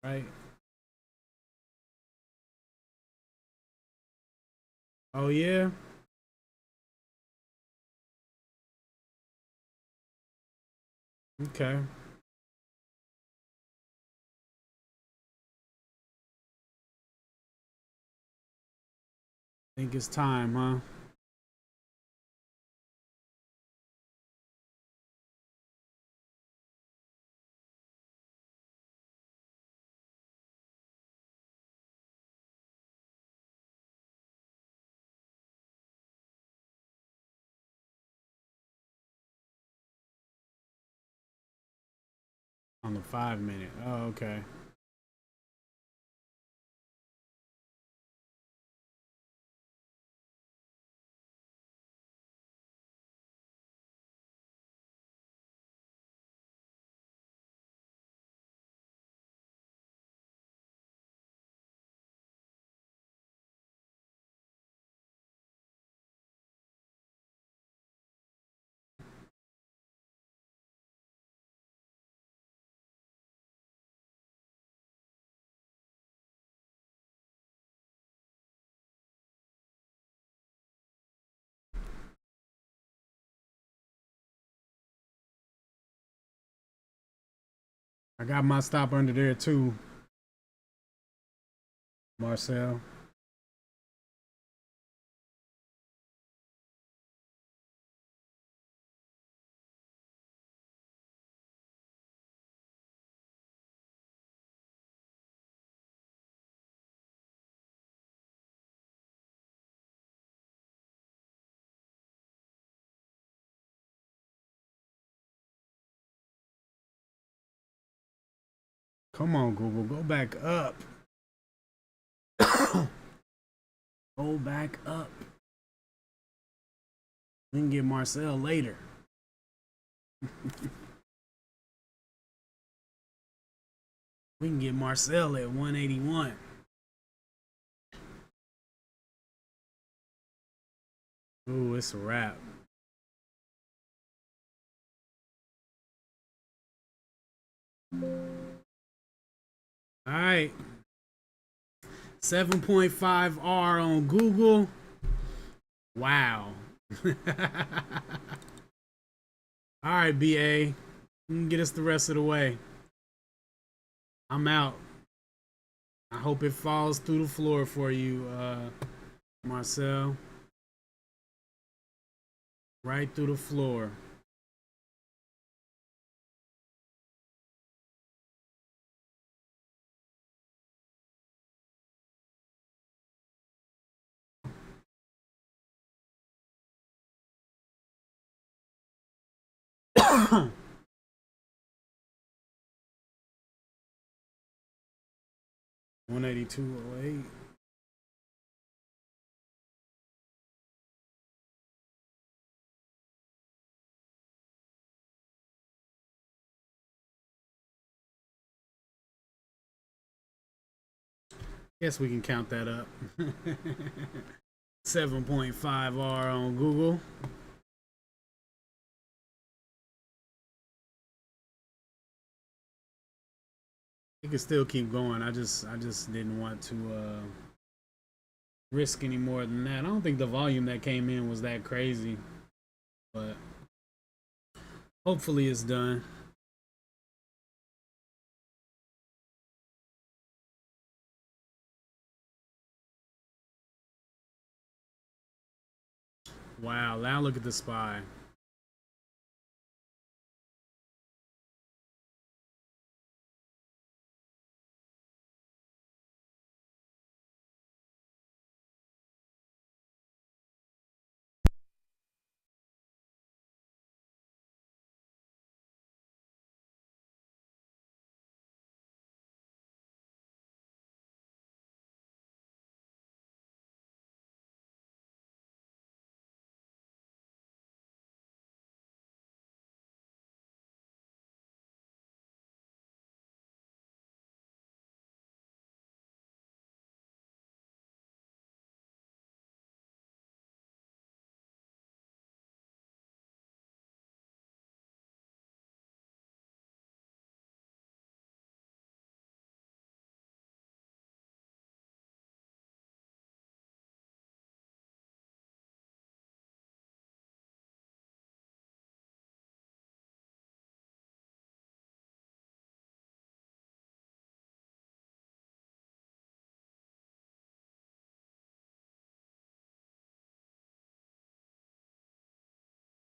Right? Oh yeah? Okay. Think it's time, huh? On the 5 minute. Oh, okay. I got my stop under there too, Marcel. Come on, Google. Go back up. Go back up. We can get Marcel later. We can get Marcel at 181. Ooh, it's a wrap. All right. 7.5 R on Google. Wow. All right, BA. You can get us the rest of the way. I'm out. I hope it falls through the floor for you, Marcel. Right through the floor. $182.08. Guess we can count that up. 7.5 R on Google. It can still keep going. I just didn't want to risk any more than that. I don't think the volume that came in was that crazy, but hopefully it's done. Wow, now look at the SPY.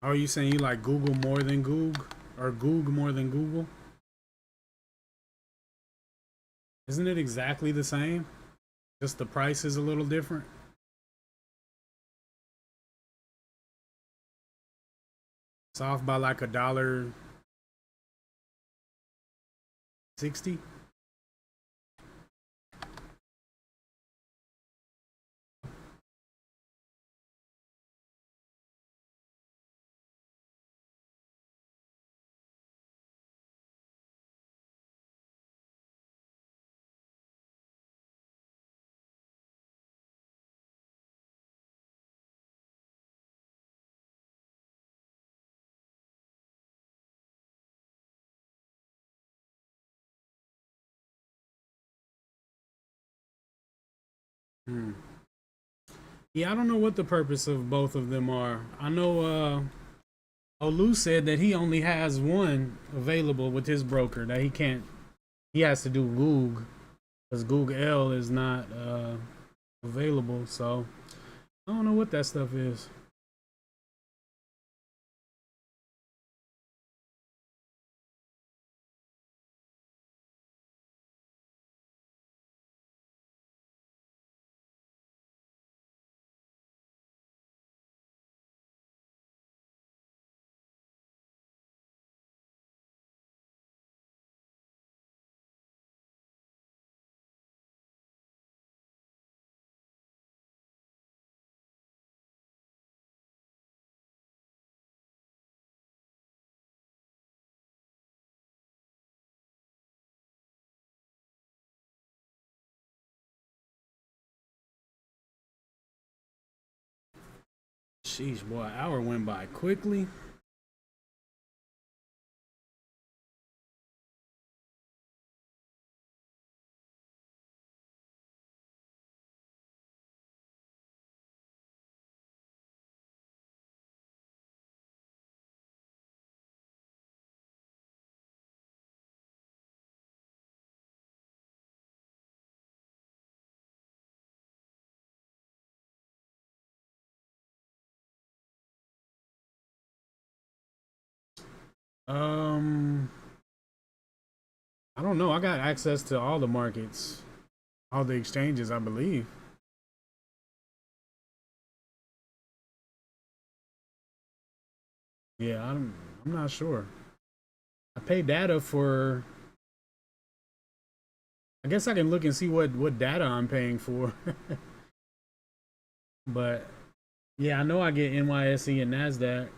Are you saying you like Google more than Goog, or Goog more than Google? Isn't it exactly the same? Just the price is a little different. It's off by like $1.60. Hmm. Yeah, I don't know what the purpose of both of them are. I know Olu said that he only has one available with his broker, that he can't, he has to do Goog, because Goog L is not available. So I don't know what that stuff is. Sheesh, boy, an hour went by quickly. Um, I don't know. I got access to all the markets, all the exchanges, I believe. Yeah, I'm not sure. I pay data for. I guess I can look and see what data I'm paying for. But yeah, I know I get NYSE and Nasdaq.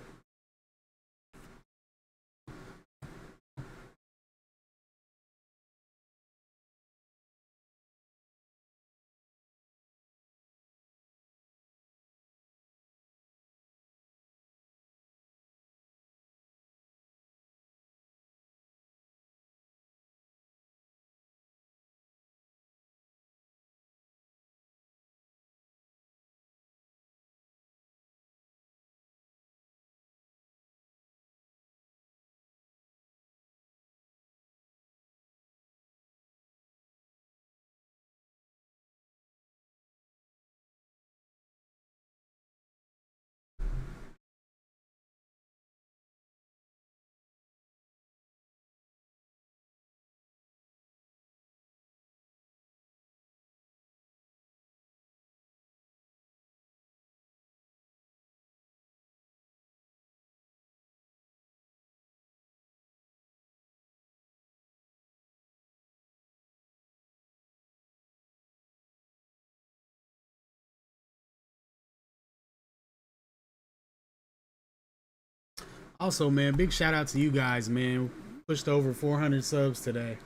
Also, man, big shout out to you guys, man. Pushed over 400 subs today.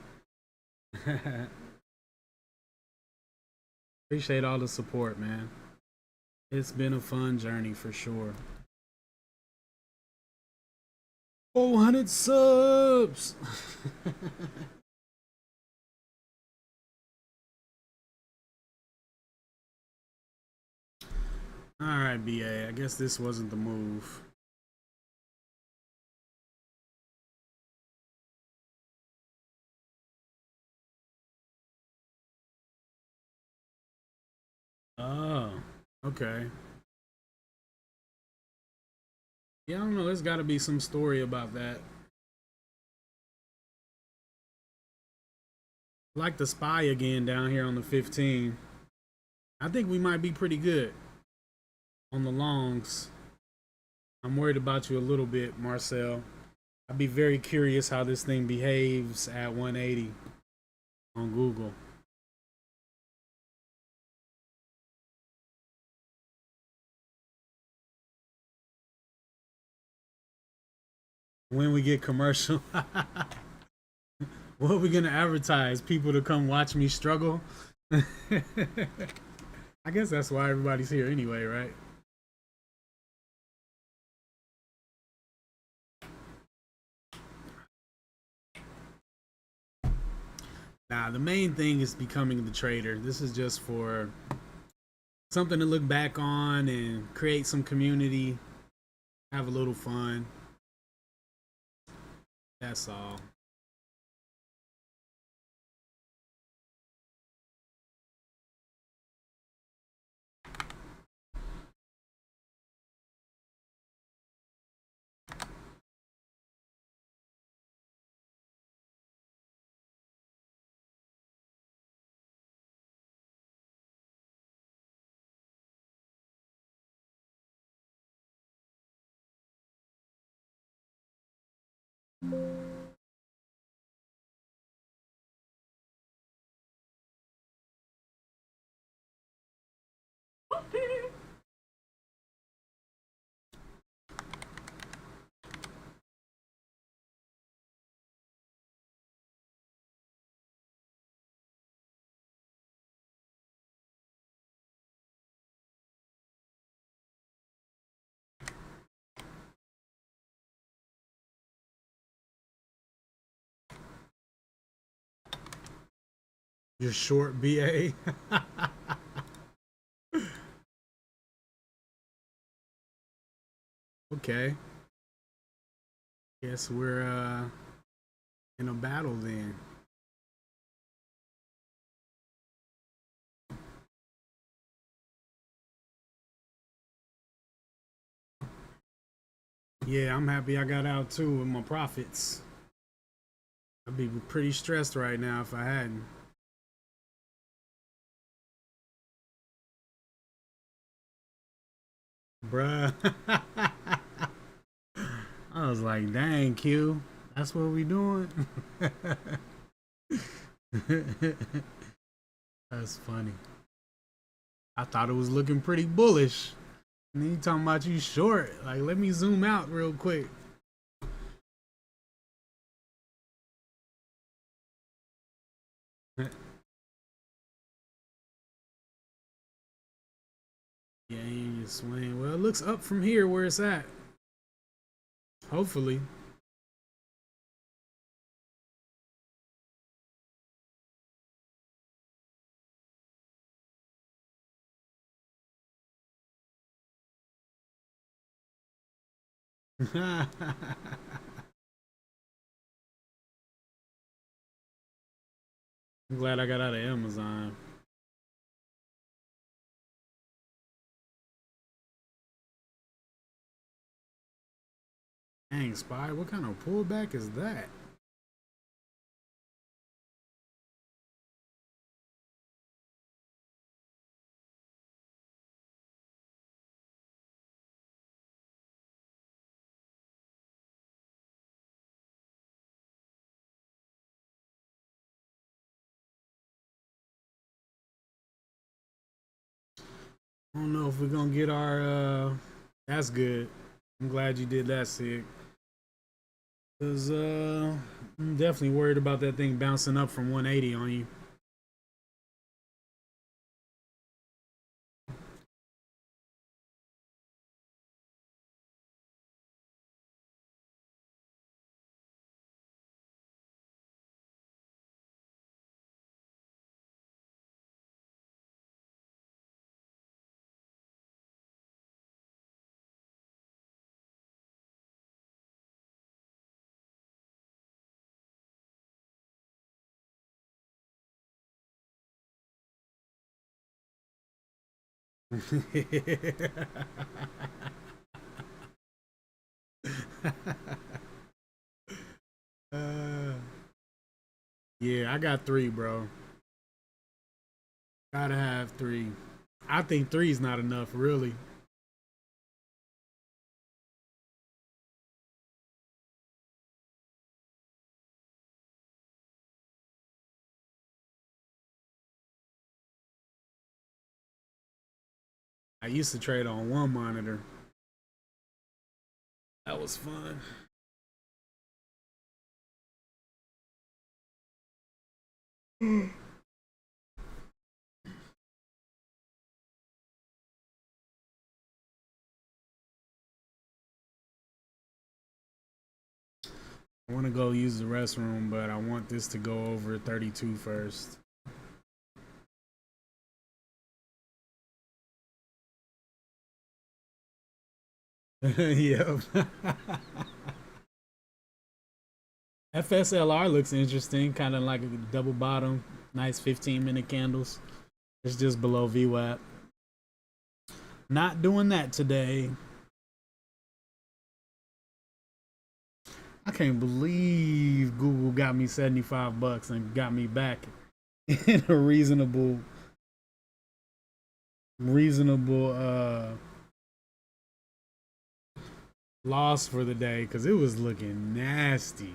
Appreciate all the support, man. It's been a fun journey for sure. 400 subs. All right, BA. I guess this wasn't the move. Oh, okay. Yeah, I don't know. There's got to be some story about that. Like the spy again down here on the 15. I think we might be pretty good on the longs. I'm worried about you a little bit, Marcel. I'd be very curious how this thing behaves at 180 on Google. When we get commercial, what are we gonna advertise? People to come watch me struggle? I guess that's why everybody's here anyway, right? Nah, the main thing is becoming the trader. This is just for something to look back on and create some community, have a little fun. That's all. You're short, BA. Okay. Guess we're in a battle then. Yeah, I'm happy I got out too with my profits. I'd be pretty stressed right now if I hadn't. Bruh. I was like, dang, Q, that's what we doing? That's funny. I thought it was looking pretty bullish. And then you talking about you short. Like, let me zoom out real quick. Yeah, you swing. Well, it looks up from here where it's at. Hopefully. I'm glad I got out of Amazon. Dang, Spy, what kind of pullback is that? I don't know if we're gonna get our that's good. I'm glad you did that, Sig. Cause I'm definitely worried about that thing bouncing up from 180 on you. uh, yeah, I got 3, bro. Gotta have 3. I think 3 is not enough, really. I used to trade on one monitor. That was fun. I want to go use the restroom, but I want this to go over 32 first. Yep. FSLR looks interesting, kind of like a double bottom, nice 15-minute candles. It's just below VWAP. Not doing that today. I can't believe Google got me 75 bucks and got me back in a reasonable loss for the day, because it was looking nasty.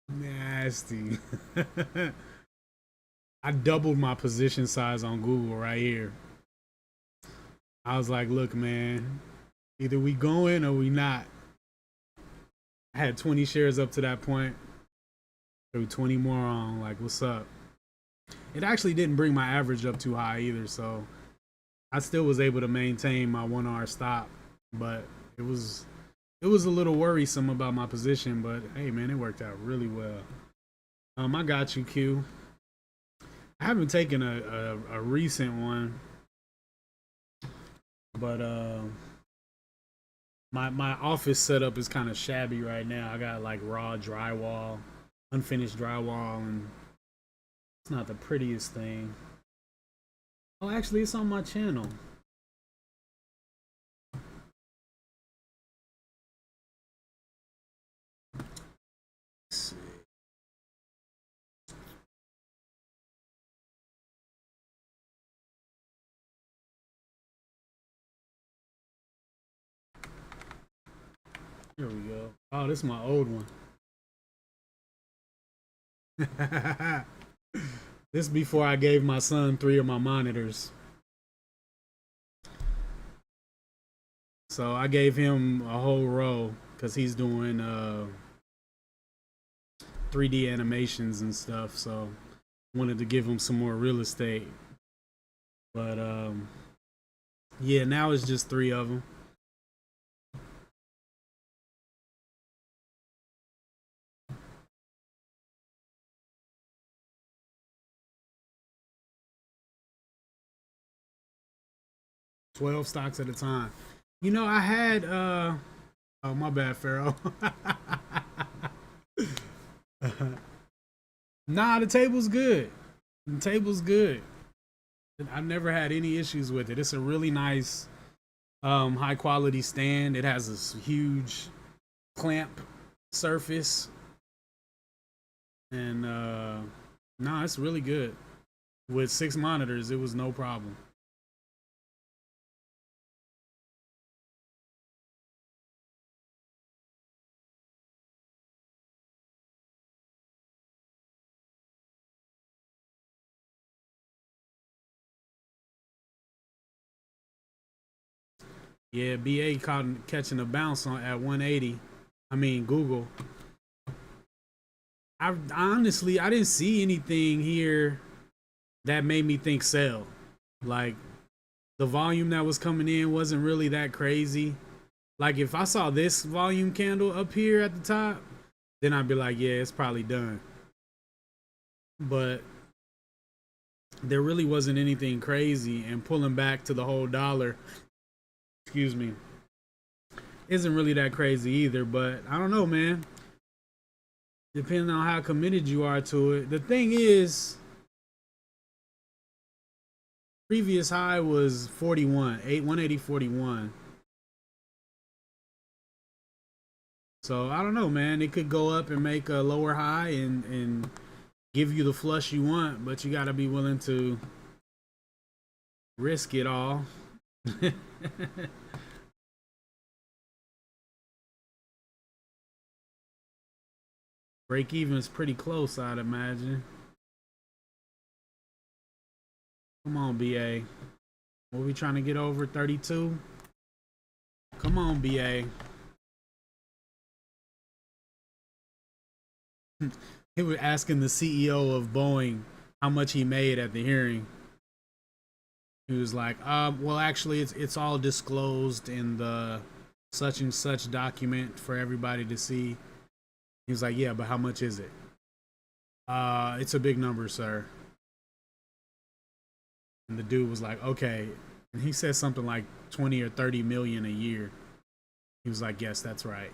Nasty. I doubled my position size on Google right here. I was like, look, man, either we going or we not. I had 20 shares up to that point. Threw 20 more on, like, what's up? It actually didn't bring my average up too high either, so I still was able to maintain my 1R stop, but it was a little worrisome about my position, but hey man, it worked out really well. I got you, Q. I haven't taken a recent one, but my office setup is kind of shabby right now. I got like raw drywall, unfinished drywall, and it's not the prettiest thing. Oh, actually, it's on my channel. Let's see. Here we go. Oh, this is my old one. This is before I gave my son 3 of my monitors. So I gave him a whole row because he's doing 3D animations and stuff. So wanted to give him some more real estate. But yeah, now it's just 3 of them. $12 stocks at a time. You know, I had oh my bad, Pharaoh. Nah, the table's good. The table's good. I've never had any issues with it. It's a really nice high quality stand. It has this huge clamp surface. And nah, it's really good. With 6 monitors, it was no problem. Yeah, BA caught catching a bounce on at 180. I mean Google. I honestly I didn't see anything here that made me think sell. Like the volume that was coming in wasn't really that crazy. Like if I saw this volume candle up here at the top, then I'd be like, yeah, it's probably done. But there really wasn't anything crazy, and pulling back to the whole dollar, excuse me, isn't really that crazy either. But I don't know, man. Depending on how committed you are to it. The thing is, previous high was 41, 180.41. So I don't know, man. It could go up and make a lower high and give you the flush you want, but you got to be willing to risk it all. Break even is pretty close, I'd imagine. Come on, BA. What we trying to get over 32? Come on, BA. He was asking the CEO of Boeing how much he made at the hearing. He was like, well, actually, it's all disclosed in the such and such document for everybody to see. He was like, yeah, but how much is it? It's a big number, sir. And the dude was like, okay. And he said something like 20 or 30 million a year. He was like, yes, that's right.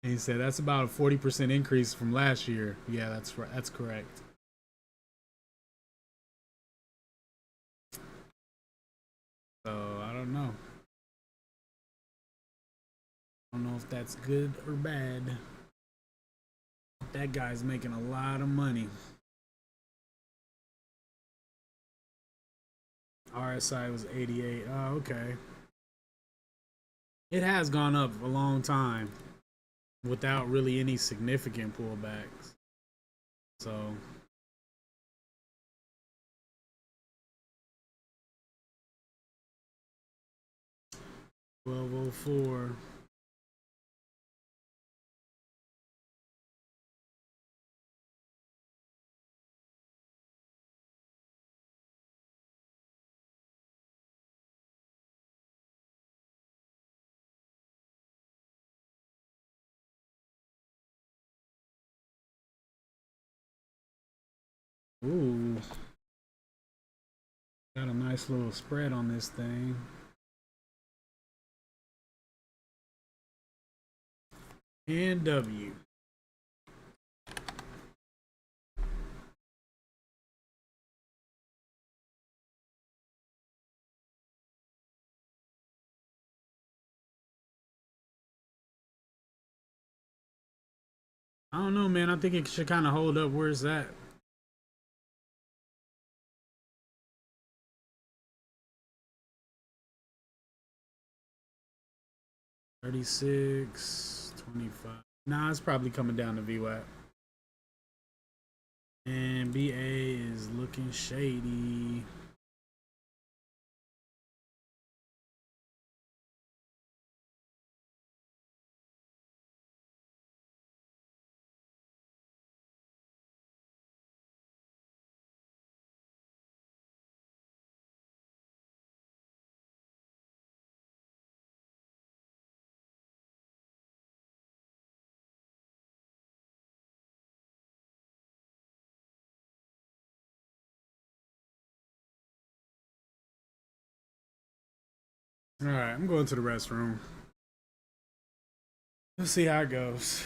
And he said, that's about a 40% increase from last year. Yeah, that's right. That's correct. So I don't know. I don't know if that's good or bad. That guy's making a lot of money. RSI was 88. Oh, okay. It has gone up a long time without really any significant pullbacks. So 1204. Ooh. Got a nice little spread on this thing. And W. I don't know, man. I think it should kind of hold up where it's at. $36.25. Nah, it's probably coming down to VWAP. And BA is looking shady. All right, I'm going to the restroom. Let's see how it goes.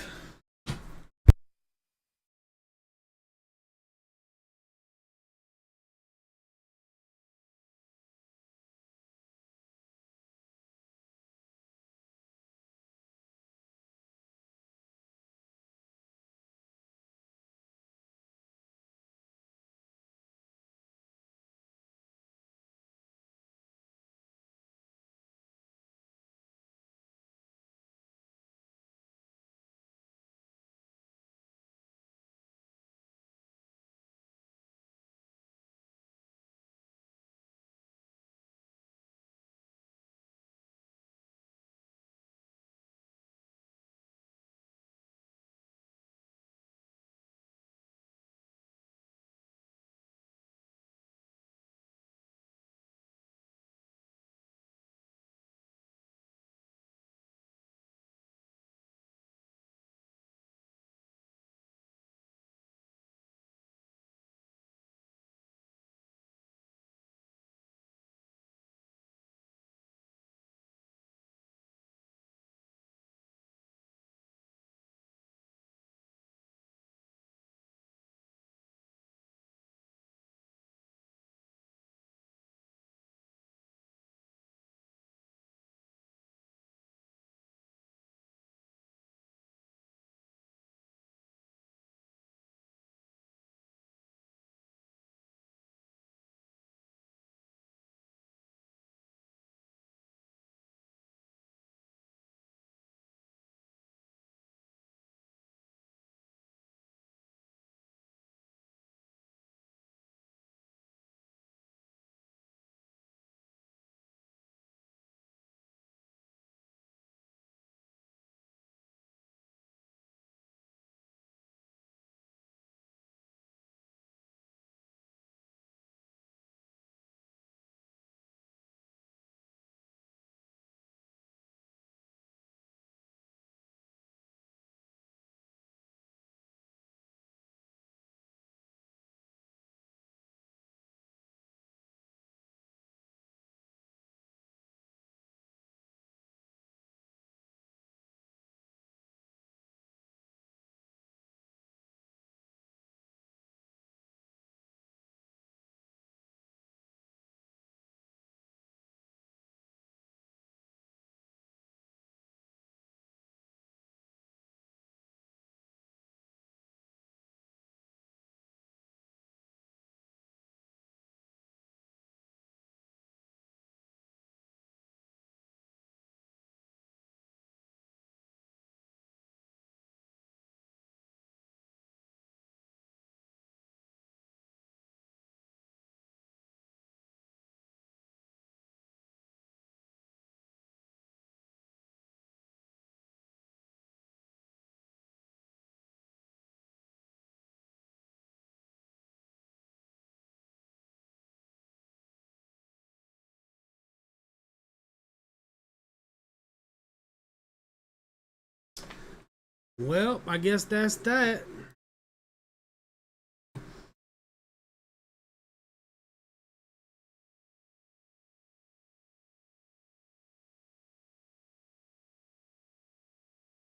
Well, I guess that's that.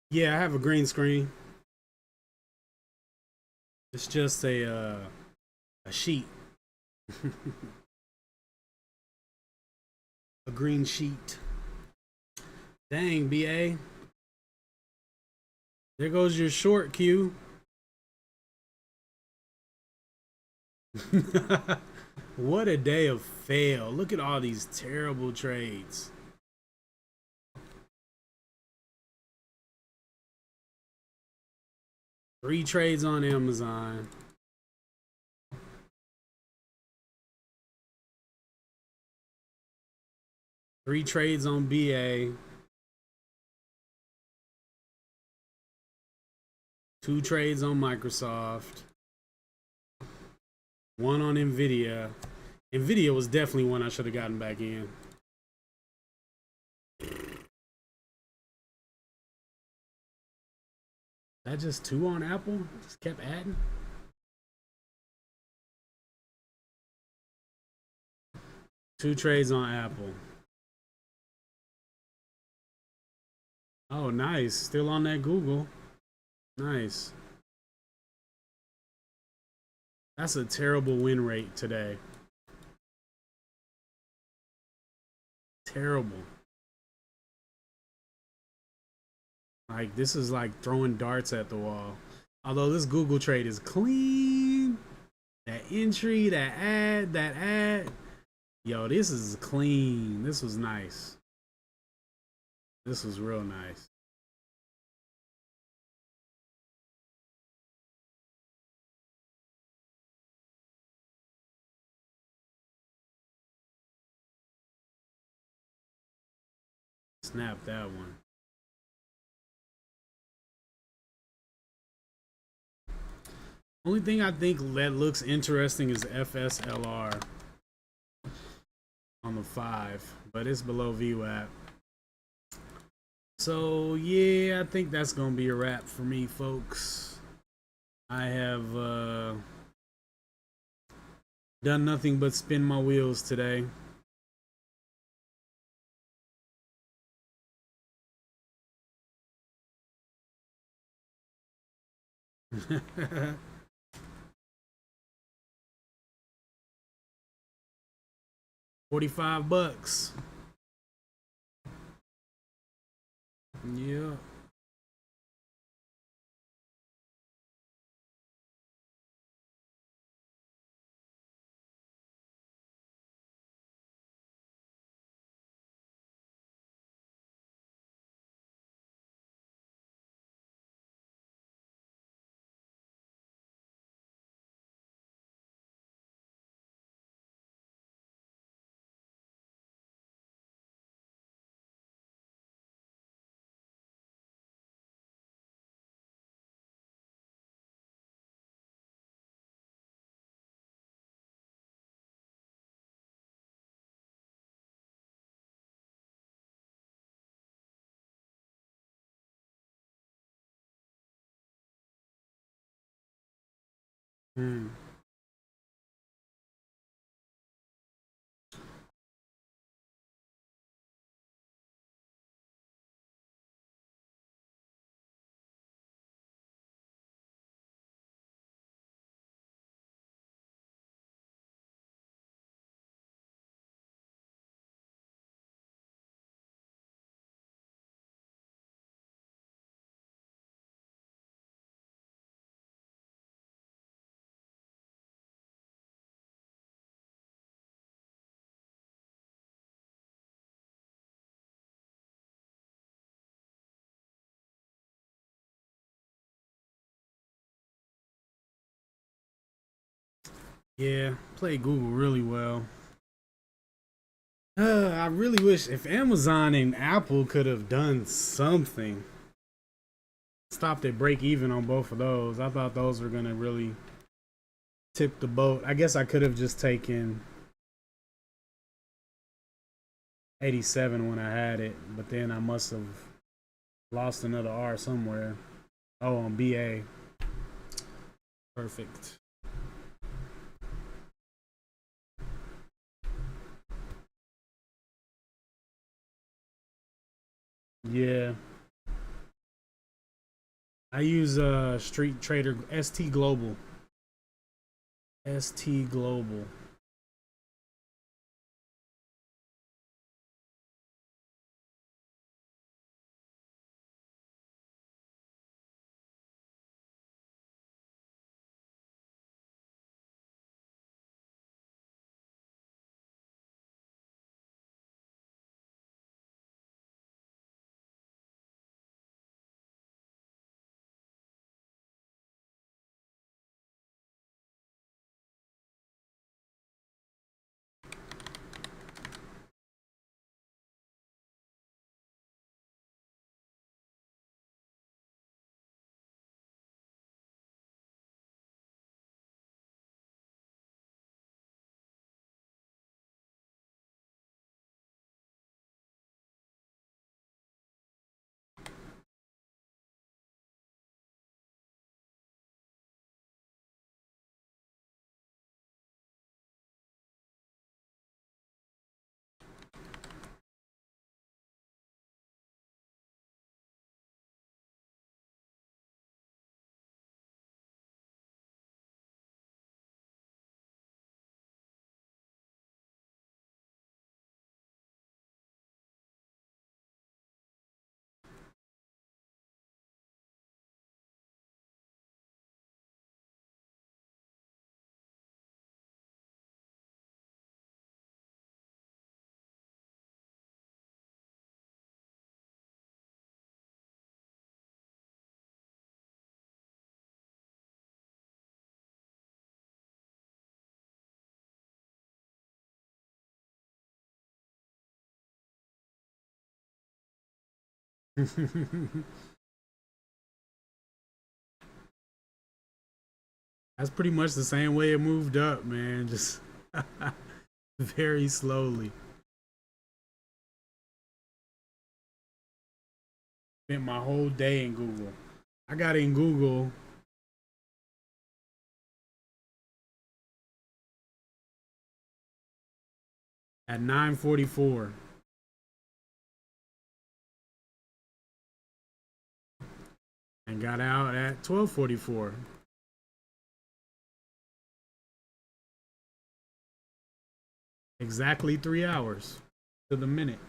Yeah, I have a green screen. It's just a sheet. A green sheet. Dang, BA. There goes your short, Q. What a day of fail. Look at all these terrible trades. Three trades on Amazon. Three trades on BA. Two trades on Microsoft. One on Nvidia. Nvidia was definitely one I should have gotten back in. That just two on Apple? Just kept adding. Two trades on Apple. Oh, nice. Still on that Google. Nice. That's a terrible win rate today. Terrible. Like, this is like throwing darts at the wall. Although this Google trade is clean. That entry, that ad. Yo, this is clean. This was nice. This was real nice. Snap that one. Only thing I think that looks interesting is FSLR on the 5, but it's below VWAP. So yeah, I think that's gonna be a wrap for me, folks. I have done nothing but spin my wheels today. $45. Yeah. Hmm. Yeah, played Google really well. I really wish if Amazon and Apple could have done something. Stopped at break even on both of those. I thought those were gonna really tip the boat. I guess I could have just taken 87 when I had it, but then I must have lost another R somewhere. Oh, on BA. Perfect. Yeah. I use Street Trader ST Global. ST Global. That's pretty much the same way it moved up, man. Just very slowly. Spent my whole day in Google. I got in Google at 9:44 and got out at 12:44. Exactly 3 hours to the minute.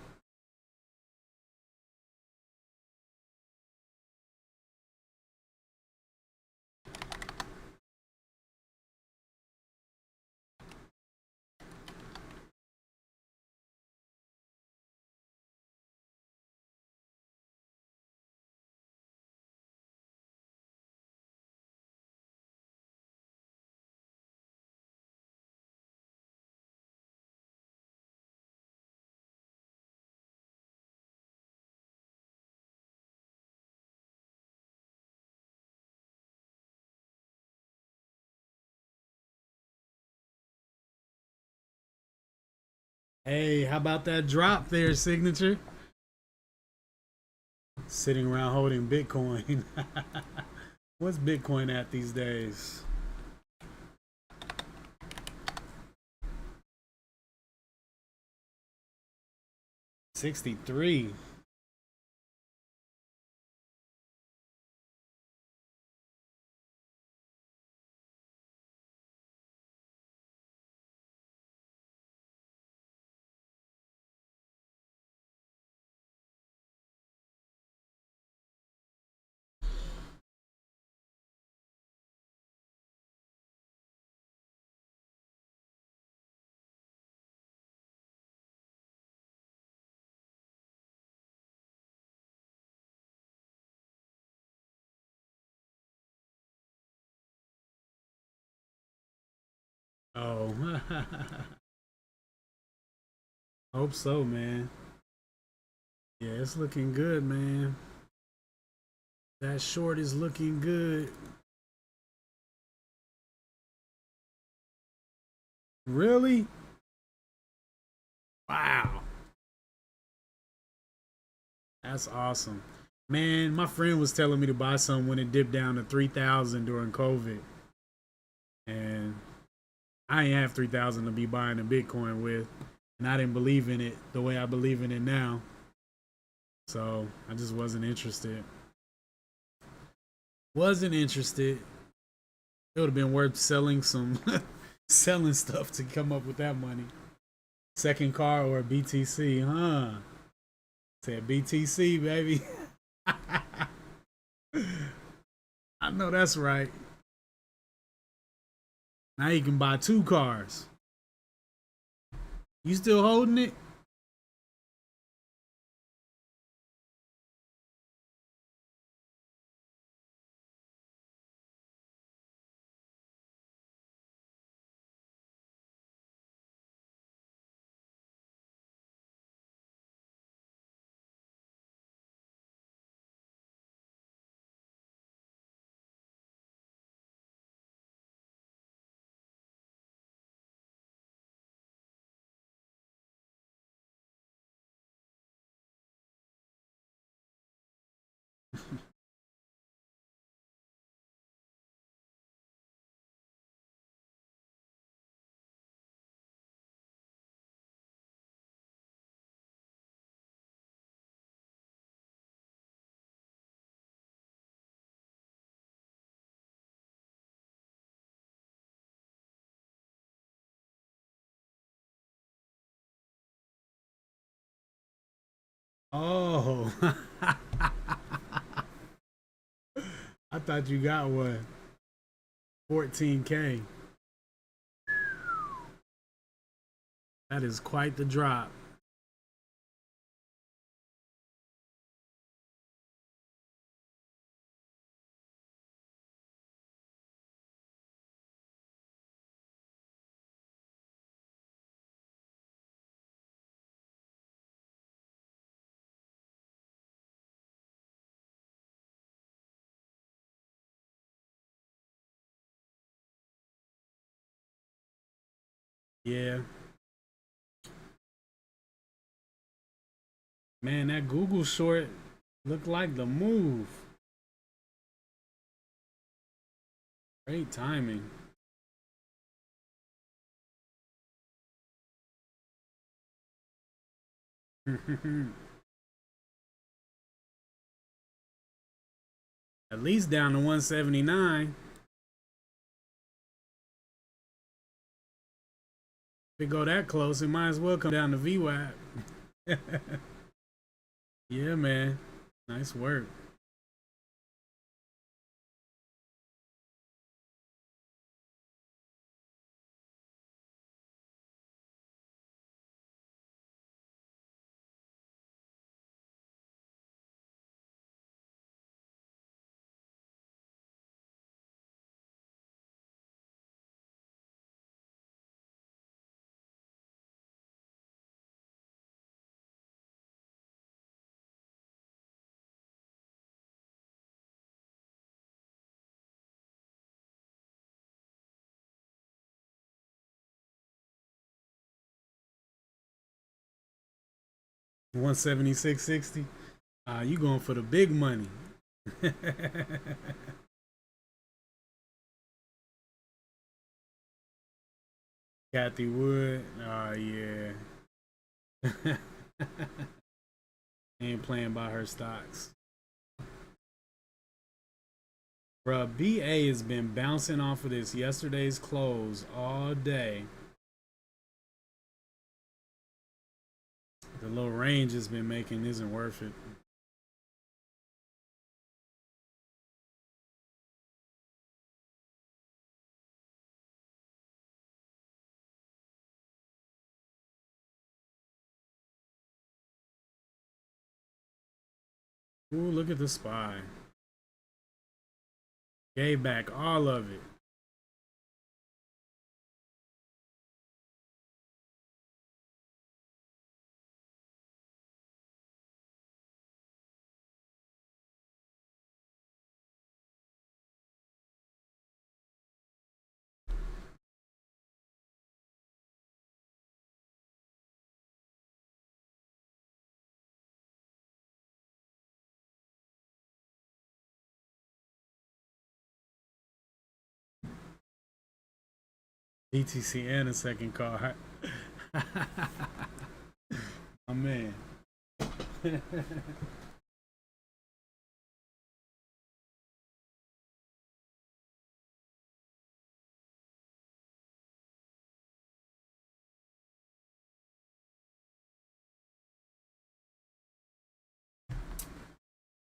Hey, how about that drop there, signature? Sitting around holding Bitcoin. What's Bitcoin at these days? $63. Oh, hope so, man. Yeah, it's looking good, man. That short is looking good. Really? Wow. That's awesome. Man, my friend was telling me to buy some when it dipped down to 3,000 during COVID. And I ain't have 3,000 to be buying a Bitcoin with. And I didn't believe in it the way I believe in it now. So I just wasn't interested. Wasn't interested. It would have been worth selling some selling stuff to come up with that money. Second car or a BTC, huh? Said BTC, baby. I know that's right. Now you can buy 2 cars. You still holding it? Oh, I thought you got one. 14K. That is quite the drop. Yeah. Man, that Google short looked like the move. Great timing. At least down to 179. If it go that close, it might as well come down to VWAP. Yeah, man. Nice work. $176.60. You going for the big money. Kathy Wood. Oh, yeah. Ain't playing by her stocks. Bruh, BA has been bouncing off of this yesterday's close all day. The little range it's been making isn't worth it. Ooh, look at the SPY. Gave back all of it. BTC and a second car. My man.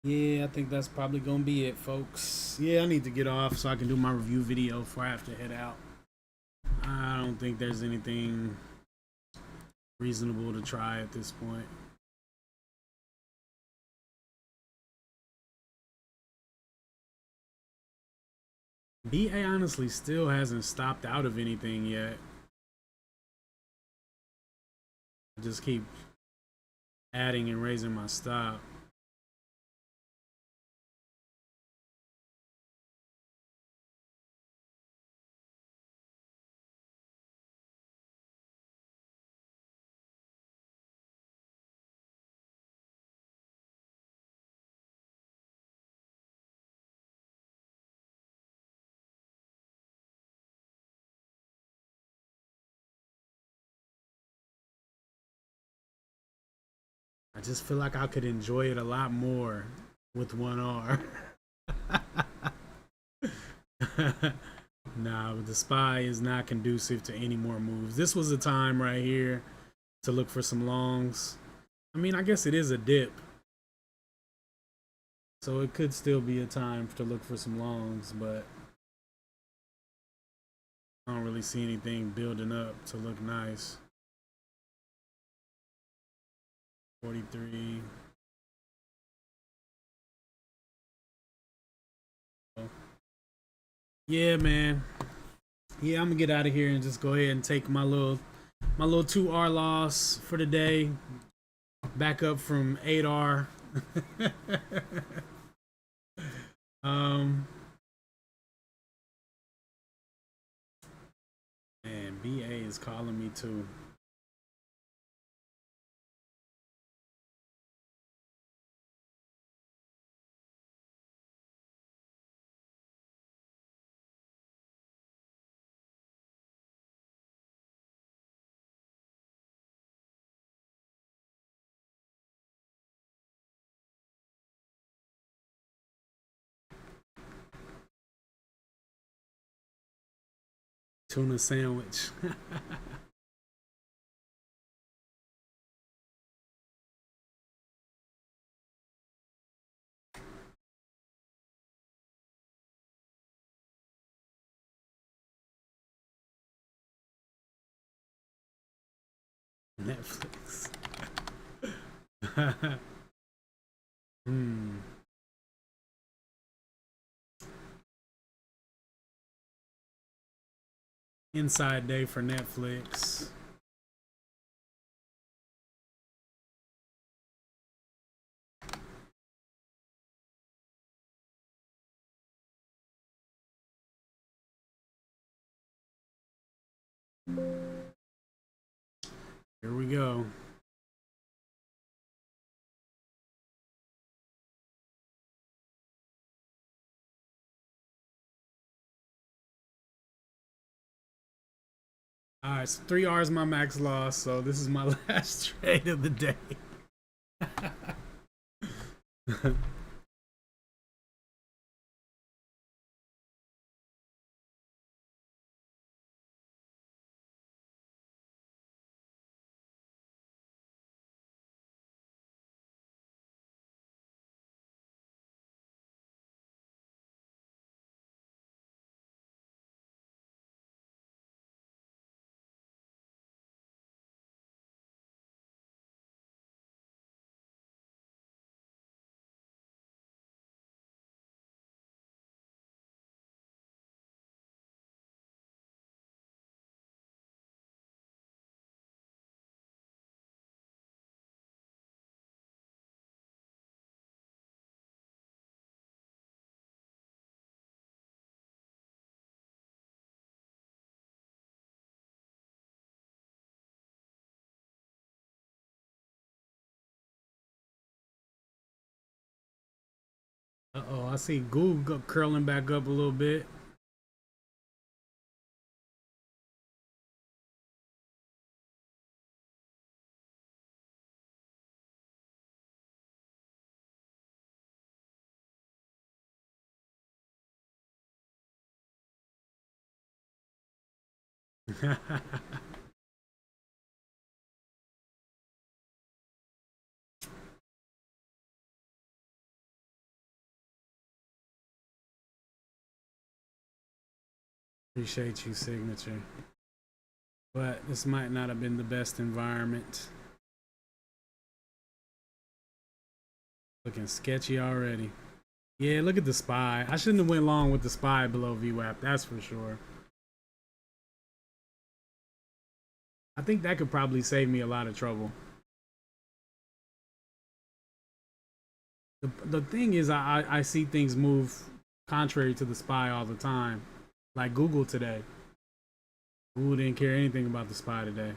Yeah, I think that's probably gonna be it, folks. Yeah, I need to get off so I can do my review video before I have to head out. I don't think there's anything reasonable to try at this point. BA honestly still hasn't stopped out of anything yet. I just keep adding and raising my stop. I just feel like I could enjoy it a lot more with one R. Nah, but the SPY is not conducive to any more moves. This was a time right here to look for some longs. I mean, I guess it is a dip, so it could still be a time to look for some longs, but I don't really see anything building up to look nice. 43. Yeah, man. Yeah, I'm gonna get out of here and just go ahead and take my little 2R loss for the day. Back up from 8R. Man, BA is calling me too. Tuna sandwich. Netflix. Hmm. Inside day for Netflix. Here we go. All right, so 3R is my max loss, so this is my last trade of the day. Uh-oh, I see Google curling back up a little bit. Appreciate you, Signature. But this might not have been the best environment. Looking sketchy already. Yeah, look at the SPY. I shouldn't have went long with the SPY below VWAP, that's for sure. I think that could probably save me a lot of trouble. The thing is, I see things move contrary to the SPY all the time. Like Google today. Google didn't care anything about the SPY today.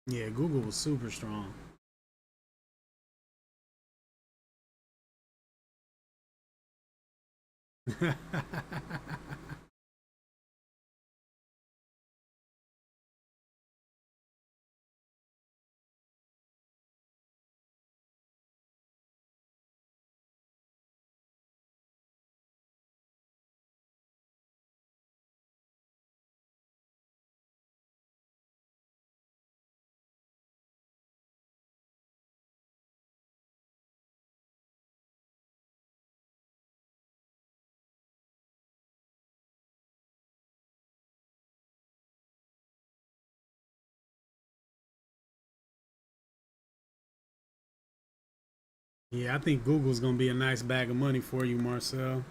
Yeah, Google was super strong. Yeah, I think Google's gonna be a nice bag of money for you, Marcel.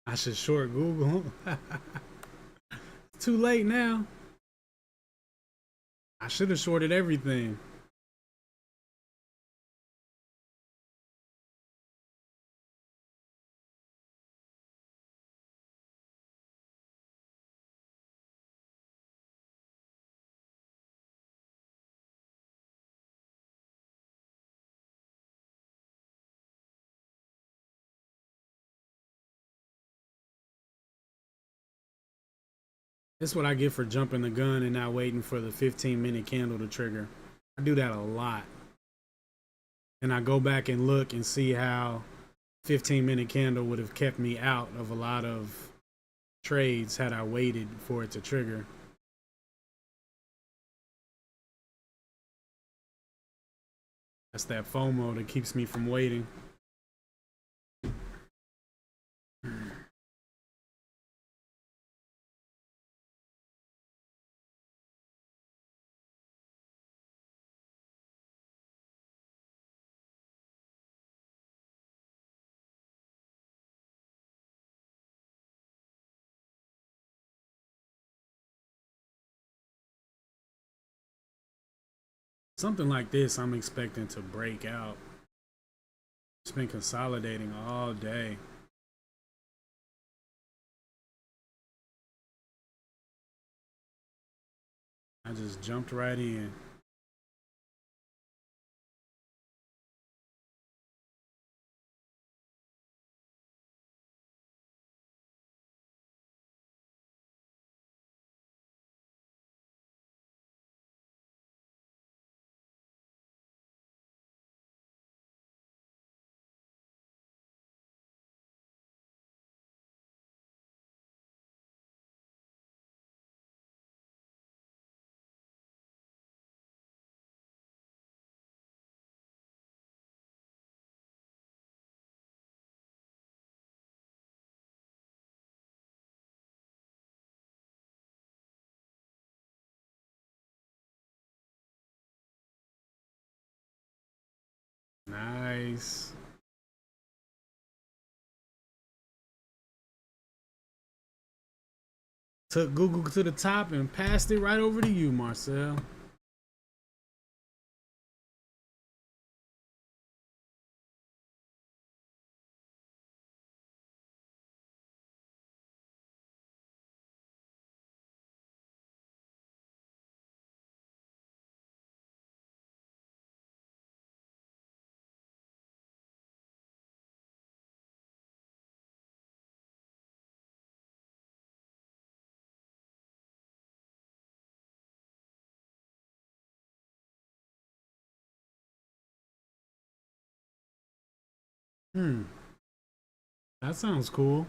I should short Google. Too late now. I should have shorted everything. That's what I get for jumping the gun and not waiting for the 15-minute candle to trigger. I do that a lot. And I go back and look and see how 15-minute candle would have kept me out of a lot of trades had I waited for it to trigger. That's that FOMO that keeps me from waiting. something like this, I'm expecting to break out. It's been consolidating all day. I just jumped right in. Nice. Took Google to the top and passed it right over to you, Marcel. That sounds cool.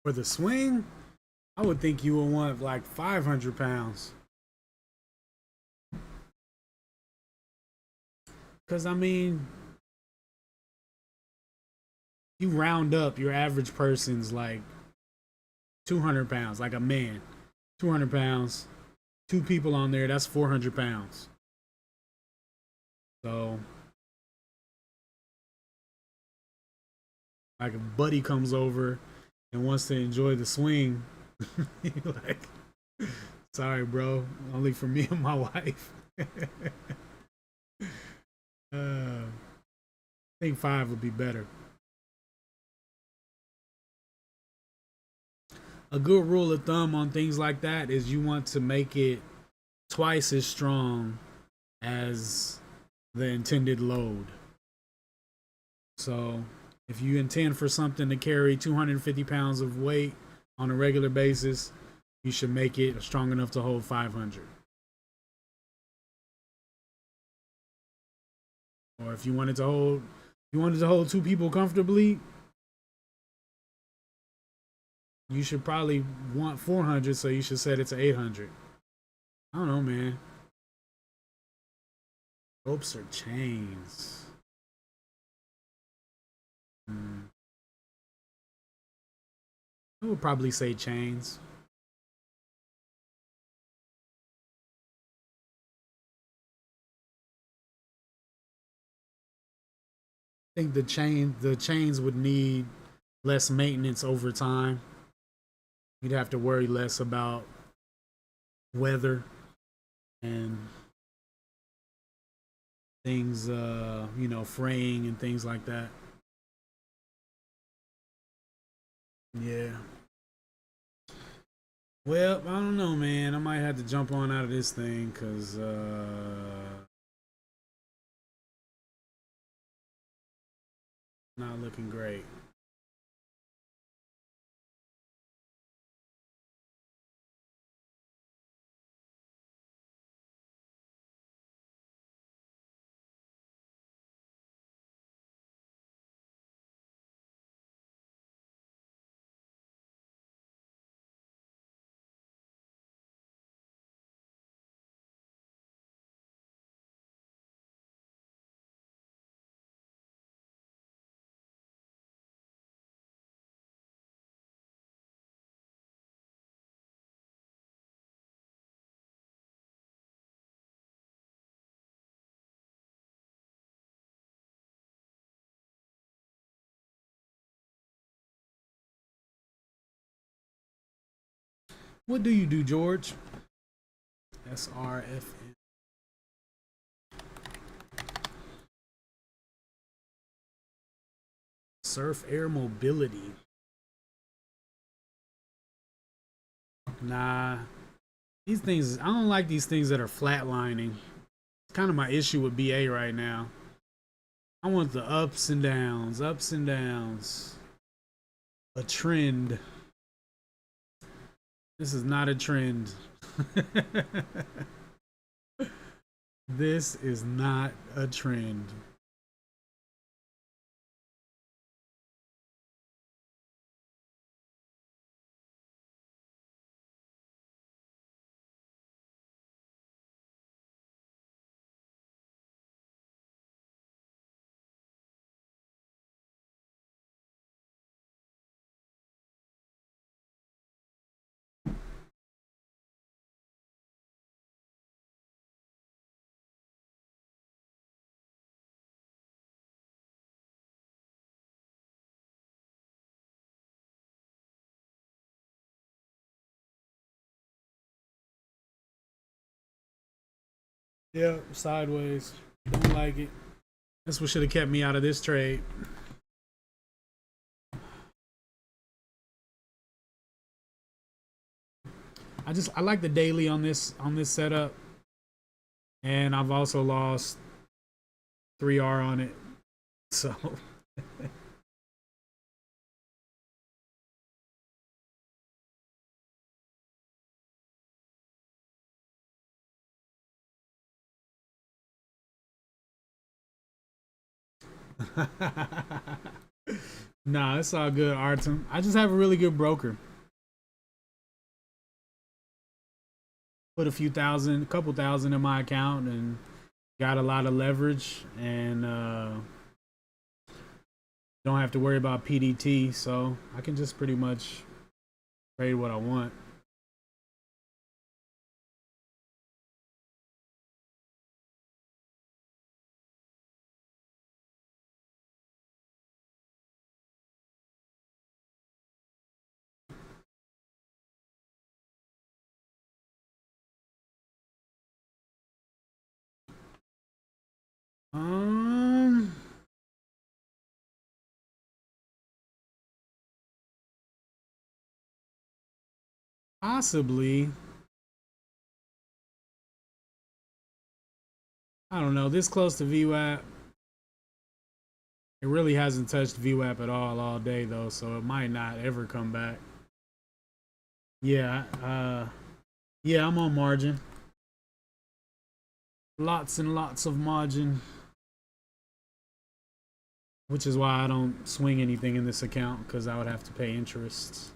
For the swing, I would think you would want like 500 pounds. Because, I mean, you round up your average person's like 200 pounds, like a man. 200 pounds. Two people on there, that's 400 pounds. So, like, a buddy comes over and wants to enjoy the swing. You're like, sorry, bro, only for me and my wife. I think 5 would be better. A good rule of thumb on things like that is you want to make it twice as strong as the intended load. So if you intend for something to carry 250 pounds of weight on a regular basis, you should make it strong enough to hold 500. Or if you wanted to hold two people comfortably, you should probably want 400, so you should set it to 800. I don't know, man. Ropes or chains? I would probably say chains. I think the chains would need less maintenance over time. You'd have to worry less about weather and things, fraying and things like that. Yeah. Well, I don't know, man. I might have to jump on out of this thing because Not looking great. What do you do, George? SRFN. Surf Air Mobility. Nah. These things, I don't like these things that are flatlining. It's kind of my issue with BA right now. I want the ups and downs, ups and downs. A trend. This is not a trend. This is not a trend. Yeah, sideways. Don't like it. That's what should have kept me out of this trade. I like the daily on this setup, and I've also lost 3R on it. So nah, it's all good, Artem. I just have a really good broker. Put a couple thousand in my account and got a lot of leverage and don't have to worry about PDT, so I can just pretty much trade what I want. Um, Possibly. I don't know. This close to VWAP, it really hasn't touched VWAP at all day though, so it might not ever come back. Yeah, yeah, I'm on margin. Lots and lots of margin, which is why I don't swing anything in this account because I would have to pay interest.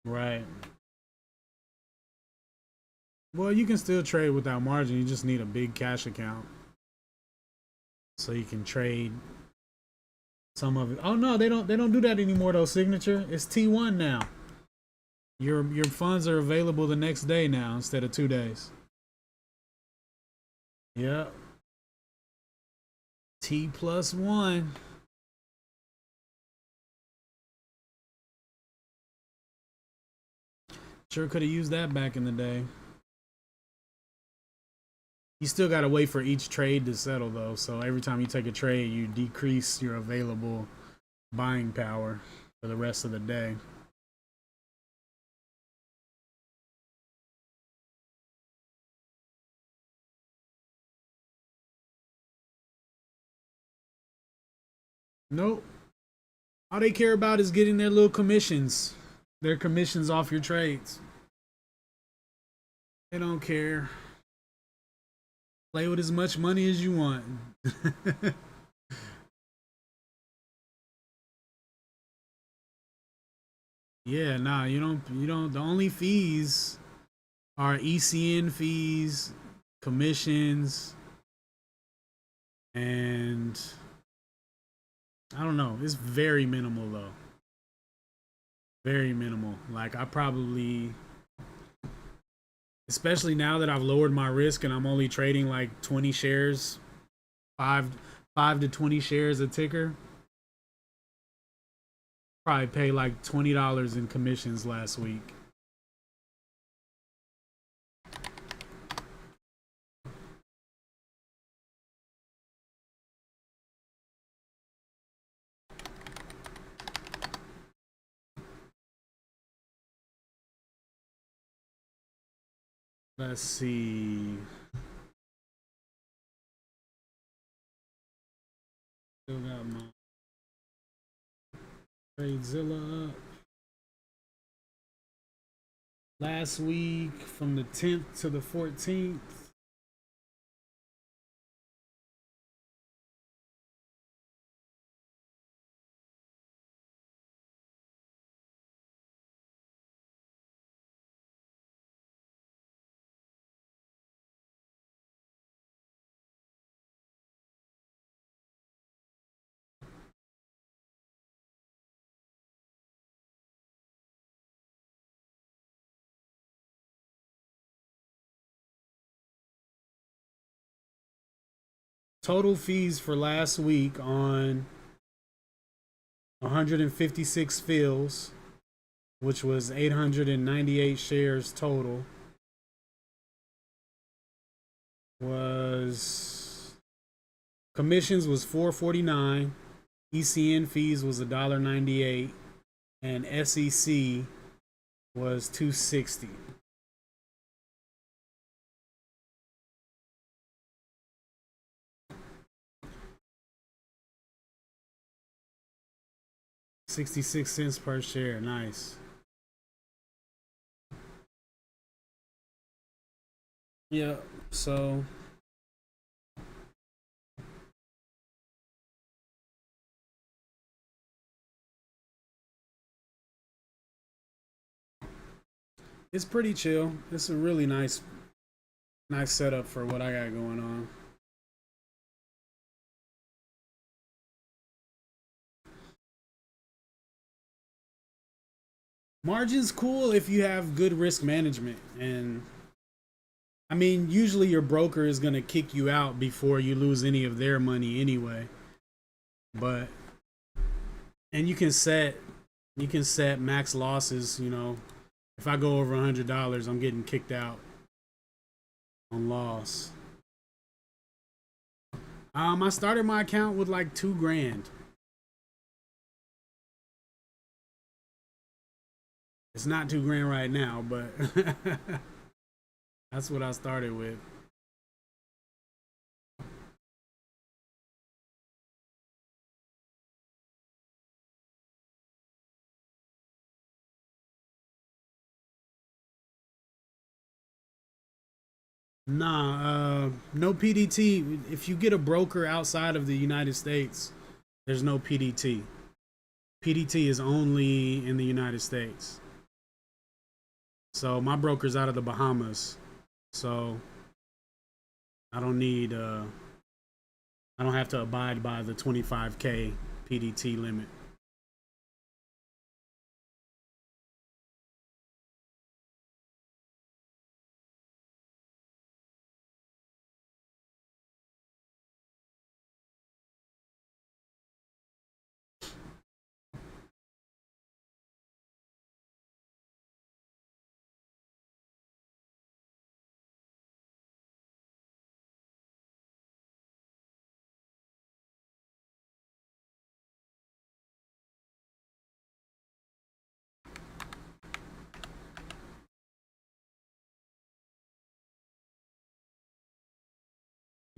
Right. Well, you can still trade without margin. You just need a big cash account so you can trade some of it. Oh no, they don't do that anymore though, Signature. It's T1 now. Your funds are available the next day now instead of 2 days. Yep. T+1. Sure could have used that back in the day. You still got to wait for each trade to settle though. So every time you take a trade, you decrease your available buying power for the rest of the day. Nope. All they care about is getting their little commissions. Their commissions off your trades. They don't care. Play with as much money as you want. Yeah, nah, you don't, the only fees are ECN fees, commissions, and I don't know. It's very minimal though. Very minimal. Like I probably, especially now that I've lowered my risk and I'm only trading like 20 shares, 5 to 20 shares a ticker. Probably pay like $20 in commissions last week. Let's see. Still got my TradeZilla up. Last week from the 10th to the 14th. Total fees for last week on 156 fills, which was 898 shares total, was commissions was $4.49, ECN fees was $1.98, and SEC was $2.60. $0.66 per share. Nice. Yeah, so it's pretty chill. It's a really nice setup for what I got going on. Margin's cool if you have good risk management, and I mean usually your broker is going to kick you out before you lose any of their money anyway. But and you can set max losses, you know. If I go over $100, I'm getting kicked out on loss. I started my account with like $2,000. It's not $2,000 right now, but that's what I started with. Nah, no PDT. If you get a broker outside of the United States, there's no PDT. PDT is only in the United States. So my broker's out of the Bahamas. So I don't need I don't have to abide by the 25K PDT limit.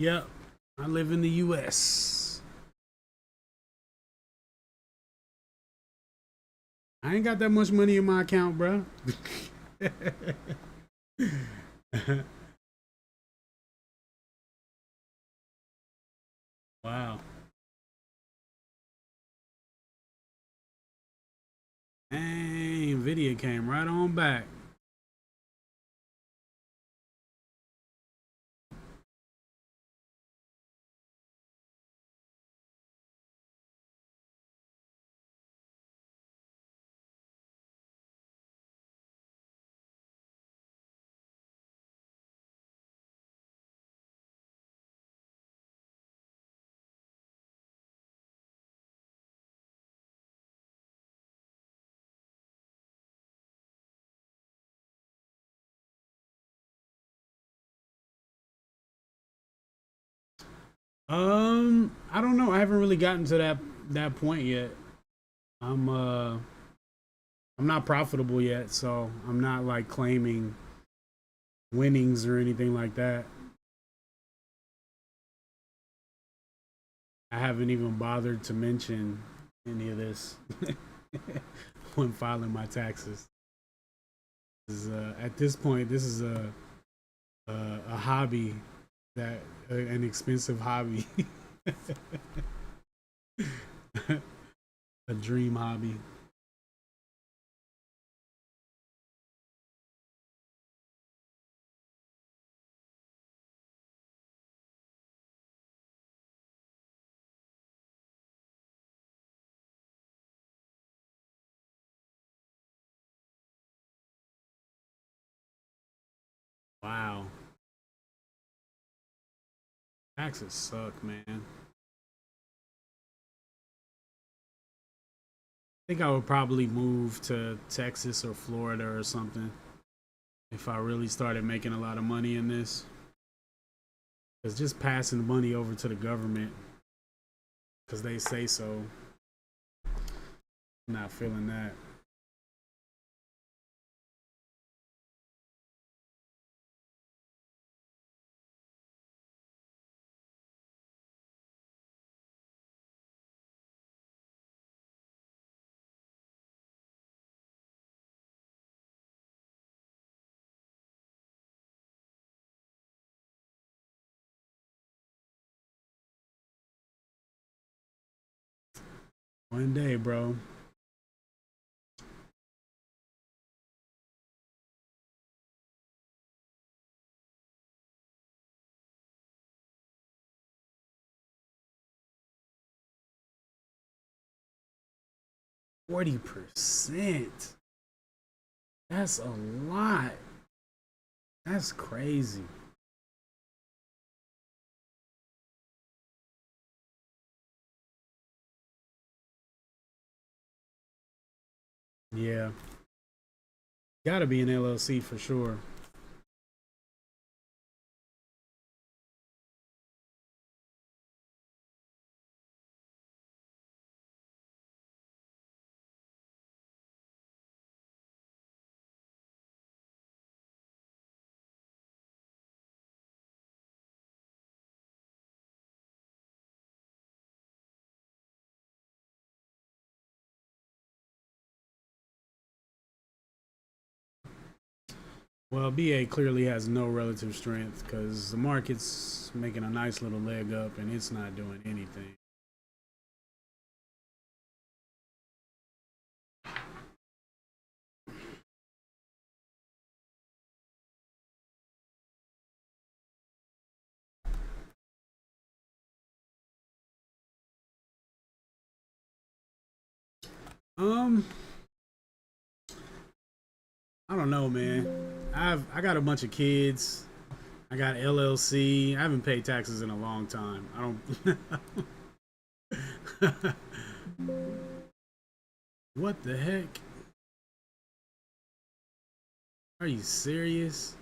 Yep, I live in the U.S. I ain't got that much money in my account, bro. Wow. Dang, Nvidia came right on back. I don't know. I haven't really gotten to that point yet. I'm uh I'm not profitable yet, so I'm not like claiming winnings or anything like that. I haven't even bothered to mention any of this when filing my taxes. At this point, this is a hobby that an expensive hobby, a dream hobby. Wow, taxes suck, man. I think I would probably move to Texas or Florida or something if I really started making a lot of money in this. Because just passing the money over to the government because they say so, I'm not feeling that. One day, bro. %. That's a lot. That's crazy. Yeah. Gotta be an LLC for sure. Well, BA clearly has no relative strength because the market's making a nice little leg up and it's not doing anything. Um, I don't know, man. I got a bunch of kids. I got LLC. I haven't paid taxes in a long time. I don't. What the heck? Are you serious?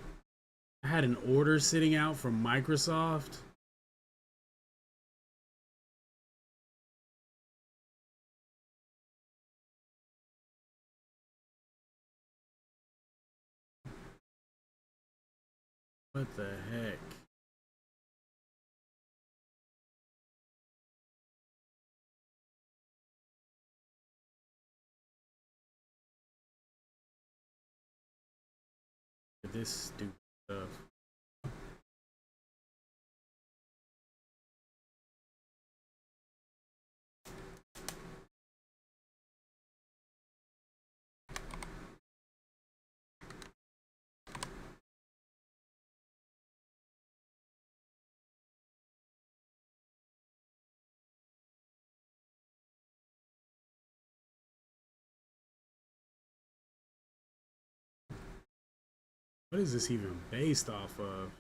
I had an order sitting out from Microsoft. What the heck? this stupid stuff. What is this even based off of?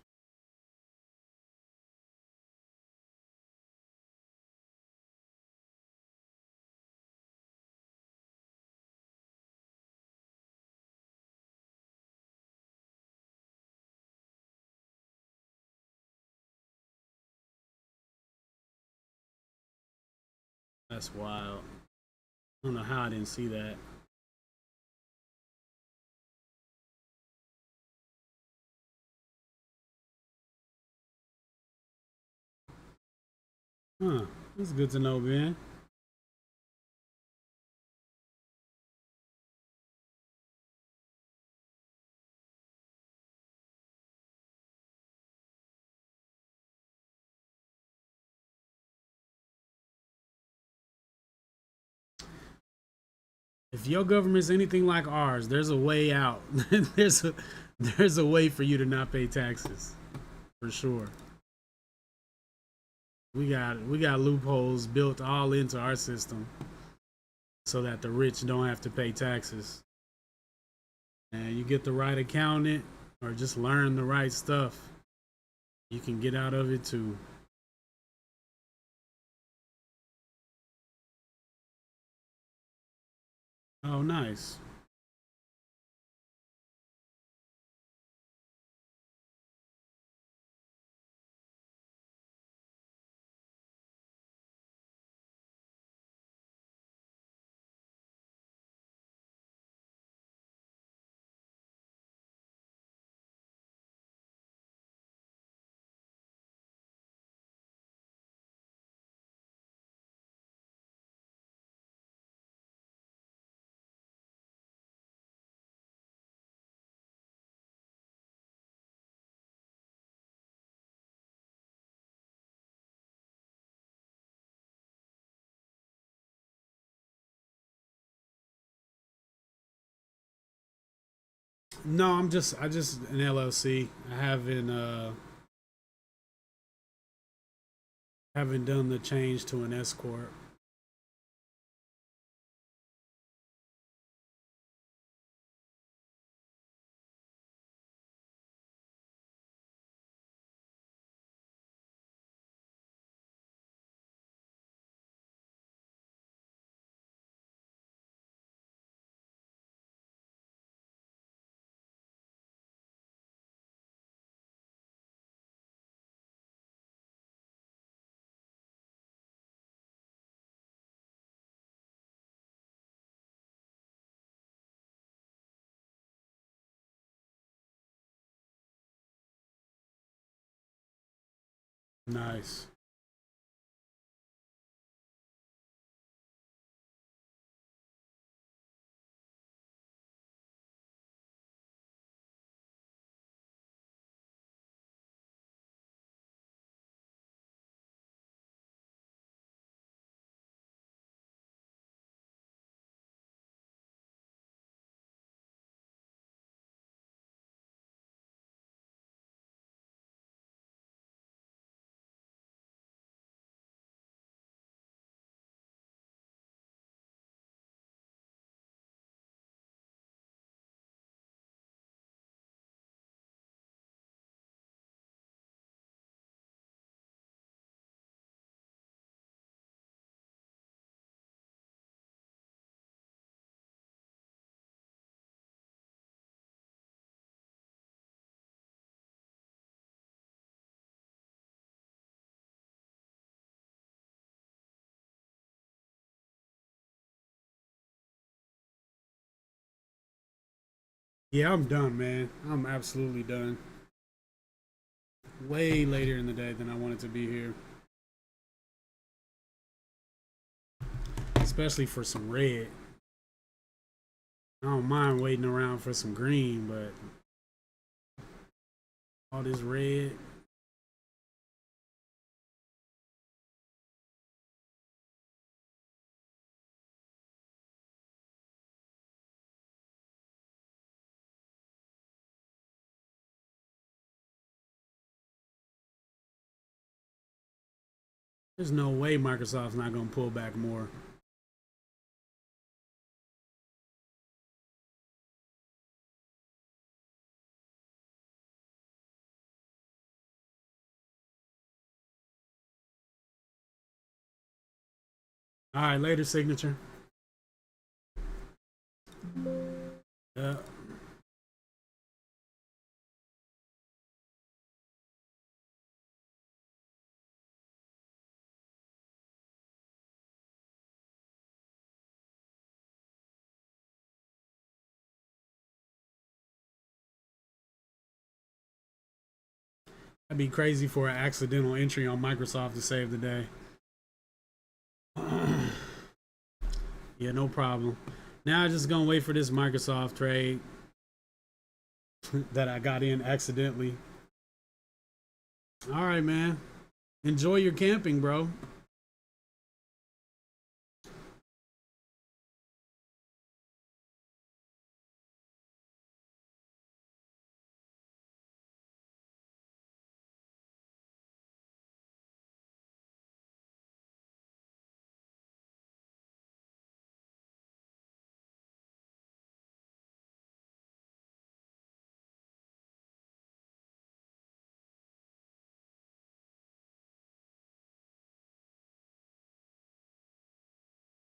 That's wild. I don't know how I didn't see that. Huh. That's good to know, Ben. If your government's anything like ours, there's a way out. there's a way for you to not pay taxes, for sure. We got loopholes built all into our system so that the rich don't have to pay taxes. And you get the right accountant or just learn the right stuff, you can get out of it too. Oh, nice. No, I just an LLC. I haven't done the change to an S corp. Nice. Yeah, I'm done, man. I'm absolutely done. Way later in the day than I wanted to be here. Especially for some red. I don't mind waiting around for some green, but All this red. There's no way Microsoft's not going to pull back more. All right, later, signature. Yeah. That'd be crazy for an accidental entry on Microsoft to save the day. Yeah, no problem. Now I'm just gonna wait for this Microsoft trade that I got in accidentally. All right, man. Enjoy your camping, bro.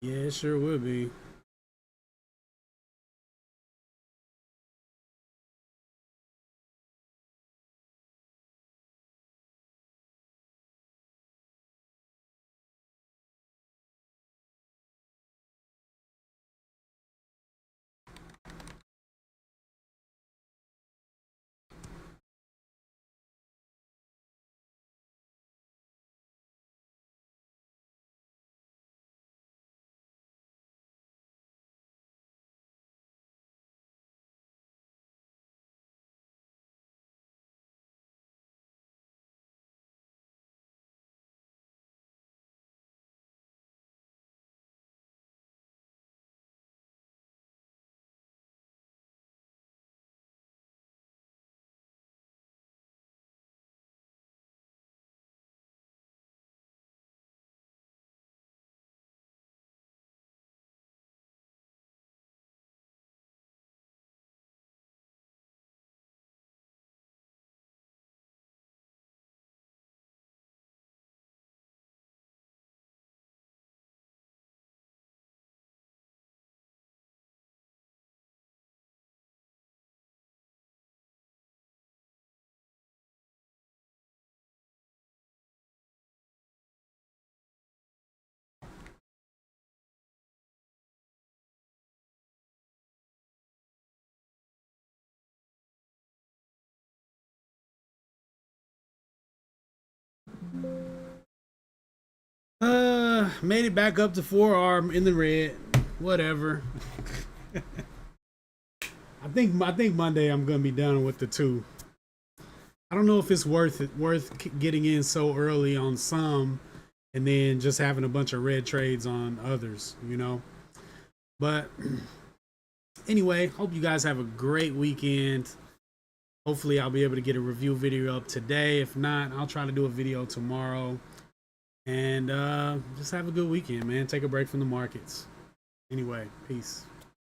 Yeah, it sure would be. Made it back up to 4 arm in the red. Whatever. I think Monday I'm gonna be done with the 2. I don't know if it's worth getting in so early on some, and then just having a bunch of red trades on others, you know. But anyway, hope you guys have a great weekend. Hopefully I'll be able to get a review video up today. If not, I'll try to do a video tomorrow. And just have a good weekend, man. Take a break from the markets. Anyway, peace.